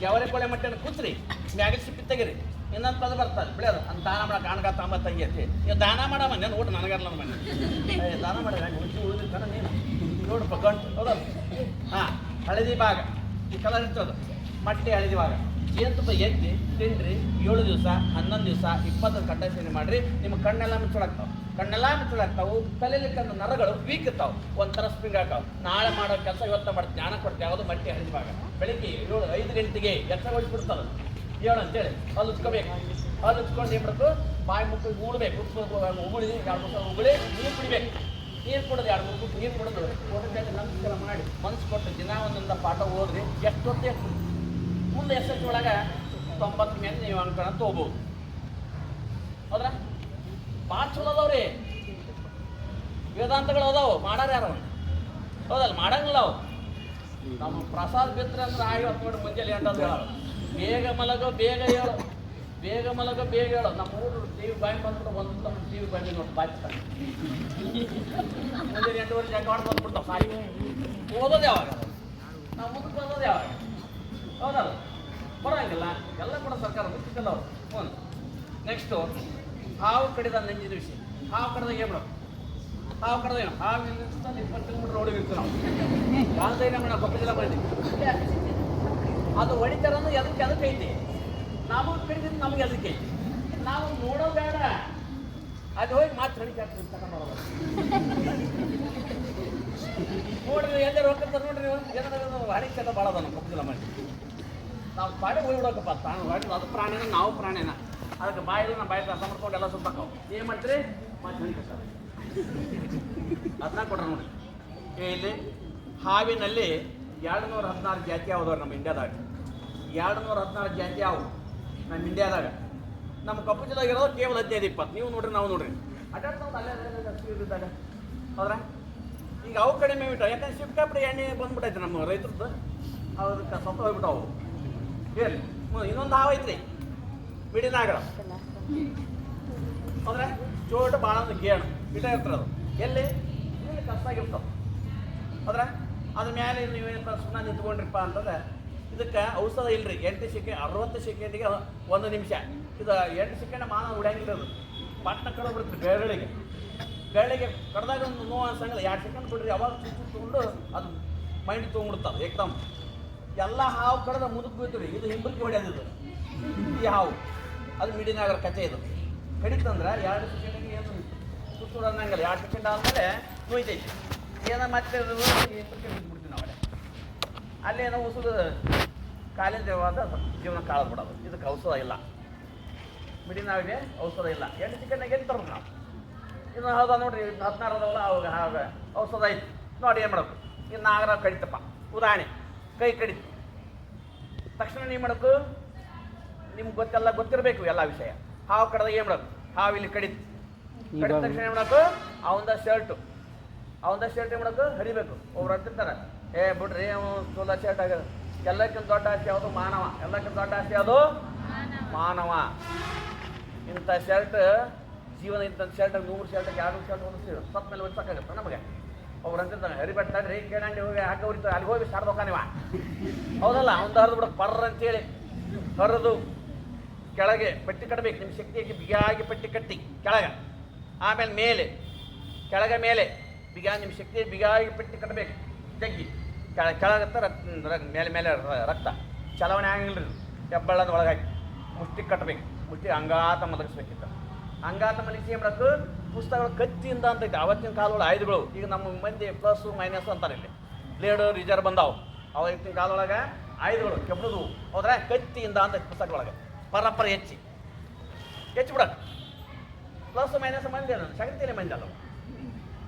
ಜವಾರಿ ಕೋಳೆ ಮೊಟ್ಟೆನ ಕುಚ್ರಿ ಮ್ಯಾಗ ಸಿಪ್ಪಿ ತೆಗಿರಿ. ಇನ್ನೊಂದು ಪದ ಬರ್ತದೆ ಬೆಳೆಯೋದು ಅಂತ ದಾನ ಮಾಡೋ ಕಾಣ್ಕ ತಾಂಬ ತಂಗಿ ಐತಿ. ನೀವು ದಾನ ಮಾಡಮ್ಮ ನೆನ್ ಊಟ ನನಗಲ್ಲ ಮನೆ ದಾನ ಮಾಡಿದ್ರೆ ಹುಚ್ಚಿ ಉಳಿದಿರ್ತಾನೆ ನೀನು ನೋಡಪ್ಪ ಗಂಟು. ಹೌದಲ್ಲ? ಹಾಂ ಹಳದಿ ಭಾಗ ಈ ಕಲರ್ ಇರ್ತದೆ ಮೊಟ್ಟೆ ಹಳದಿ ಭಾಗ. ಜೇನುತುಪ್ಪ ಎತ್ತಿ ತಿನ್ನಿರಿ. 7 ದಿವಸ 11 ದಿವಸ 20 ಗಂಟೆ ಸೇನೆ ಮಾಡಿರಿ. ನಿಮ್ಮ ಕಣ್ಣೆಲ್ಲ ಮುಚ್ಚಳಾಗ್ತಾವೆ, ಕಣ್ಣೆಲ್ಲ ಮುಚ್ಚಳಾಗ್ತಾವೆ. ತಲೆಯಲ್ಲಿ ಕಂಡು ನರಗಳು ವೀಕ್ ಇರ್ತಾವೆ, ಒಂಥರ ಸ್ಪ್ರಿಂಗ್ ಆಗ್ತಾವೆ. ನಾಳೆ ಮಾಡೋ ಕೆಲಸ ಇವತ್ತು ಮಾಡಿ ಜ್ಞಾನ ಕೊಡ್ತೇವೆ. ಯಾವುದು? ಮೊಟ್ಟೆ ಹಳದಿ ಭಾಗ. ಬೆಳಿಗ್ಗೆ 5 ಗಂಟೆಗೆ ಎಚ್ಚರಗೊಳಿಸ್ಬಿಡ್ತದೆ 7 ಅಂತೇಳಿ ಅಲ್ಲಿ ಉಚ್ಕೋಬೇಕು. ಅಲ್ಲಿ ಉಚ್ಕೊಂಡು ಏನು ಮಾಡಬೇಕು? ಬಾಯಿ ಮುಟ್ಟು ಉಗುಳಬೇಕು. ಉಗುಳಿ 2-3 ಸಲ ಉಗುಳಿ ನೀರು ಕುಡಿಬೇಕು. ನೀರು ಕುಡಿದು 2-3 ಕುಟ್ಟು ನೀರು ಕುಡಿದು ಓಟದಲ್ಲಿ ನಮಸ್ಕಾರ ಮಾಡಿ ಮನಸ್ಸು ಕೊಟ್ಟು ದಿನ ಒಂದೊಂದು ಪಾಠ ಓದ್ರಿ. ಎಷ್ಟೊತ್ತೇ ಮುಂದೆ SSLC ಒಳಗೆ 90 ಮೇಲೆ ನೀವು ಅಂಕಣ ತೊಗೋಬೋದು. ಹೌದ್ರಾ? ಭಾಳ ಚಲೋ ಅದಾವ್ರಿ ವೇದಾಂತಗಳು ಅದಾವು. ಮಾಡಾರ ಯಾರು? ಹೌದಲ್ಲ? ಮಾಡಂಗಿಲ್ಲ ಅವು. ನಮ್ಮ ಪ್ರಸಾದ ಬಿತ್ತರೆ ಅಂದ್ರೆ 50 ನೋಡಿ ಮುಂಜಾನೆ 8 ಹೇಳೋದು. ಬೇಗ ಮಲಗೋ ಬೇಗ ಹೇಳು, ಬೇಗ ಮಲಗೋ ಬೇಗ ಹೇಳು. ನಮ್ಮ ಊರು ಟಿವಿ ಬಾಯಿ ಬಂದ್ಬಿಟ್ಟು ಒಂದು ಟಿವಿ ಬಂದು ನೋಡಿ ಬಾಯ್ತಾನೆ ಮುಂಜಾನೆ 8 ಜಗ ಮಾಡಿ ಬಂದ್ಬಿಡ್ತಾವೆ. ಸಾಯಿ ಓದೋದು ಯಾವಾಗ? ನಾವು ಮುಂದಕ್ಕೆ ಓದೋದು ಯಾವಾಗ? ಹೌದಲ್ಲ? ಬರೋಂಗಿಲ್ಲ. ಎಲ್ಲ ಕೂಡ ಸರ್ಕಾರ ಗೊತ್ತಿಲ್ಲ ಅವ್ರು. ಒಂದು ನೆಕ್ಸ್ಟು ಹಾವು ಕಡಿದ ನಂಜಿದ ವಿಷಯ. ಹಾವು ಕಡ್ದಾಗ ಏನು ಮಾಡೋದು? ಹಾವು ಕಡ್ದ ಏನು? ಹಾವು 20 ಕಿಲೋಮೀಟ್ರ್ ರೋಡಿಗೆ ಇರ್ತೀವಿ ನಾವು. ಗಾಂಧೀನ ಮೇಡ ಕೊಪ್ಪಳ ಜಿಲ್ಲಾ ಬಂದಿದ್ದೀವಿ. ಅದು ಹೊಡಿತಾರನ್ನು ಎದಕ್ಕೆ ಐತಿ? ನಾವು ಕಡಿದಿದ್ದು ನಮಗೆ ಅದಕ್ಕೆ ಐತಿ. ನಾವು ನೋಡೋ ಬೇಡ, ಅದು ಹೋಗಿ ಮಾತ್ರ ಹೊಡಿತಾರೆ ತಗೊಂಡು ನೋಡ್ರಿ. ಎಲ್ಲರೂ ಹೋಗ್ತಿರ್ತಾರೆ ನೋಡ್ರಿ. ನೀವು ಏನಾದ್ರು ಹಣಿಕೆಲ್ಲ ಭಾಳ ಅದ ನಮ್ಮ ಕೊಪ್ಪಳ ಜಿಲ್ಲಾ ಮಾಡಿ. ನಾವು ಬಾಡಿ ಹೋಗ್ಬಿಡೋಕಪ್ಪ. ತಾನು ಹೊಡಿದು ಅದು ಪ್ರಾಣಿನ ನಾವು ಪ್ರಾಣಿನ. ಅದಕ್ಕೆ ಬಾಯಿಲ್ಲ ನಮ್ಮ ಬಾಯಿ ಅರ್ಥ ಮಾಡ್ಕೊಂಡು ಎಲ್ಲ ಸುತ್ತಾಕವು. ಏನು ಮಾಡ್ತೀರಿ? ಮತ್ತೆ ಹೊಡಿತಾರೆ. ಅದನ್ನ ಕೊಡ್ರಿ ನೋಡಿ. ಇಲ್ಲಿ ಹಾವಿನಲ್ಲಿ 216 ಜಾತಿ ಯಾವ್ದವ್ರು ನಮ್ಮ ಇಂಡಿಯಾದಾಗ. 216 ಜಾತಿ ಯಾವು ನಮ್ಮ ಇಂಡಿಯಾದಾಗ. ನಮ್ಮ ಕಪ್ಪು ಜಿಲ್ಲೆಗೆ ಇರೋದು ಕೇವಲ 15-20. ನೀವು ನೋಡ್ರಿ, ನಾವು ನೋಡ್ರಿ ಅಡ್ಡಾಡ್ತಾವ್ದು ಅಲ್ಲೇ ಇದ್ದಾಗ. ಹೌದ್ರಾ? ಈಗ ಅವು ಕಡಿಮೆ ಬಿಟ್ಟು, ಯಾಕಂದ್ರೆ ಸಿಕ್ಕಾಪಟ್ಟೆ ಎಣ್ಣೆ ಬಂದ್ಬಿಟ್ಟೈತೆ ನಮ್ಮ ರೈತರದ್ದು. ಅದಕ್ಕೆ ಸತ್ತು ಹೋಗ್ಬಿಟ್ಟವು. ಹೇಳಿ ಇನ್ನೊಂದು ಹಾವು ಐತ್ರಿ ಬಿಡಿನಾಗರ. ಅಂದ್ರೆ ಚೋಟ ಭಾಳ ಒಂದು ಗೇಣು ಇಟ ಇರ್ತದೆ. ಅದು ಎಲ್ಲಿ ಕಷ್ಟಾಗಿರ್ತಾವೆ. ಅಂದ್ರೆ ಅದ್ರ ಮೇಲೆ ನೀವೇನಪ್ಪ ಸುಮ್ಮನೆ ನಿಂತ್ಕೊಂಡ್ರಿಪ್ಪ ಅಂತಂದ್ರೆ ಇದಕ್ಕೆ ಔಷಧ ಇಲ್ರಿ. 60 ಸೆಕೆಂಡಿಗೆ 1 ನಿಮಿಷ. ಇದು 8 ಸೆಕೆಂಡ್ ಮಾನವ ಉಡಂಗಿಲ್ಲ. ಅದು ಪಟ್ನ ಕಡೆ ಬಿಡ್ತೀರಿ ಬೆಳ್ಳಿಗೆ ಕಡ್ದಾಗ ಒಂದು ನೋವು ಅನ್ಸಂಗಿಲ್ಲ. 2 ಸೆಕೆಂಡ್ ಬಿಡ್ರಿ, ಅವಾಗ ತೊಗೊಂಡು ಅದು ಮೈಂಡ್ ತೊಗೊಂಡ್ಬಿಡ್ತದೆ ಏಕ್ದಮ್. ಎಲ್ಲ ಹಾವು ಕಡ್ದ ಮುದುಕ್ ಬೀಳ್ತೀವಿ. ಇದು ಹಿಂಬಲ್ಕಿ ಹೊಡೆಯೋದು. ಈ ಹಾವು ಅದು ಮಿಡಿನಾಗರ ಕಥೆ. ಇದು ಕಡಿತಂದ್ರೆ 2 ಸೆಕೆಂಡಿಗೆ ಏನು ಸುತ್ತೂರು ಅನ್ನಂಗಿಲ್ಲ. 2 ಸೆಕೆಂಡ್ ಆದಮೇಲೆ ನೋಯ್ತೈತಿ. ಏನೋ ಮತ್ತೆ ಬಿಡ್ತೀವಿ ನಾವು ಅಲ್ಲೇನೋ ಉಸುದು ಕಾಲಿನ ದೇವಾದ ಜೀವನ ಕಾಳದು ಬಿಡೋದು. ಇದಕ್ಕೆ ಔಷಧ ಇಲ್ಲ. ಮಿಡಿನಾವಿಗೆ ಔಷಧ ಇಲ್ಲ. 8 ಸೆಕೆಂಡ್ನಾಗ ಏನು ತರ್ಬೇಕು ನಾವು? ಇನ್ನು ಹೌದಾ ನೋಡ್ರಿ, 16 ಅದಾವಲ್ಲ ಅವಾಗ ಔಷಧ ಐತಿ ನೋಡಿ. ಏನು ಮಾಡಬೇಕು? ಇನ್ನು ನಾಗರ ಕಡಿತಪ್ಪ, ಉದಾಹರಣೆ ಕೈ ಕಡಿತು ತಕ್ಷಣ ನೀವು ಮಾಡಬೇಕು, ನಿಮ್ಗೆ ಗೊತ್ತಿರಬೇಕು ಎಲ್ಲ ವಿಷಯ. ಹಾವು ಕಡ್ದಾಗ ಏನು ಮಾಡಬೇಕು? ಹಾವು ಇಲ್ಲಿ ಕಡಿತ ತಕ್ಷಣ ಏನು ಮಾಡಬೇಕು? ಅವಂದ ಶರ್ಟ್ ಏನು ಮಾಡಬೇಕು? ಹರಿಬೇಕು. ಒಬ್ರು ಅಂತಿರ್ತಾರೆ, ಬಿಡ್ರಿ ಅವನು ಚೋಲ ಶರ್ಟ್ ಆಗ್ಯದ. ಎಲ್ಲಕ್ಕಿಂತ ದೊಡ್ಡ ಆಸ್ತಿ ಯಾವುದು? ಮಾನವ. ಎಲ್ಲಕ್ಕಿಂತ ದೊಡ್ಡ ಆಸ್ತಿ ಯಾವುದು? ಮಾನವ. ಇಂಥ ಶರ್ಟ್ ಜೀವನ, ಇಂಥ ಶರ್ಟ್ 100 ಶರ್ಟ್ಗೆ 200 ಶರ್ಟ್ ಹೊಲಿಸ್ತೀವಿ. ಸತ್ತ ಮೇಲೆ ಹೊಲಿಸೋಕ್ಕಾಗತ್ತೆ ನಮಗೆ. ಒಬ್ರು ಅಂತಿರ್ತಾನೆ, ಹರಿಬೇಡ್ತಾಡ್ರಿ ಕೇಳಂಡಿ ಹೋಗಿ ಹಾಕಿ ಹೊರಿತಾರೆ. ಅಲ್ಲಿ ಹೋಗಿ ಸ್ಟಾರ್ಟ್ ಹೋಗ್ತಾನಿವ. ಹೌದಲ್ಲ? ಅವ್ನು ಹರಿದು ಬಿಡಕ್ಕೆ ಪರ್ರ ಅಂತೇಳಿ ಹರಿದು ಕೆಳಗೆ ಪಟ್ಟಿ ಕಟ್ಟಬೇಕು. ನಿಮ್ಮ ಶಕ್ತಿಯಾಗಿ ಬಿಗಿಯಾಗಿ ಪಟ್ಟಿ ಕಟ್ಟಿ ಕೆಳಗೆ, ಆಮೇಲೆ ಮೇಲೆ ಕೆಳಗೆ ಮೇಲೆ ಬಿಗ ನಿಮ್ಮ ಶಕ್ತಿ ಬಿಗಿಯಾಗಿ ಪಟ್ಟಿ ಕಟ್ಟಬೇಕು. ಜಗ್ಗಿ ಕೆಳಗತ್ತ ಮೇಲೆ ರಕ್ತ ಚಲಾವಣೆ ಆಗಿಲ್ಲ ರೀ. ಹೆಬ್ಬಳ್ಳದ ಒಳಗಾಗಿ ಮುಷ್ಟಿ ಕಟ್ಟಬೇಕು. ಮುಷ್ಟಿ ಅಂಗಾತ ಮಲಗಿಸ್ಬೇಕಿತ್ತು. ಅಂಗಾತ ಮಲಗಿಸಿ ಏನು ಮಾಡಬೇಕು? ಪುಸ್ತಕಗಳು ಕತ್ತಿಯಿಂದ ಅಂತೈತೆ. ಆವತ್ತಿನ ಕಾಲಗಳ ಆಯುಧಗಳು. ಈಗ ನಮ್ಮ ಮಂದಿ ಪ್ಲಸ್ಸು ಮೈನಸ್ ಅಂತಾರೆ. ಇಲ್ಲಿ ಬ್ಲೇಡು ರಿಸರ್ವ್ ಬಂದಾವು. ಅವತ್ತಿನ ಕಾಲದೊಳಗೆ ಆಯುಧಗಳು ಕೆಬ್ಬದು ಹೋದ್ರೆ ಕತ್ತಿಯಿಂದ ಅಂತೈತೆ ಪುಸ್ತಕದೊಳಗೆ. ಪರಪ್ಪರ ಹೆಚ್ಚಿ ಬಿಡಕ್ಕೆ ಪ್ಲಸ್ ಮೈನಸ್ ಮಂದಿ ಅಲ್ಲ, ಶಕ್ತಿನೇ ಮಂದಿ ಅಲ್ಲ.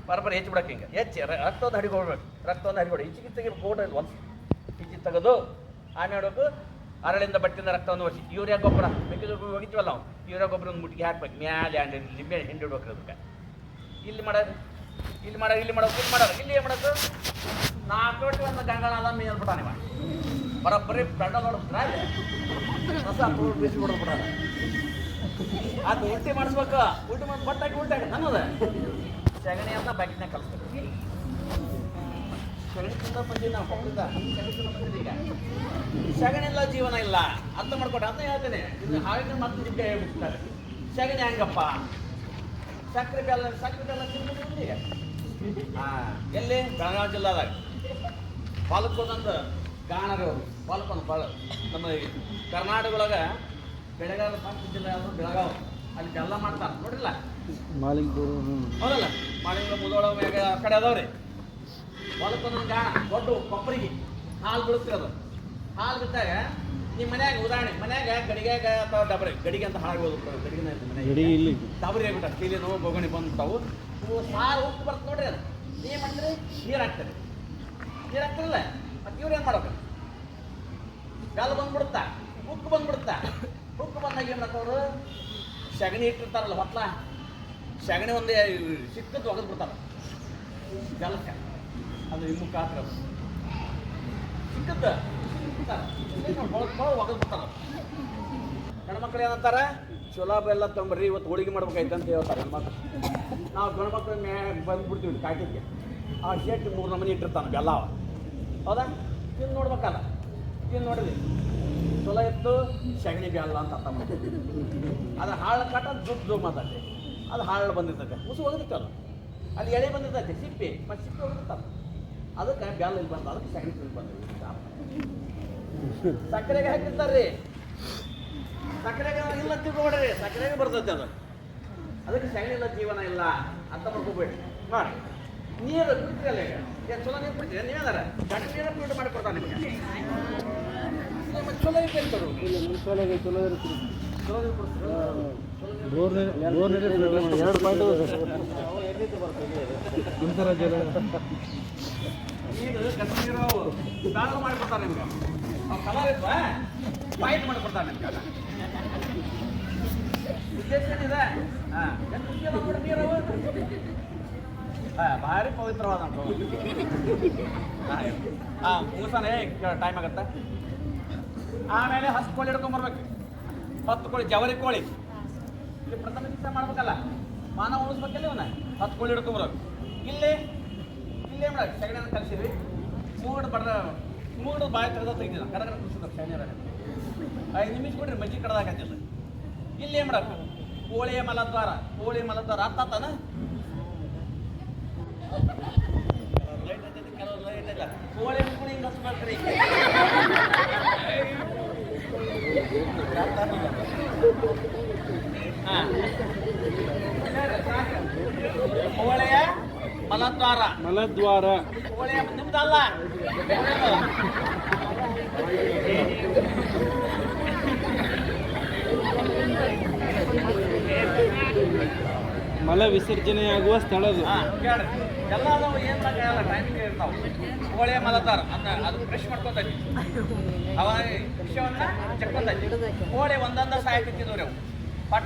ಪರಪ್ಪರ ಹೆಚ್ಚಿ ಬಿಡಕ್ಕೆ ಹಿಂಗೆ ಹೆಚ್ಚಿ ರಕ್ತವನ್ನು ಹರಿಕೊಡ್ಬೇಕು. ರಕ್ತವನ್ನು ಹರಿಕೊಡು. ಈಚೆಗೆ ಗೋಟ ಒಂದು ಈಚೆ ತೆಗೆದು ಆಮೇಲೆ ನೋಡಬೇಕು. ಅರಳಿಂದ ಬಟ್ಟಿಂದ ರಕ್ತವನ್ನು ಒರೆಸಿ ಯೂರಿಯಾ ಗೊಬ್ಬರ ಮೆಕ್ಕೆಜೋಳ ಒಗಿತೀವಲ್ಲ ನಾವು, ಯೂರಿಯಾ ಗೊಬ್ಬರ ಒಂದು ಮುಟ್ಟಿಗೆ ಹಾಕ್ಬೇಕು. ಮ್ಯಾಲೆ ಲಿಂಬೆ ಹಿಂಡಿಡ್ಬೇಕು. ಅದಕ್ಕೆ ಇಲ್ಲಿ ಮಾಡೋದು ಇಲ್ಲಿ ಮಾಡೋದು ಇಲ್ಲಿ ಏನು ಮಾಡೋದು? 4 ಕೋಟಿ ಒಂದು ಗಂಗಾಳ ಮೇಲ್ಬಿಟ್ಟ ನೀವು ಬರೋಬ್ಬರಿ ಬೆಂಡ ನೋಡ್ಬಿಟ್ರೆ ಹೊಸ ಬೀಸಿ ಬಿಡೋದು. ಅದು ಉಲ್ಟಿ ಮಾಡಿಸ್ಬೇಕು. ಉಲ್ಟಿ ಮಾಡಿ ಬಟ್ಟಾಕಿ ಉಲ್ಟಾಗ ನನ್ನದ ಸಗಣಿ ಅಂತ ಬ್ಯಾಗಿನ ಕಲಿಸ್ಬೇಕು. ಸಗಣಿ ತಿಂದ ಬಂದೀವಿ ನಾವು ಕೊಪ್ಪಳಿಂದ. ಸಗಣಿ ತಿಂದ ಬಂದಿದ್ದೀವಿ. ಈಗ ಸಗಣಿ ಇಲ್ಲ, ಜೀವನ ಇಲ್ಲ. ಅರ್ಥ ಮಾಡ್ಕೊಟ್ಟೆ ಅಂತ ಹೇಳ್ತೇನೆ. ಇದು ಹಾವಿನ ಮತ್ತೆ ನಿಮಗೆ ಹೇಳ್ಬಿಡ್ತಾರೆ. ಸಗಣಿ ಹೆಂಗಪ್ಪ? ಸಕ್ಕರೆ ಬೆಲ್ಲ ತಿಂದ್ಬಿಟ್ಟಿದ್ದೀವಿ ಈಗ. ಎಲ್ಲಿ? ಬೆಳಗಾವಿ ಜಿಲ್ಲಾದಾಗ ಪಾಲಕ್ಕೊಂದೊಂದು ಗಾಣರು ಪಾಲಕ್ಕೊಂದು ನಮ್ಮ ಕರ್ನಾಟಕ ಒಳಗೆ ಬೆಳಗಾವಿ ಪಂಚ ಜಿಲ್ಲೆ ಆದರೂ ಬೆಳಗಾವಿ ಅಲ್ಲಿ ಬೆಲ್ಲ ಮಾಡ್ತಾರೆ ನೋಡಿಲ್ಲ? ಹೌದಲ್ಲ? ಮಾಲಿಂಗ ಮುದೋಳ ಮ್ಯಾಗ ಆ ಕಡೆ ಅದಾವ್ರಿ. ಹೊಲಕ್ಕೊಂದೊಂದು ಗಾಣ ದೊಡ್ಡ ಕೊಪ್ಪರಿಗೆ ಹಾಲು ಬೀಳುತ್ತಿರೋದು. ಹಾಲು ಬಿದ್ದಾಗ ನಿಮ್ಮ ಮನ್ಯಾಗ ಉದಾಹರಣೆ ಮನ್ಯಾಗ ಗಡಿಗ್ಯಾಗ ಅಥವಾ ಡಬರಿ ಗಡಿಗೆ ಅಂತ ಹಾಳಾಗಿ ಹೋಗ್ಬಿಡ್ತಾವೆ. ಗಡಿಗಿನ ಮನೆ ಡಬರಿ ಆಗ್ಬಿಟ್ಟ ಕೀಲಿ ನೋವು ಬೋಗಣಿ ಬಂದ್ಬಿಟ್ಟವು. ಸಾರು ಉಪ್ಪು ಬರ್ತದೆ ನೋಡ್ರಿ. ಅದು ಏನು ಮಾಡ್ತೀರಿ? ನೀರು ಹಾಕ್ತಾರೆ. ನೀರು ಹಾಕ್ತಿರಲ್ಲ ಮತ್ತು ಇವ್ರು ಏನು ಮಾಡ್ಬೇಕು? ಗಲ್ ಬಂದ್ಬಿಡುತ್ತಾ, ಉಕ್ಕು ಬಂದ್ಬಿಡುತ್ತಾ. ಉಕ್ಕು ಬಂದಾಗ ಏನು ಮಾಡ್ತವ್ರು? ಸಗಣಿ ಇಟ್ಟಿರ್ತಾರಲ್ಲ ಹೊತ್ಲ, ಸಗಣಿ ಒಂದೇ ಸಿಕ್ಕದ್ದು ಒಗೆದು ಬಿಡ್ತಾರೆ ಗಲಕ್ಕೆ. ಅದು ಹಿಮ್ಮುಖ ಹಾಕ್ರದು ಸಿಕ್ಕದ್ದು ಒಗೆದು ಬಿಡ್ತಾರೆ. ಹೆಣ್ಮಕ್ಳು ಏನಂತಾರೆ? ಚೊಲೋ ಬೆಲ್ಲ ತೊಂಬರ್ರಿ, ಇವತ್ತು ಹೋಳಿಗೆ ಮಾಡ್ಬೇಕಾಯ್ತು ಅಂತ ಹೇಳ್ತಾರೆ ಹೆಣ್ಮಕ್ಳು. ನಾವು ಗಂಡ್ಮಕ್ಳು ಬಂದ್ಬಿಡ್ತೀವಿ ಕಾಯ್ತಿಗೆ. ಆ ಶೇಟ್ 3 ನಮೂನಿ ಇಟ್ಟಿರ್ತಾನೆ ಬೆಲ್ಲ. ಹೌದಾ? ತಿಂದು ನೋಡ್ಬೇಕಲ್ಲ. ತಿಂದು ನೋಡಿರಿ ಚೊಲೋ ಇತ್ತು ಸಗಣಿ ಬೆಲ್ಲ ಅಂತ ಅರ್ಥ ಮಾಡ್ತೀವಿ. ಅದು ಹಾಳು ಕಟ್ಟ ದುಡ್ಡು ಮಾತಾಡ್ತೀವಿ. ಅದು ಹಾಳು ಬಂದಿರ್ತೈತೆ, ಉಸು ಹೋಗಿರ್ತಲ್ಲ. ಅಲ್ಲಿ ಎಳೆ ಬಂದಿರ್ತೈತೆ ಸಿಪ್ಪೆ, ಮತ್ತು ಸಿಪ್ಪೆ ಹೋಗಿರ್ತಾರೆ. ಅದಕ್ಕೆ ಬೆಲ್ಲ ಇಲ್ಲಿ ಬಂದ, ಅದಕ್ಕೆ ಸಗಣಿ ತಿಂದು ಬಂದಿವಿ. ಸಕ್ಕರೆಗೆ ಹಾಕಿರ್ತಾರೆ ರೀ. ಸಕ್ಕರೆಗೆ ಇಲ್ಲ ತಿಳ್ಕೊಬೇಡ್ರಿ, ಸಕ್ಕರೆಗೆ ಬರ್ತೈತೆ ಅದು. ಅದಕ್ಕೆ ಸಗಣಿ ಇಲ್ಲ, ಜೀವನ ಇಲ್ಲ ಅಂತ ಮಾಡ್ಕೋಬೇಡಿ. ಮಾಡಿ ನೀರು ಕುಡಿತೀರಲ್ಲ, ಈಗ ಏನು ಚಲೋ ನೀರು ಕುಡಿತೀರಿ? ನೀವೇನಾರ ಗಂಟೆ ನೀರು ಫಿಲ್ಟರ್ ಮಾಡಿ ಕೊಡ್ತಾರೆ ನಿಮಗೆ. ಚಲೋ ಐತೆ ಅಂತರು ಚಲೋ ಇರುತ್ತೆ. ಚಲೋ ನೀರು ಕೊಡ್ತೀರ? ನೀರು ಗಂಟೆ ನೀರು ಬ್ಯಾಡ ಮಾಡಿಕೊಡ್ತಾರೆ ನಿಮ್ಗೆ. ಅವ್ರು ಕಲರ್ ಇಲ್ವಾ ಪಾಯಿಂಟ್ ಮಾಡಿಕೊಡ್ತಾರೆ ನಿಮ್ಗೆ. ಉದ್ದೇಶ ಏನಿದೆ? ನೀರು ಭಾರಿ ಪವಿತ್ರವಾದ ಮುಗಿಸಾನೆ ಟೈಮ್ ಆಗುತ್ತೆ. ಆಮೇಲೆ 10 ಕೋಳಿ ಹಿಡ್ಕೊಂಬರ್ಬೇಕು. 10 ಕೋಳಿ ಜವರಿ ಕೋಳಿ ಇಲ್ಲಿ ಪ್ರಥಮ ಚಿಕಿತ್ಸೆ ಮಾಡ್ಬೇಕಲ್ಲ, ಮಾನವ ಉಳಿಸ್ಬೇಕಲ್ಲ. ಇವನ್ನ 10 ಕೋಳಿ ಹಿಡ್ಕೊಂಬರ್ಬೇಕು. ಇಲ್ಲಿ ಏನು ಮಾಡಿ ಸಗಣಿಯನ್ನು ಕಲಿಸಿದ್ವಿ. ಮೂಗಡ ಬಾಯಿ ತೆಗೆದ ತೆಗ್ದಿಲ್ಲ ಕರಗರ ಕುಡಿಸಿದ ಶನಿವಾರ 5 ನಿಮಿಷ ಬಿಡ್ರಿ ಮಜ್ಜಿ ಕಡದಾಕತ್ತಿಲ್ಲ ಇಲ್ಲಿ ಏನು ಮಾಡಕ್ಕೆ ಕೋಳಿಯ ಮಲದ್ವಾರ ಅತ್ತಾನ ಲೈಟ್ ಹತ್ತೈತಿ ಕೆಲವು ಲೈಟ್ ಇಲ್ಲ ಕೋಳಿ ಮುಕ್ಕುಳಿ ಹಿಂಗೆ ಹಚ್ಬೇಕ್ರಿ ಹಾಂ ಕೋಳೆಯ ಮಲದ್ವಾರ ಕೋಳೆಯ ನಿಮ್ದಲ್ಲ ಮಲ ವಿಸರ್ಜನೆಯಾಗುವ ಸ್ಥಳದು ಎಲ್ಲ ಅದಾವ ಏನು ಆಗಲ್ಲ ಟೈಮಿಂಗ್ ಇರ್ತಾವ ಕೋಳೆಯ ಮಲದ್ವಾರ ಅದು ಬ್ರಷ್ ಮಾಡ್ಕೊತೈತಿ ಅವ ವಿಷಯವನ್ನ ಚೆಕ್ಕೊಂತೈತಿ ಕೋಳೆ ಒಂದೊಂದ ಸಾಯಕತ್ತಿದ್ವಿ ಅವು ಪಟ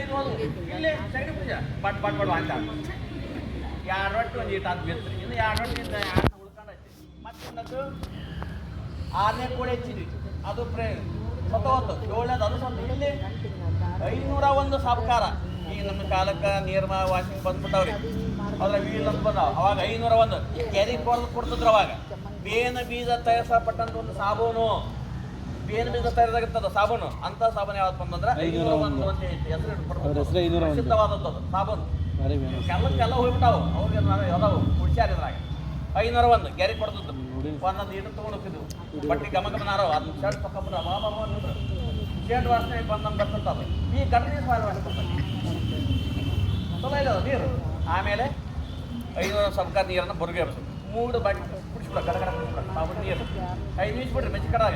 ಇದು ಅದು ಇಲ್ಲಿ ಸೈಡ್ ಪೂಜೆ ಬಟ್ ಅಂತ 2 ರೊಟ್ಟಿ ಒಂದು ಈಟ್ ಅದು ಬಿತ್ತರಿ ಇನ್ನು 2 ರೊಟ್ಟಿಯಿಂದ 2 ಉಳ್ಕೊಂಡೈತಿ ಮತ್ತೊಂದದ್ದು 6ನೇ ಕೋಳಿ ಹೆಚ್ಚಿದ್ವಿ ಅದು ಸತ್ತೋತ್ತು 7ನೇದು ಅದು ಸತ್ತು ಇಲ್ಲಿ 501 ಸಾಬ್ಕಾರ ಈಗ ನಮ್ಮ ಕಾಲಕ್ಕೆ ನೀರ್ಮ ವಾಷಿಂಗ್ ಬಂದ್ಬಿಟ್ಟವ್ರಿ ಅದ್ರ ವೀಲ್ ಅಂತ ಬಂದಾವ ಅವಾಗ 501 ಕೆರೆ ಕೊಡ್ತಿದ್ರು ಅವಾಗ ಬೇನ ಬೀಜ ತಯಾರಿಸಲ್ಪಟ್ಟಂತ ಒಂದು ಸಾಬೂನು ಬೇನ ಬೀಜ ತಯಾರಾಗಿರ್ತದ ಸಾಬೂನು ಅಂತ ಸಾಬೂನು ಯಾವ್ದು ಬಂದಂದ್ರೆ 501 ಅಂತ ಹೆಸರು ಪ್ರಸಿದ್ಧವಾದದ್ದು ಸಾಬೂನು ಕೆಲ್ಲಕ್ಕೆಲ್ಲ ಹೋಗ್ಬಿಟ್ಟಾವು ಅವ್ರಿಗೆ ಯಾವ್ದಾವು ಕುಡ್ಸ್ಯಾರಿದ್ರಾಗ 501 ಗ್ಯಾರಿ ಕೊಡ್ತಿದ್ದು ಒಂದೊಂದು ಈಟು ತೊಗೊಂಡು ಹೋಗ್ತಿದ್ವು ಬಟ್ಟೆ ಗಮನಾರೋ ಅದನ್ನ ಶರ್ಟ್ ತಗೊಂಡ್ರೆ ಅವಾಗ ನೋಡ್ರಿ ಶರ್ಟ್ ವಾಸನೆ ಬಂದಂಗೆ ಬರ್ತಂತದು ಈ ಕಂಟಿನ್ಯೂಸ್ ಮಾಡಿ ವಾಸನೆ ಬರ್ತದೆ ಚಲೋ ಇಲ್ಲ ನೀರು ಆಮೇಲೆ 500 ಸರ್ಕಾರ ನೀರನ್ನು ಬರುಗೆ ಬರ್ತದೆ 3 ಬಾಟಿ ಕುಡಿಸ್ಬಿಡ ಗಡ ಕುಡಿಸ್ಬಿಡ ಸಾಬೂನು ನೀರು 5 ನಿಮಿಷ ಬಿಡ್ರಿ ಮೆಚ್ಚಿ ಕಡಾಗ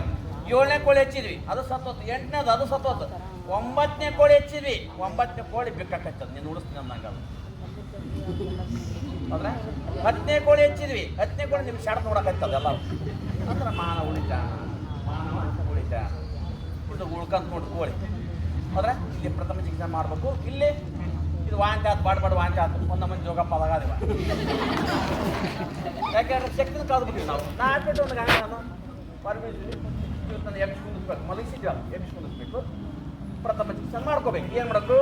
7ನೇ ಕೋಳಿ ಹೆಚ್ಚಿದ್ವಿ ಅದು ಸತ್ತೋತ್ತು 8ನೇದು ಅದು ಸತ್ತೋತ್ತು 9ನೇ ಕೋಳಿ ಹೆಚ್ಚಿದ್ವಿ 9ನೇ ಕೋಳಿ ಬೇಕಾಕತ್ತದ ನೀನು ಉಳಿಸ್ತೀನಿ ಅಂದಂಗೆ ಅದು ಹೌದ್ರ 10ನೇ ಕೋಳಿ ಹೆಚ್ಚಿದ್ವಿ 10ನೇ ಕೋಳಿ ನಿಮ್ಗೆ ಶಾರ್ಟ್ ನೋಡಕತ್ತದ ಎಲ್ಲ ಅಂದ್ರೆ ಮಾನವ ಉಳಿತ ಇದು ಉಳ್ಕಂತ ನೋಡಿ ಕೋಳಿ ಹೌದ್ರೆ ಇಲ್ಲಿ ಪ್ರಥಮ ಚಿಕಿತ್ಸೆ ಮಾಡಬೇಕು ಇಲ್ಲಿ ಇದು ವಾಂತಿ ಆಯ್ತು ಬಾಡ್ ವಾಂತಿ ಆಯ್ತು ಒಂದು ಮಂದಿ ಜೋಗಪ್ಪ ಅದಾಗದಿವ ಯಾಕೆಂದ್ರೆ ಶಕ್ತಿನ ಕಳೆದ್ಬಿಟ್ಟಿವಿ ನಾವು ನಾ ಹಾಕ್ಬಿಟ್ಟು ಒಂದು ಗಾಯ ನಾನು ಪರ್ಮಿಷನ್ ಇವತ್ತು ಎಬ್ಬಿಸಿ ಕುಂದಿಸ್ಬೇಕು ಮಲಗಿಸಿದ್ವಲ್ಲ ಎಬ್ಬಿಸಿ ಕುಂದಿಸ್ಬೇಕು ಪ್ರಥಮ ಚಿಕಿತ್ಸೆ ಮಾಡ್ಕೋಬೇಕು ಏನು ಮಾಡಬೇಕು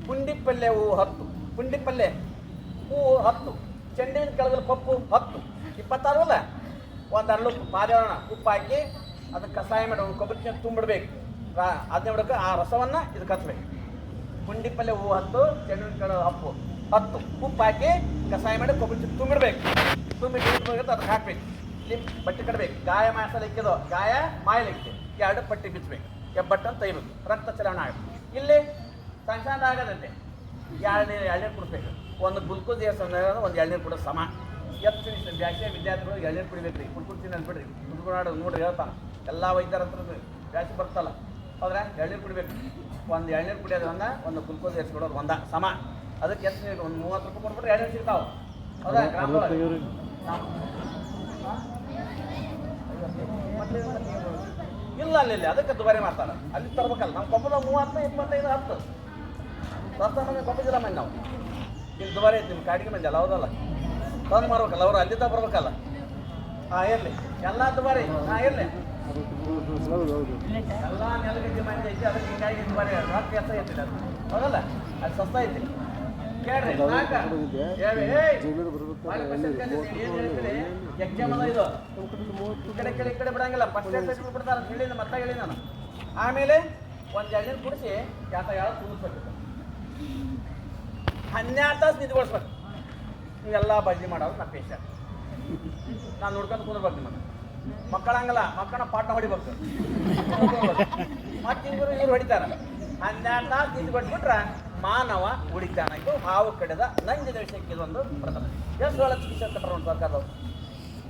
ಪುಂಡಿ ಪಲ್ಯ ಹೂವು 10 ಪುಂಡಿ ಪಲ್ಯ ಹೂವು 10 ಚೆಂಡಿನ ಕೆಳಗಲ್ಲಿ ಪಪ್ಪು 10 26 ಅಲ್ಲ ಒಂದು ಅರಳು ಮಾದೇವಣ ಉಪ್ಪು ಹಾಕಿ ಅದಕ್ಕೆ ಕಷಾಯ ಮಾಡಿ ಒಂದು ಕೊಬ್ಬರಿ ತುಂಬಿಡ್ಬೇಕು ಅದನ್ನೇ ಬಿಡಕ್ಕೆ ಆ ರಸವನ್ನು ಇದಕ್ಕೆ ಹಚ್ಬೇಕು ಪುಂಡಿ ಪಲ್ಯ ಹೂವು 10 ಚೆಂಡಿನ ಕೆಳಗೆ 10 ಉಪ್ಪು ಹಾಕಿ ಕಷಾಯ ಮಾಡಿ ಕೊಬ್ಬರಿ ತುಂಬಿಡ್ಬೇಕು ತುಂಬಿಟ್ಟು ಅದಕ್ಕೆ ಹಾಕ್ಬೇಕು ಇಲ್ಲಿ ಬಟ್ಟೆ ಕಟ್ಟಬೇಕು ಗಾಯ ಮಾಸಲಿಕ್ಕಿದು ಗಾಯ ಮಾಯಲಿಕ್ಕೆ 2 ಪಟ್ಟಿ ಬಿಚ್ಚಬೇಕು ಎಬ್ಬಟ್ಟನ್ನು ತೆಗಿಬೇಕು ರಕ್ತ ಚಲನ ಆಗಬೇಕು ಇಲ್ಲಿ ಸಣ್ಣ ಆಗದಂತೆ ಎಳ್ನೀರು ಕುಡಿಸ್ಬೇಕು ಒಂದು ಗ್ಲುಕೋಸ್ ಒಂದು ಎಳ್ನೀರು ಕೂಡ ಸಮ ಹೆಚ್ಚು ಬ್ಯಾಸಿಗೆ ವಿದ್ಯಾರ್ಥಿಗಳು ಎಳ್ನೀರು ಕುಡಿಬೇಕು ರೀ ಕುಡ್ತೀನಿ ಅಂದ್ಬಿಡ್ರಿ ಕುಡ್ಕೊಂಡು ನೋಡ್ರಿ ಹೇಳ್ತಾನೆ ಎಲ್ಲ ವೈದ್ಯರ ಹತ್ರ ಬ್ಯಾಸಿ ಬರ್ತಲ್ಲ ಹೌದ್ರೆ ಎಳ್ನೀರು ಕುಡಿಬೇಕು ಒಂದು ಎಳ್ನೀರು ಕುಡಿಯೋದು ಒಂದು ಗ್ಲುಕೋಸ್ ಏರಿಸ್ಕೊಡೋದು ಒಂದ ಸಮ ಅದಕ್ಕೆ ಎಷ್ಟು ಒಂದು 30 ರೂಪಾಯಿ ಕೊಟ್ಬಿಟ್ರೆ ಎಳ್ನೀರು ಸಿಗ್ತಾವೆ ಹೌದಾ ಇಲ್ಲ ಅಲ್ಲಿ ಅದಕ್ಕೆ ದುಬಾರಿ ಮಾಡ್ತಾರೆ ಅಲ್ಲಿ ತರ್ಬೇಕಲ್ಲ ನಮ್ಮ ಕೊಪ್ಪದ 30 25 10 ರಸ್ತೆ ಮನೆ ಕೊಪ್ಪ ಜಿಲ್ಲಾ ಮಂದಿ ನಾವು ಇಲ್ಲಿ ದುಬಾರಿ ಐತಿ ನಿಮ್ಮ ಕಾಡಿಗೆ ಮಂದಿ ಅಲ್ಲ ಹೌದಲ್ಲ ತಂದು ಮಾರ್ಬೇಕಲ್ಲ ಅವರು ಅಲ್ಲಿದ್ದ ಬರ್ಬೇಕಲ್ಲ ಇರಲಿ ಎಲ್ಲ ದುಬಾರಿ ಇರಲಿ ಎಲ್ಲ ನೆಲಗಡ್ಡಿ ಮಂದಿ ಐತಿ ಅದಕ್ಕೆ ಹಿಂಗಾಗಿ ದುಬಾರಿ ರೊಕ್ಕ ಹೆಚ್ಚ ಐತಿ ಅದು ಹೌದಲ್ಲ ಅದು ಸಸ್ತ ಐತಿ ಕೇಳ್ರಿ ಎಕ್ಸಾಮ್ ಇದು ಈ ಕಡೆ ಬಿಡಂಗಿಲ್ಲ ಫಸ್ಟ್ ಬಿಡ್ತಾರೆ ಅಂತ ಹೇಳಿ ಮತ್ತೆ ಹೇಳಿ ನಾನು ಆಮೇಲೆ ಒಂದು ಎಳ್ನೀರು ಕುಡಿಸಿ ಯಾರು ಕುಡಿಸ್ಬೇಕು 12 ತಾಸು ನಿಂತ್ಕೊಳ್ಸ್ಬೇಕು ನೀವೆಲ್ಲ ಬಜ್ಜಿ ಮಾಡೋದು ನಾ ಪೇಷಂಟ್ ನಾನು ನೋಡ್ಕೊಂಡು ಕುಂದ್ರಬೇಕು ನಿಮ್ಮನ್ನು ಮಕ್ಕಳಂಗಲ್ಲ ಮಕ್ಕಳನ್ನ ಪಾಠ ಹೊಡಿಬೇಕು ಮತ್ತೆ ಇವ್ರು ಹೊಡಿತಾರೆ 12 ತಾಸು ನಿಂತ್ಕೊಟ್ಬಿಟ್ರೆ ಮಾನವ ಉಳಿತಾನಾಯ್ತು ಹಾವು ಕಡೆದ ನಂಜಿನ ವಿಷಯಕ್ಕೆ ಇದೊಂದು ಪ್ರಥಮ ಎಷ್ಟು ಒಳ್ಳೆ ಚಿಕಿತ್ಸೆ ತಗೊಂಡು ಸರ್ಕಾರದವ್ರು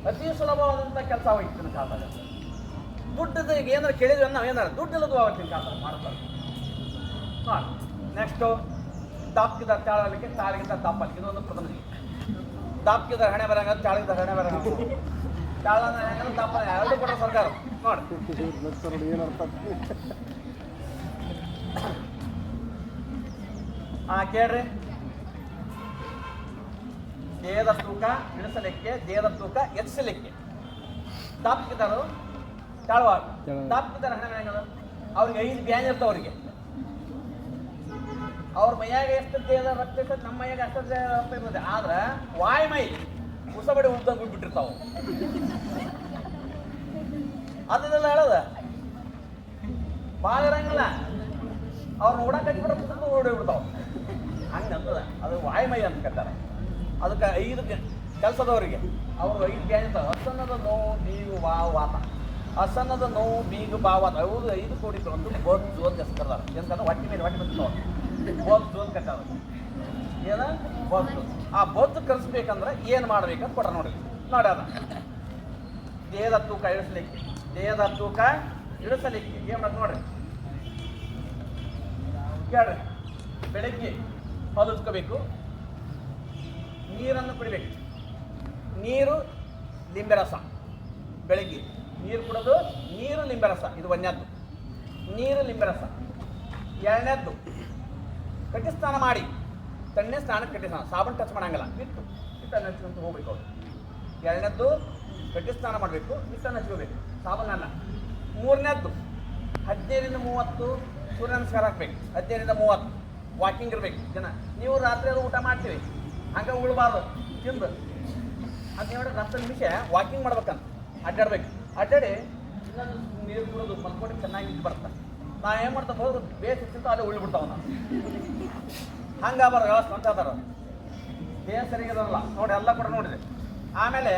ಅತಿ ಸುಲಭವಾದಂಥ ಕೆಲಸ ಹೋಗ್ತಿನ ಕಾಲದಾಗ ದುಡ್ಡದ ಈಗ ಏನಾರು ಕೇಳಿದ್ವಿ ನಾವು ಏನಾರು ದುಡ್ಡಿಲ್ಲದು ಅವತ್ತಿನ ಕಾಲದಾಗ ಮಾಡ್ತಾರೆ ನೋಡಿ ನೆಕ್ಸ್ಟು ದಾಪ್ಕಿದ ತಾಳಲಿಕ್ಕೆ ತಾಳಿಗಿಂತ ದಪ್ಪಲಿಕ್ಕೆ ಇದೊಂದು ಪ್ರಥಮ ದಾಪ್ಕಿದ ಹಣೆ ಬರಂಗ ತಾಳಿಗಿದ ಹಣೆ ಬರಂಗ ತಾಳನ ಹೆಂಗಂದ್ರೆ ದಪ್ಪ 2 ಕೊಟ್ಟರೆ ಸರ್ಕಾರ ನೋಡಿ ಕೇಳ್ರಿ ದೇಹದ ತೂಕ ಇಳಿಸಲಿಕ್ಕೆ ದೇಹದ ತೂಕ ಹೆಚ್ಚಲಿಕ್ಕೆ ದಾಪ್ಕಿದರು ತಾಳ್ವಾರ ದಾಪ್ಕಿದಾರ ಹಣೆ ಹೆಂಗದ ಅವ್ರಿಗೆ 5 ಬ್ಯಾನ್ ಇರ್ತಾವ ಅವ್ರಿಗೆ ಅವ್ರ ಮೈಯಾಗ ಎಷ್ಟು ದೇಹದ ರಕ್ತ ಇರ್ತದೆ ನಮ್ಮ ಮೈಯಾಗ ಅಷ್ಟು ರಕ್ತ ಇರ್ತದೆ ಆದ್ರೆ ವಾಯ್ ಮೈ ಉಸಬಡಿ ಉದ್ದಂಗೆ ಬಿಟ್ಟಿರ್ತಾವೆ ಅದನ್ನೆಲ್ಲ ಹೇಳೋದ ಭಾಳ ಇರಂಗಿಲ್ಲ. ಅವ್ರನ್ನ ಓಡಾಕ್ ಹಚ್ಬಿಟ್ರೆ ಪುಸ್ತಕ ಓಡಿ ಬಿಡ್ತಾವ. ಹಂಗೆ ಅಂತದ ಅದು ವಾಯುಮಯ ಅಂತ ಕರೀತಾರೆ. ಅದಕ್ಕೆ 5 ಕೆಲಸದವರಿಗೆ ಅವರು 5 ಜ್ಞಾನಿತ ಅಸನ್ನದ ನೋವು ಬೀಗು ವಾತ, ಅಸನ್ನದ ನೋವು ಬೀಗು ಬಾವಾತ, ಅವರು 5 ಕೋಟಿ ಅಂತ ಬೋತ್ ಜೋನ್ ಕರ್ತಾರೆ. ಏನಂದ್ರೆ ಹೊಟ್ಟೆ ಮೇಲೆ ಹೊಟ್ಟೆ ಬಂದಿರ್ತಾವ, ಬೋತ್ ಜೋನ್ ಕಟ್ಟಾರ. ಏನ ಬೊತ್ತು, ಆ ಬೊತ್ತು ಕಲಿಸ್ಬೇಕಂದ್ರೆ ಏನು ಮಾಡ್ಬೇಕಂತ ಕೊಟ್ರ ನೋಡಿ. ನೋಡಿ ಅದ ದೇಹದ ತೂಕ ಇಳಿಸ್ಲಿಕ್ಕೆ, ದೇಹದ ತೂಕ ಇಳಿಸಲಿಕ್ಕೆ ಏನು ಮಾಡೋದು ನೋಡ್ರಿ. ಕೇಳ್ರಿ, ಬೆಳಗ್ಗೆ ಹಾಲು ಉತ್ಕೋಬೇಕು, ನೀರನ್ನು ಕುಡಿಬೇಕು. ನೀರು ಲಿಂಬೆ ರಸ, ಬೆಳಗ್ಗೆ ನೀರು ಕುಡೋದು, ನೀರು ಲಿಂಬೆ ರಸ, ಇದು 1ನೇದ್ದು. ನೀರು ಲಿಂಬೆ ರಸ. 2ನೇದ್ದು ಕಟ್ಟಿ ಸ್ನಾನ ಮಾಡಿ, ತಣ್ಣೆ ಸ್ನಾನಕ್ಕೆ ಕಟ್ಟಿ ಸ್ನಾನ, ಸಾಬೂನು ಟಚ್ ಮಾಡಂಗಿಲ್ಲ, ಬಿಟ್ಟು ಹಿಟ್ಟನ್ನು ಹಚ್ಕೊಂತ ಹೋಗ್ಬೇಕು ಅವ್ರು. 2ನೇದ್ದು ಕಟ್ಟಿ ಸ್ನಾನ ಮಾಡಬೇಕು, ಹಿಟ್ಟನ್ನು ಹಚ್ಕೋಬೇಕು, ಸಾಬೂನಲ್ಲ. 3ನೇದ್ದು 15ರಿಂದ 30 ಸೂರ್ಯ ನಮಸ್ಕಾರ ಹಾಕ್ಬೇಕು. 15ರಿಂದ 30 ವಾಕಿಂಗ್ ಇರಬೇಕು ಜನ. ನೀವು ರಾತ್ರಿ ಅದು ಊಟ ಮಾಡ್ತೀವಿ, ಹಂಗೆ ಉಳ್ಬಾರ್ದು ತಿಂದು. ಅದು ನೋಡಿ 10 ನಿಮಿಷ ವಾಕಿಂಗ್ ಮಾಡ್ಬೇಕಂತ ಅಡ್ಡಾಡ್ಬೇಕು. ಅಡ್ಡಾಡಿ ಇನ್ನೊಂದು ನೀರು ಕುಡಿದು ಮಲ್ಕೊಂಡು ಚೆನ್ನಾಗಿ ಇದು ಬರ್ತಾನೆ. ನಾ ಏನು ಮಾಡ್ತಾ ಹೋದ್ರು ಬೇಸಿತ್ತು ಅಲ್ಲೇ ಉಳ್ಬಿಡ್ತಾವ. ನಾನು ಹಂಗೆ ಬರೋ ವ್ಯವಸ್ಥೆ ಅಂತ ಅದಾರ. ದೇಹ ಸರಿಗಿರಲ್ಲ ನೋಡಿ, ಎಲ್ಲ ಕೂಡ ನೋಡಿದೆ. ಆಮೇಲೆ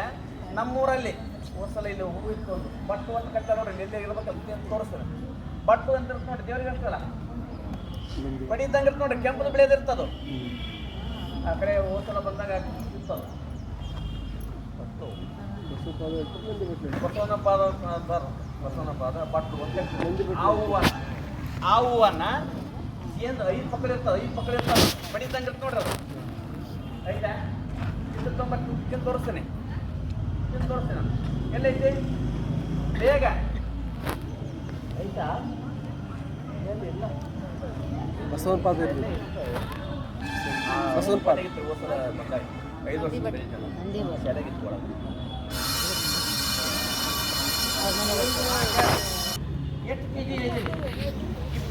ನಮ್ಮೂರಲ್ಲಿ ಒಂದ್ಸಲ ಇಲ್ಲಿ ಹೂವು ಇಟ್ಕೊಂಡು ಬಟ್ಟು ಅಂತ ಕಟ್ಟ ನೋಡ್ರಿ, ಎಲ್ಲೇ ಇರ್ಬೇಕಂತ ಅಂತ ತೋರಿಸ್ತೇನೆ. ಬಟ್ಟು ಅಂತ ಇರುತ್ತೆ ನೋಡಿ, ದೇವ್ರಿಗೆ ಇರ್ತಲ್ಲ, ಬಡಿ ಇದ್ದಂಗೆ ಇರ್ತ ನೋಡ್ರಿ, ಕೆಂಪದ ಬೆಳೆದಿರ್ತದು. ಆ ಕಡೆ ಹೋದ್ಸಲ ಬಂದಾಗ ಇರ್ತದ ಬಟ್ಟು, ಬಸವನಪಾದ ಬಟ್ಟು ಅಂತ. ಆ ಹೂವನ್ನ ಏನು 5 ಪಕ್ಕಡೆ ಇರ್ತದೆ, 5 ಪಕ್ಕಡೆ ಇರ್ತದೆ, ಬಡಿದಂಗೆ ಇರ್ತ ನೋಡ್ರಿ. ಅದು ಐದಾ ಇದು ತೊಂಬತ್ತು ಚಿನ್ ತೋರಿಸ್ತೇನೆ, ನಾನು ಎಲ್ಲೈತಿ ಬೇಗ ಆಯ್ತಾ? ಎಲ್ಲಿಲ್ಲ ಬಸವನ ಪಾದ ಬಸವನ ಪಾದ ಇತ್ತು. ಹೋದ್ಸಲ ಬಂದಾಗ 5 ವರ್ಷ ಶಾಲೆಗಿತ್ತು ಒಳಗೆ. ಎಷ್ಟು ಕೆ ಜಿ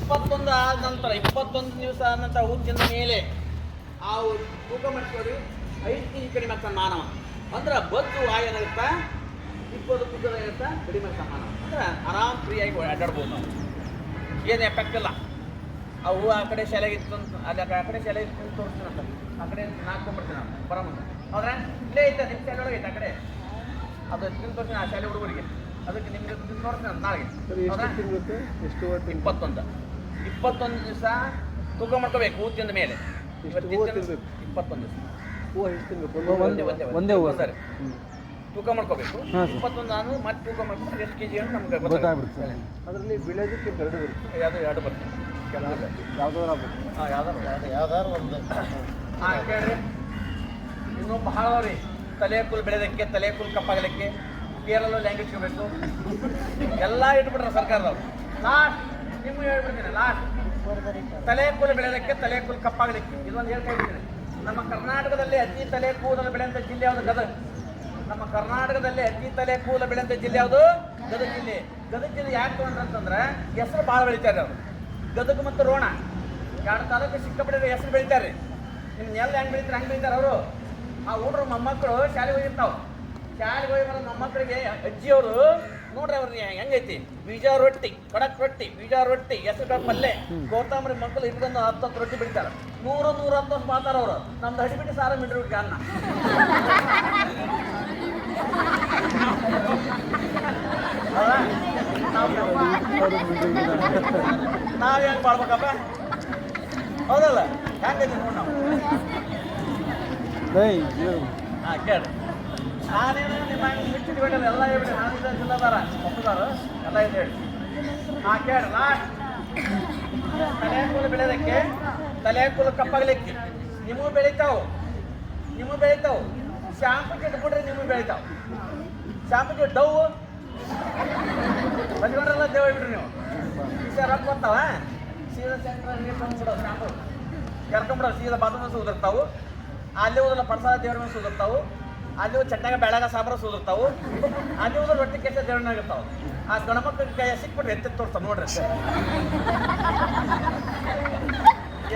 21 ಆದ ನಂತರ 21 ದಿವಸ ಆದ ನಂತರ ಹುಚ್ಚಿನ ಮೇಲೆ ಆ ತೂಕ ಮಾಡಿಸ್ಕೊಳ್ಳಿ 5 ಕೆ ಜಿ ಕಡಿಮೆ ಆಗ್ತಾನೆ ಮಾನವ. ಅಂದ್ರೆ ಬದ್ದು ಏನಾಗುತ್ತಾ 20 ಕುಗ್ಗದ ಇರುತ್ತಾ ಕಡಿಮೆ ಆಗ್ತಾನೆ ಮಾನವ. ಅಂದ್ರೆ ಆರಾಮ್ ಫ್ರೀಯಾಗಿ ಅಡ್ಡಾಡ್ಬೋದು ನಾವು, ಏನು ಎಫೆಕ್ಟ್ ಇಲ್ಲ. ಆ ಹೂವು ಆ ಕಡೆ ಶಾಲೆಗಿತ್ತು ಅಂತ ಅಲ್ಲಿ ಆ ಕಡೆ ಶಾಲೆಗಿತ್ತು ಅಂತ ತೋರಿಸ್ತೀನಿ ಅಂತ ಆ ಕಡೆ ನಾಲ್ಕೊಂಡ್ಬರ್ತೀನಿ ನಾನು ಬರಮಂತ. ಹೌದ್ರಾ? ಇಲ್ಲೇ ಐತೆ ನಿಮ್ಮ ಶಾಲೆ ಒಳಗೆ ಐತೆ ಆ ಕಡೆ, ಅದು ತಿಂದು ತೋರಿಸ್ತೀನಿ ಆ ಶಾಲೆ ಹುಡುಗರಿಗೆ. ಅದಕ್ಕೆ ನಿಮ್ಗೆ ತೋರಿಸ್ತೀನಿ ಅಂತ ನಾಳೆಗೆ. 21 ದಿವಸ ತೂಕ ಮಾಡ್ಕೋಬೇಕು ಹೂ ತಿಂದ ಮೇಲೆ. 21 ದಿವಸ ಒಂದೇ ಹೂವು ಸರ್ ತೂಕ ಮಾಡ್ಕೋಬೇಕು. 21 ನಾನು ಮತ್ತೆ ತೂಕ ಮಾಡ್ಕೊಂಡು ಎಷ್ಟು ಕೆ ಜಿ ಅಂತ ನಮ್ಗೆ ಗೊತ್ತಾಗ್ಬಿಡುತ್ತೆ. ಅದರಲ್ಲಿ ಬೆಳೆಯೋದಕ್ಕೆ 2 ಬರುತ್ತೆ, ಎರಡು ಬರ್ತದೆ ಯಾವ್ದಾರು ಒಂದು. ಹಾಂ ಕೇಳ್ರಿ, ಇನ್ನೂ ಬಹಳ ರೀ. ತಲೆ ಕೂಲ್ ಬೆಳೆಯೋದಕ್ಕೆ, ತಲೆ ಕೂಲ್ ಕಪ್ಪಾಗಲಿಕ್ಕೆ ಕೇರಳ ಲ್ಯಾಂಗ್ವೇಜ್ ಇರಬೇಕು, ಎಲ್ಲ ಇಟ್ಬಿಟ್ರೆ ಸರ್ಕಾರದವ್ರು. ಲಾಸ್ಟ್ ನಿಮ್ಗೆ ಹೇಳ್ಬಿಡ್ತೀನಿ, ಲಾಸ್ಟ್ ತಲೆ ಕೂದಲು ಬೆಳೆಯೋದಕ್ಕೆ, ತಲೆ ಕೂದಲು ಕಪ್ಪಾಗಲಿಕ್ಕೆ ಇದೊಂದು ಹೇಳ್ತಾ ಇದ್ದೀನಿ. ನಮ್ಮ ಕರ್ನಾಟಕದಲ್ಲಿ ಅತಿ ತಲೆ ಕೂದಲು ಬೆಳೆಯುವಂಥ ಜಿಲ್ಲೆ ಯಾವುದು? ಗದಗ. ನಮ್ಮ ಕರ್ನಾಟಕದಲ್ಲಿ ಅತಿ ತಲೆ ಕೂದಲು ಬೆಳೆಯುವಂಥ ಜಿಲ್ಲೆ ಯಾವುದು? ಗದಗ ಜಿಲ್ಲೆ. ಗದಗ ಜಿಲ್ಲೆ ಯಾಕೆ ತೊಗೊಂಡ್ರಂತಂದ್ರೆ ಹೆಸರು ಭಾಳ ಬೆಳಿತಾರೆ ಅವರು. ಗದಗ ಮತ್ತು ರೋಣ 2 ತಾಲೂಕು ಸಿಕ್ಕಾಪಟ್ಟೆ ಹೆಸರು ಬೆಳಿತಾರೆ. ನಿಮ್ಗೆ ಎಲ್ಲ ಹೆಂಗೆ ಬೆಳಿತಾರೆ ಹಂಗೆ ಬೆಳಿತಾರೆ ಅವರು. ಆ ಹುಡುಗರು ಮೊಮ್ಮಕ್ಕಳು ಶಾಲೆಗೆ ಹೋಗಿರ್ತಾವೆ. ಶಾಲೆಗೆ ಹೋಗಿ ಬರೋ ಮೊಮ್ಮಕ್ಕಳಿಗೆ ಅಜ್ಜಿಯವರು ನೋಡ್ರಿ ಅವ್ರಿಗೆ ಹೆಂಗೈತಿ, ಬೀಜ ರೊಟ್ಟಿ, ಕಡಕ್ ರೊಟ್ಟಿ, ಬೀಜ ರೊಟ್ಟಿ, ಹೆಸರು ಪಲ್ಲೆ, ಕೊತ್ತಂಬರಿ ಮಕ್ಕಳು ಇಟ್ಕೊಂಡು 10 ರೊಟ್ಟಿ ಬೆಳಿತಾರೆ. 100 ಮಾಡ್ತಾರೆ ಅವರು. ನಮ್ದು ಹಡಿಬಿಟ್ಟು ಸಾರ ಮಿಡ್ರಿ ಹುಡುಗ ಅನ್ನ. ನಾವ್ ಹೆಂಗ್ ಮಾಡ್ಬೇಕಪ್ಪ? ಹೌದಲ್ಲ? ಹೆಂಗೈತಿ ನೋಡಿ ನಾವು. ಹಾಂ ಕೇಳ್ರಿ, ನಾನೇನು ನಿಮ್ಮ ಬಿಟ್ಟಿದ್ದು ಬಿಡಲ್ಲ, ಎಲ್ಲ ಹೇಳ್ಬಿಡಿ. ನಾನು ಜಿಲ್ಲಾದಾರ ಹೊಸದಾರ ಎಲ್ಲ ಇದು ಹೇಳಿ. ಹಾಂ ಕೇಳ್ರಿ, ಲಾಸ್ಟ್ ತಲೆ ಕೂಲು ಬೆಳೆಯೋದಕ್ಕೆ, ತಲೆ ಕೂಲು ಕಪ್ಪಾಗಲಿಕ್ಕೆ ನಿಮಗೂ ಬೆಳಿತಾವು. ಶಾಂಪು ಇಟ್ಬಿಟ್ರೆ ನಿಮಗೂ ಬೆಳಿತಾವೆ. ಶಾಂಪುಗೆ ಡವ್ ಬಜ್ಕೊಂಡ್ರೆಲ್ಲ ದೇವ ಬಿಡ್ರಿ ನೀವು. ವಿಷಯ ರೊಕ್ಕ ಬರ್ತಾವ, ಸೀದಾ ಸೆಂಟ್ರ್ ನೀರು ತಂದ್ಬಿಡೋದು, ಶಾಂಪು ಕರ್ಕೊಂಬಿಡೋದು, ಸೀದಾ ಬಾತ್ರೂಮ್ ಸುಧಾರ್ತಾವು. ಅಲ್ಲಿ ಹೋದಲ್ಲ ಪ್ರಸಾದ ದೇವ್ರ ಮೇಲೆ ಸುಧಾರ್ತಾವು. ಅಲ್ಲಿ ಚಟ್ನಾಗ ಬೆಳಗ ಸಾಂಬಾರು ಸುಧಾರ್ತಾವು. ಅಲ್ಲಿ ಹೋದ್ರೆ ರೊಟ್ಟಿ ಕೆಟ್ಟ ದೇವ್ರನಾಗ ಇರ್ತಾವೆ. ಆ ಗಣಮಕ್ಕಳ ಕೈ ಸಿಕ್ಬಿಟ್ರೆ ಎತ್ತಿ ತೋರ್ತಾವೆ ನೋಡ್ರಿ.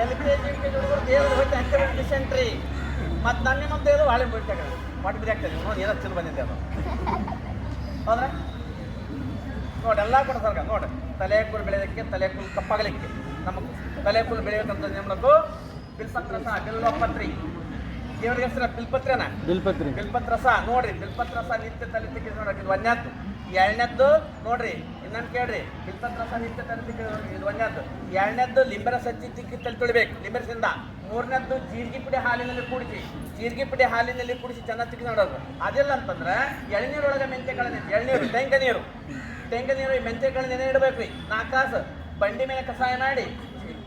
LKG ಹುಡುಗರು ದೇವ್ರ ಹೋಯ್ತು ಅಂತೆ ಡಿಸೆಂಟ್ರಿ. ಮತ್ತು ನನ್ನ ದೇವರು ಹಾಳೆ ಬಿಡ್ತಾಗ ವಾಟಿ ಬಿಡಿ ಆಗ್ತದೆ ನೋಡಿ, ಏನೋ ಚಲೋ ಬಂದಿದ್ದೆ ಅದು. ಹೌದ್ರ ನೋಡಿ ಎಲ್ಲ ಕೂಡ ಸರ್ಕಾರ ನೋಡಿ ತಲೆ ಕೂದಲು ಬೆಳೆಯೋದಕ್ಕೆ ತಲೆ ಕೂದಲು ಕಪ್ಪಾಗಲಿಕ್ಕೆ ನಮಗೆ ತಲೆ ಕೂದಲು ಬೆಳೆಯೋಕ್ಕಂತ ನಮ್ಮದು ಬಿಲ್ಪತ್ರಸ ಬಿಲ್ವಪತ್ರಿ ದೇವ್ರಿಗೆ ಹೆಸರ ಬಿಲ್ಪತ್ರಿನ ಬಿಲ್ಪತ್ರಸ ನೋಡ್ರಿ ಬಿಲ್ಪತ್ರಸ ನಿತ್ಯ ತಲೆ ತೆಗೆದು ನೋಡಕ್ಕೆ ಇದು ಒಂದನೇದ್ದು ಎರಡನೇದ್ದು ನೋಡ್ರಿ ಇನ್ನೊಂದು ಕೇಳ್ರಿ ಬಿಲ್ಪತ್ರಸ ನಿತ್ಯ ತಲೆ ತೆಗೆದು ಇದು ಒಂದನೇದ್ದು ಎರಡನೇದ್ದು ಲಿಂಬರ ಸಜ್ಜಿ ತಿಕ್ಕಿ ತಲೆ ತೊಳಿಬೇಕು ಲಿಂಬರಸಿಂದ ಮೂರನೇದ್ದು ಜೀರಿಗೆ ಪುಡಿ ಹಾಲಿನಲ್ಲಿ ಕೂಡಿಸಿ ಜೀರಿಗೆ ಪುಡಿ ಹಾಲಿನಲ್ಲಿ ಕೂಡಿಸಿ ಚೆನ್ನಾಗಿ ತಿಕ್ಕಿ ನೋಡೋದು ಅದೆಲ್ಲ ಅಂತಂದ್ರೆ ಎಳ್ನೀರೊಳಗೆ ಮೆಂತೆಕಾಳು ಎಳ್ನೀರು ತೆಂಗ ನೀರು ಈ ಮೆಂತೆಕಾಳು ನೆನೆ ಇಡಬೇಕು ರೀ 4 ತಾಸು ಬಂಡಿ ಮೇಲೆ ಕಷಾಯ ಮಾಡಿ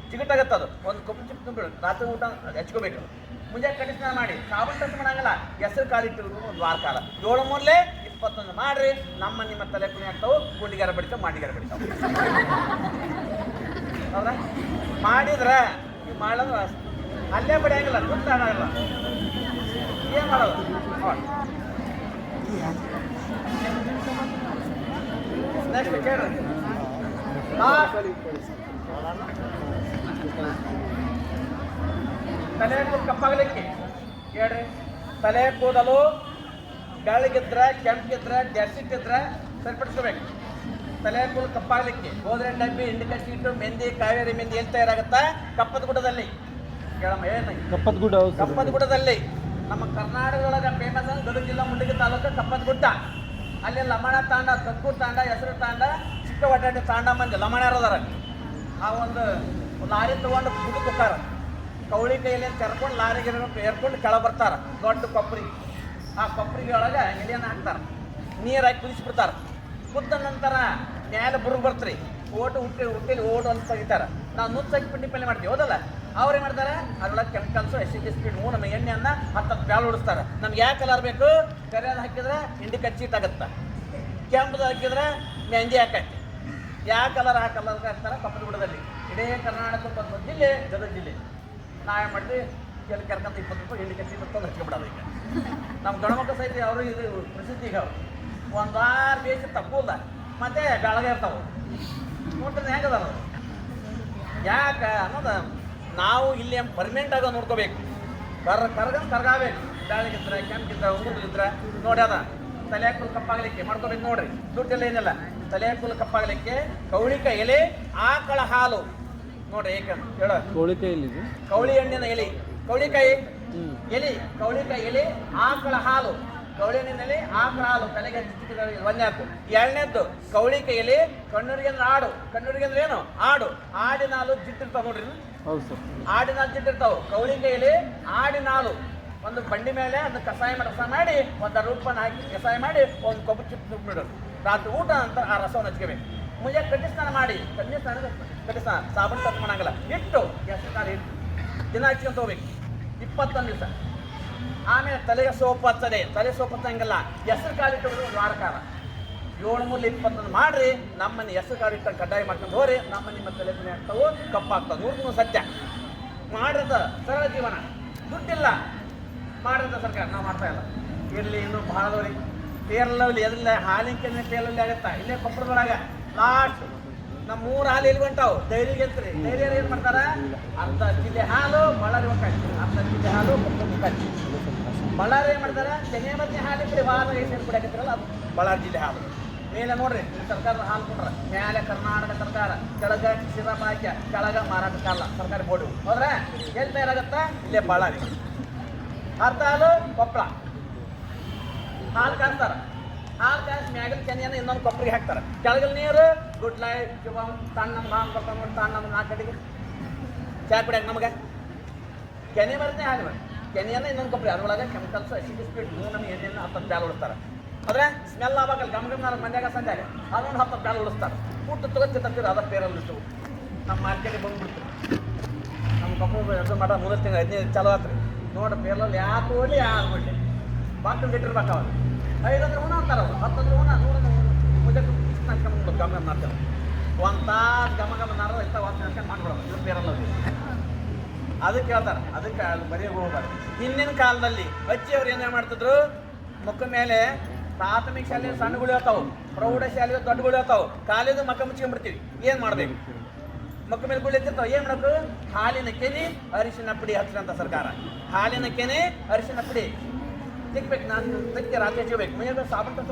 ಚಿಗುಟಾಗತ್ತೆ ಅದು ಒಂದು ಕೊಬ್ಬು ಚಿಪ್ಪು ತುಂಬಿಡು ರಾತ್ರಿ ಊಟ ಹಚ್ಕೋಬೇಕು ಮುಂಜಾನೆ ಕಟ್ಟಿ ಸ್ನಾನ ಮಾಡಿ ಸಾಬೂನು ಟಚ್ ಮಾಡಂಗಿಲ್ಲ ಹೆಸರು ಕಾಲಿಟ್ಟು ಒಂದು ವಾರ ಕಾಲ 7 ಮೂರಲೇ 21 ಮಾಡ್ರಿ ನಿಮ್ಮ ತಲೆ ಕುಣಿ ಆಗ್ತಾವೆ ಗುಂಡಿಗಾರ ಬಡಿತಾವೆ ಮಾಡಿಗಾರ ಬಡಿತಾವೆ ಹೌದಾ ಮಾಡಿದ್ರೆ ನೀವು ಮಾಡಿದ್ರೆ ಅಲ್ಲೇ ಬಡಿಯಂಗಿಲ್ಲ ದುಡ್ಡು ಆಗಲ್ಲ ಏನು ಮಾಡೋದು ನೆಕ್ಸ್ಟ್ ಕೇಳ್ರಿ ತಲೆ ಕೂದಲು ಕಪ್ಪಾಗಲಿಕ್ಕೆ ಹೇಳ್ರಿ ತಲೆ ಕೂದಲು ಬೆಳಗಿದ್ರೆ ಕೆಂಪಿದ್ರೆ ಡ್ಯಾಸಿಟ್ಟಿದ್ರೆ ಸರಿಪಡಿಸ್ಕೋಬೇಕು ತಲೆ ಕೂದಲು ಕಪ್ಪಾಗಲಿಕ್ಕೆ ಗೋದ್ರೆ ಡಬ್ಬಿ ಇಂಡಿಕಾ ಶೀಟು ಮೆಂದಿ ಕಾವೇರಿ ಮೆಂದಿ ಎಲ್ಲಿ ತಯಾರಾಗುತ್ತಾ ಕಪ್ಪದ ಗುಡ್ಡದಲ್ಲಿ ಕೇಳಮ್ಮ ಏನು ಕಪ್ಪದ ಗುಡ್ಡದಲ್ಲಿ ನಮ್ಮ ಕರ್ನಾಟಕದೊಳಗೆ ಫೇಮಸ್ ಗದಗ ಜಿಲ್ಲಾ ಮುಂಡಗಿ ತಾಲೂಕು ಕಪ್ಪದ ಗುಡ್ಡ ಅಲ್ಲಿ ಲಮಣ ತಾಂಡ ಕಕ್ಕೂರು ತಾಂಡ ಹೆಸರು ತಾಂಡ ಚಿಕ್ಕ ಒಡ್ಡಾಡಿ ತಾಂಡ ಮಂದಿ ಲಮಣ್ಯರದಾರ ಆ ಒಂದು ಲಾರಿ ತೊಗೊಂಡು ಗುಡ್ಡಕ್ಕೆ ಹೋಗ್ತಾರ ಕೌಳಿ ಕೈಯಲ್ಲಿ ಕರ್ಕೊಂಡು ಲಾರಿಗೆ ಏರ್ಕೊಂಡು ಕೆಳ ಬರ್ತಾರ ದೊಡ್ಡ ಕೊಬ್ಬರಿ ಆ ಕೊಬ್ಬರಿಗೆ ಒಳಗೆ ಎಲೆಯನ್ನು ಹಾಕ್ತಾರೆ ನೀರಾಗಿ ಕುದಿಸ್ಬಿಡ್ತಾರೆ ಕುದ್ದ ನಂತರ ಮೇಲೆ ಬುರುಗ್ ಬರ್ತ್ರಿ ಹುಟ್ಟಿಲಿ ಓಡು ಅಂತ ತೆಗಿತಾರೆ ನಾವು ನುಚ್ಚಾಕಿ ಪಿಂಡಿ ಪಲ್ಲೆ ಮಾಡ್ತೀವಿ ಹೌದಲ್ಲ ಅವ್ರು ಏನು ಮಾಡ್ತಾರೆ ಅದ್ರೊಳಗೆ ಕೆಮಿಕಲ್ಸು ಎಸಿಡ್ ಸ್ಪೀಡ್ ನಮ್ಮ ಎಣ್ಣೆಯನ್ನು 10 ಬ್ಯಾಳು ಉಡಿಸ್ತಾರೆ ನಮ್ಗೆ ಯಾವ ಕಲರ್ ಬೇಕು ಕರಿಯೋದು ಹಾಕಿದ್ರೆ ಹಿಂಡಿ ಕಚ್ಚೀಟ್ ಆಗುತ್ತೆ ಕೆಂಪದು ಹಾಕಿದ್ರೆ ಮೆಹಂದಿ ಹಾಕೈತಿ ಯಾವ ಕಲರ್ ಆ ಕಲರ್ ಹಾಕ್ತಾರೆ ಕಪ್ಪದ ಗುಡ್ಡದಲ್ಲಿ ಇಡೀ ಕರ್ನಾಟಕಕ್ಕೆ ಒಂದು ಜಿಲ್ಲೆ ಗದಗ ಜಿಲ್ಲೆ ನಾವೇನು ಮಾಡಿದ್ವಿ ಕೆಲ ಕರ್ಕಂತ 20 ರೂಪಾಯಿ ಹಿಂಡಿ ಕಚ್ಚಿ ತಂದು ಹಚ್ಕೊಬಿಡೋದು ಈಗ ನಮ್ಮ ಗಣಮಕ್ಳು ಸಹಿತ ಅವರು ಇದು ಪ್ರಸಿದ್ಧಿ ಈಗ ಅವರು ಒಂದು ವಾರ ಬೇಸಿ ತಪ್ಪುಲ್ಲ ಮತ್ತೆ ಬೆಳಗ್ಗೆ ಇರ್ತಾವೆ ನೋಡ್ತಾರೆ ಹೆಂಗದಾರ ಯಾಕೆ ಅನ್ನೋದು ನಾವು ಇಲ್ಲಿ ಪರ್ಮನೆಂಟ್ ಆಗ ನೋಡ್ಕೋಬೇಕು ಕರ್ಗಾಬೇಕು ಬೆಳಗಿದ್ರೆ ಕೆಂಪಿದ್ರೆ ಉಗುರಿದ್ರೆ ನೋಡಿ ಅದ ತಲೆ ಕೂದಲು ಕಪ್ಪಾಗಲಿಕ್ಕೆ ಮಾಡ್ಕೋಬೇಕು ನೋಡ್ರಿ ದುಡ್ಡೆಲ್ಲ ಏನಿಲ್ಲ ತಲೆ ಕೂದಲು ಕಪ್ಪಾಗಲಿಕ್ಕೆ ಕೌಳಿಕಾಯಿ ಎಲೆ ಆಕಳ ಹಾಲು ನೋಡ್ರಿ ಏಕೆ ಹೇಳೋ ಕೌಳಿ ಹಣ್ಣಿನ ಎಲೆ ಕೌಳಿಕಾಯಿ ಎಲೆ ಆಕಳ ಹಾಲು ಕೌಳಿ ಹಣ್ಣಿನಲ್ಲಿ ಆಕಳ ಹಾಲು ತಲೆಗೆ ಒಂದನೇದ್ದು ಎರಡನೇದ್ದು ಕೌಳಿಕಾಯಿ ಎಲೆ ಕಣ್ಣೂರಿಗೆ ಅಂದ್ರೆ ಕಣ್ಣೂರಿಗೆ ಏನು ಆಡು ಆಡಿನ ಹಾಲು ಜಿಟ್ಟಿರ್ತಾವ ನೋಡ್ರಿ ಆಡಿನ ಹಾಲು ಜಿಟ್ಟಿರ್ತಾವ ಕೌಳಿಕಾಯಿ ಎಲೆ ಆಡಿನ ಹಾಲು ಒಂದು ಬಂಡಿ ಮೇಲೆ ಅದನ್ನ ಕಷಾಯ ಮಾಡಿ ಒಂದು ರೂಪನ ಹಾಕಿ ಕಷಾಯ ಮಾಡಿ ಒಂದು ಕೊಬ್ಬು ಚಿಪ್ಪು ಬಿಡೋದು ರಾತ್ರಿ ಊಟ ಅಂತ ಆ ರಸವನ್ನು ಹಚ್ಕೋಬೇಕು ಮುಂಜಾನೆ ಕಟ್ಟಿ ಸ್ನಾನ ಮಾಡಿ ಕಟ್ಟಿ ಸ್ನಾನ ಸಾಬೂನು ಟಚ್ ಮಾಡಂಗಿಲ್ಲ ಇಟ್ಟು ಹೆಸರು ಕಾಲು ಇಟ್ಟು ದಿನ ಹಚ್ಕೊಂತ ಹೋಗ್ಬೇಕು 21 ದಿವಸ ಆಮೇಲೆ ತಲೆಗೆ ಸೋಪ್ ಹಚ್ಚದೆ ತಲೆ ಸೋಪ್ ಹಚ್ಚಂಗಿಲ್ಲ ಹೆಸರು ಕಾಲಿಟ್ಟು ಒಂದು ವಾರ ಕಾಲ 7 ಮೂರಲಿ 21 ಮಾಡ್ರಿ ನಮ್ಮನ್ನ ಹೆಸರು ಕಾಲಿಟ್ಟು ಕಡ್ಡಾಯ ಮಾಡ್ಕೊಂಡು ಹೋರಿ ನಿಮ್ಮ ತಲೆ ಮನೆ ಆಗ್ತಾವು ಕಪ್ಪಾಗ್ತಾವೆ 100 ಸತ್ಯ ಮಾಡಿದ ಸರಳ ಜೀವನ ದುಡ್ಡಿಲ್ಲ ಮಾಡಿದ ಸರ್ಕಾರ ನಾವು ಮಾಡ್ತಾ ಇಲ್ಲ ಇರಲಿ ಇನ್ನೂ ಭಾಳದವ್ರಿಗೆ ಪೇರ್ಲವ್ಲಿ ಎದ್ರಲ್ಲ ಹಾಲಿನ ಕೆನೆ ಪೇರ್ಲಲ್ಲಿ ಆಗುತ್ತಾ ಇಲ್ಲೇ ಕೊಪ್ಪಳದೊಳಗೆ ಲಾಸ್ಟ್ ನಮ್ಮ 3 ಹಾಲು ಎಲ್ಲಿ ಹೊಂಟಾವು ಡೈರಿಗೆ ಅಂತ್ರಿ ಡೈರಿಯರು ಏನು ಮಾಡ್ತಾರ ಅರ್ಧ ಜಿಲ್ಲೆ ಹಾಲು ಬಳ್ಳಾರಿ ಹೋಗ್ತಿ ಅರ್ಧ ಜಿಲ್ಲೆ ಹಾಲು ಹೋಗ್ತಿ ಬಳ್ಳಾರಿ ಏನು ಮಾಡ್ತಾರೆ ತೆನೆ ಮತ್ತೆ ಹಾಲು ಇಬ್ಬರಿ ವಾರ ಏನು ಕುಡಿಯಾಕತ್ತಿರಲ್ಲ ಅದು ಬಳ್ಳಾರಿ ಜಿಲ್ಲೆ ಹಾಲು ಮೇಲೆ ನೋಡ್ರಿ ಸರ್ಕಾರದ ಹಾಲು ಕೊಟ್ರೆ ಮೇಲೆ ಕರ್ನಾಟಕ ಸರ್ಕಾರ ಕೆಳಗ ಸಿರಪ್ ಹಾಕ್ಯ ಕೆಳಗ ಮಾರಾಟಕ್ಕಲ್ಲ ಸರ್ಕಾರಿ ಬೋರ್ಡು ಹೋದ್ರೆ ಎಲ್ಲಿ ತಯಾರಾಗತ್ತಾ ಇಲ್ಲೇ ಬಳ್ಳಾರಿ ಅರ್ಧ ಹಾಲು ಕೊಪ್ಪಳ ಹಾಲು ಕಾಸ್ತಾರ ಹಾಲು ಕಾಸಿ ಮ್ಯಾಗಲ್ ಕೆನೆಯನ್ನು ಇನ್ನೊಂದು ಕೊಪ್ಪರಿಗೆ ಹಾಕ್ತಾರೆ ಕೆಳಗಲ್ ನೀರು ಗುಡ್ ಲೈಟ್ ತಣ್ಣ ಮಾಂಗ್ ಬರ್ತಾವ ನೋಡಿ ತಣ್ಣ 4 ಗಂಟೆಗೆ ಚಾ ಕುಡಿಯಾಕ ನಮಗೆ ಕೆನೆ ಬರುತ್ತೆ ಹಾಲು ಕೆನೆಯನ್ನು ಇನ್ನೊಂದು ಕೊಪ್ಪರಿ ಅದ್ರೊಳಗೆ ಕೆಮಿಕಲ್ಸ್ ಎಸಿಡ್ ಸ್ಪೀಡ್ ನಮಗೆ ಎಣ್ಣೆಯನ್ನು 10 ಬ್ಯಾಲ್ ಉಳಿಸ್ತಾರೆ ಆದರೆ ಸ್ಮೆಲ್ ಆಗಲ್ಲ ಗಮಗಮ್ನಾರ ಮಂಡ್ಯಾಗ ಸಂಜಾಗ ಅದೊಂದು 10 ಬ್ಯಾಲ್ ಉಳಿಸ್ತಾರೆ ಊಟ ತಗೋತಿರ್ತೀರ ಅದ ಪೇರಲ್ಲಿ ಇಷ್ಟು ನಮ್ಮ ಮಾರ್ಕೆಟಿಗೆ ಬಂದ್ಬಿಡ್ತೀವಿ ನಮ್ಮ ಕೊಪ್ಪಳ ಅದು ಮಾಡ 3 ತಿಂಗಳು 15 ಚಾಲು ಆತ್ರಿ ನೋಡಿ ಪೇರಲ್ಲಿ ಯಾಕೆ ಹೋಗ್ಲಿ ಯಾರು ಬಿಡಲಿ ಬಾಕ್ಲು ಬಿಟ್ಟಿರ್ಬೇಕು ಅವಾಗ 5 ಅಂದ್ರೆ ಹೂನ ಅಂತಾರೆ ಅವರು 10 ಅಂದ್ರೆ ಹೂನ 100 ಮುಂದೆ ಗಮನ ಮಾಡ್ತಾರೆ ಒಂದು ತಾಸು ಗಮ ನಾರ ಇಂಥ 1 ನಿಮಿಷ ಮಾಡ್ಬಿಡೋದು ಇವ್ರು ಪೇರಲ್ಲ ಅದಕ್ಕೆ ಹೇಳ್ತಾರೆ ಅದಕ್ಕೆ ಅಲ್ಲಿ ಬರೆಯೋಕೆ ಹೋಗ್ಬಾರ್ದು ಹಿಂದಿನ ಕಾಲದಲ್ಲಿ ಅಜ್ಜಿಯವ್ರು ಏನೇ ಮಾಡ್ತಿದ್ರು ಮುಖ ಮೇಲೆ ಪ್ರಾಥಮಿಕ ಶಾಲೆ ಸಣ್ಣಗಳು ಹೇಳ್ತಾವೆ ಪ್ರೌಢ ಶಾಲೆ ದೊಡ್ಡಗಳು ಹೇಳ್ತಾವೆ ಕಾಲೇಜು ಮಕ್ಕ ಮುಚ್ಕೊಂಡ್ಬಿಡ್ತೀವಿ ಏನು ಮಾಡಬೇಕು ಮಕ್ಕ ಮೇಲೆ ಗುಳಿರ್ತಾವೆ ಏನು ಮಾಡಬೇಕು ಹಾಲಿನ ಕೆನೆ ಅರಿಶಿನ ಪುಡಿ ಹಚ್ಚಿದಂಥ ಸರ್ಕಾರ ಹಾಲಿನ ಕೆನೆ ಅರಿಶಿನ ಪುಡಿ ತಿಕ್ಬೇಕು ನಾನು ತೆಕ್ಕೆ ರಾತ್ರಿ ಹಚ್ಚಬೇಕು ಮನೆಯಲ್ಲಿ ಸಾಬೂನು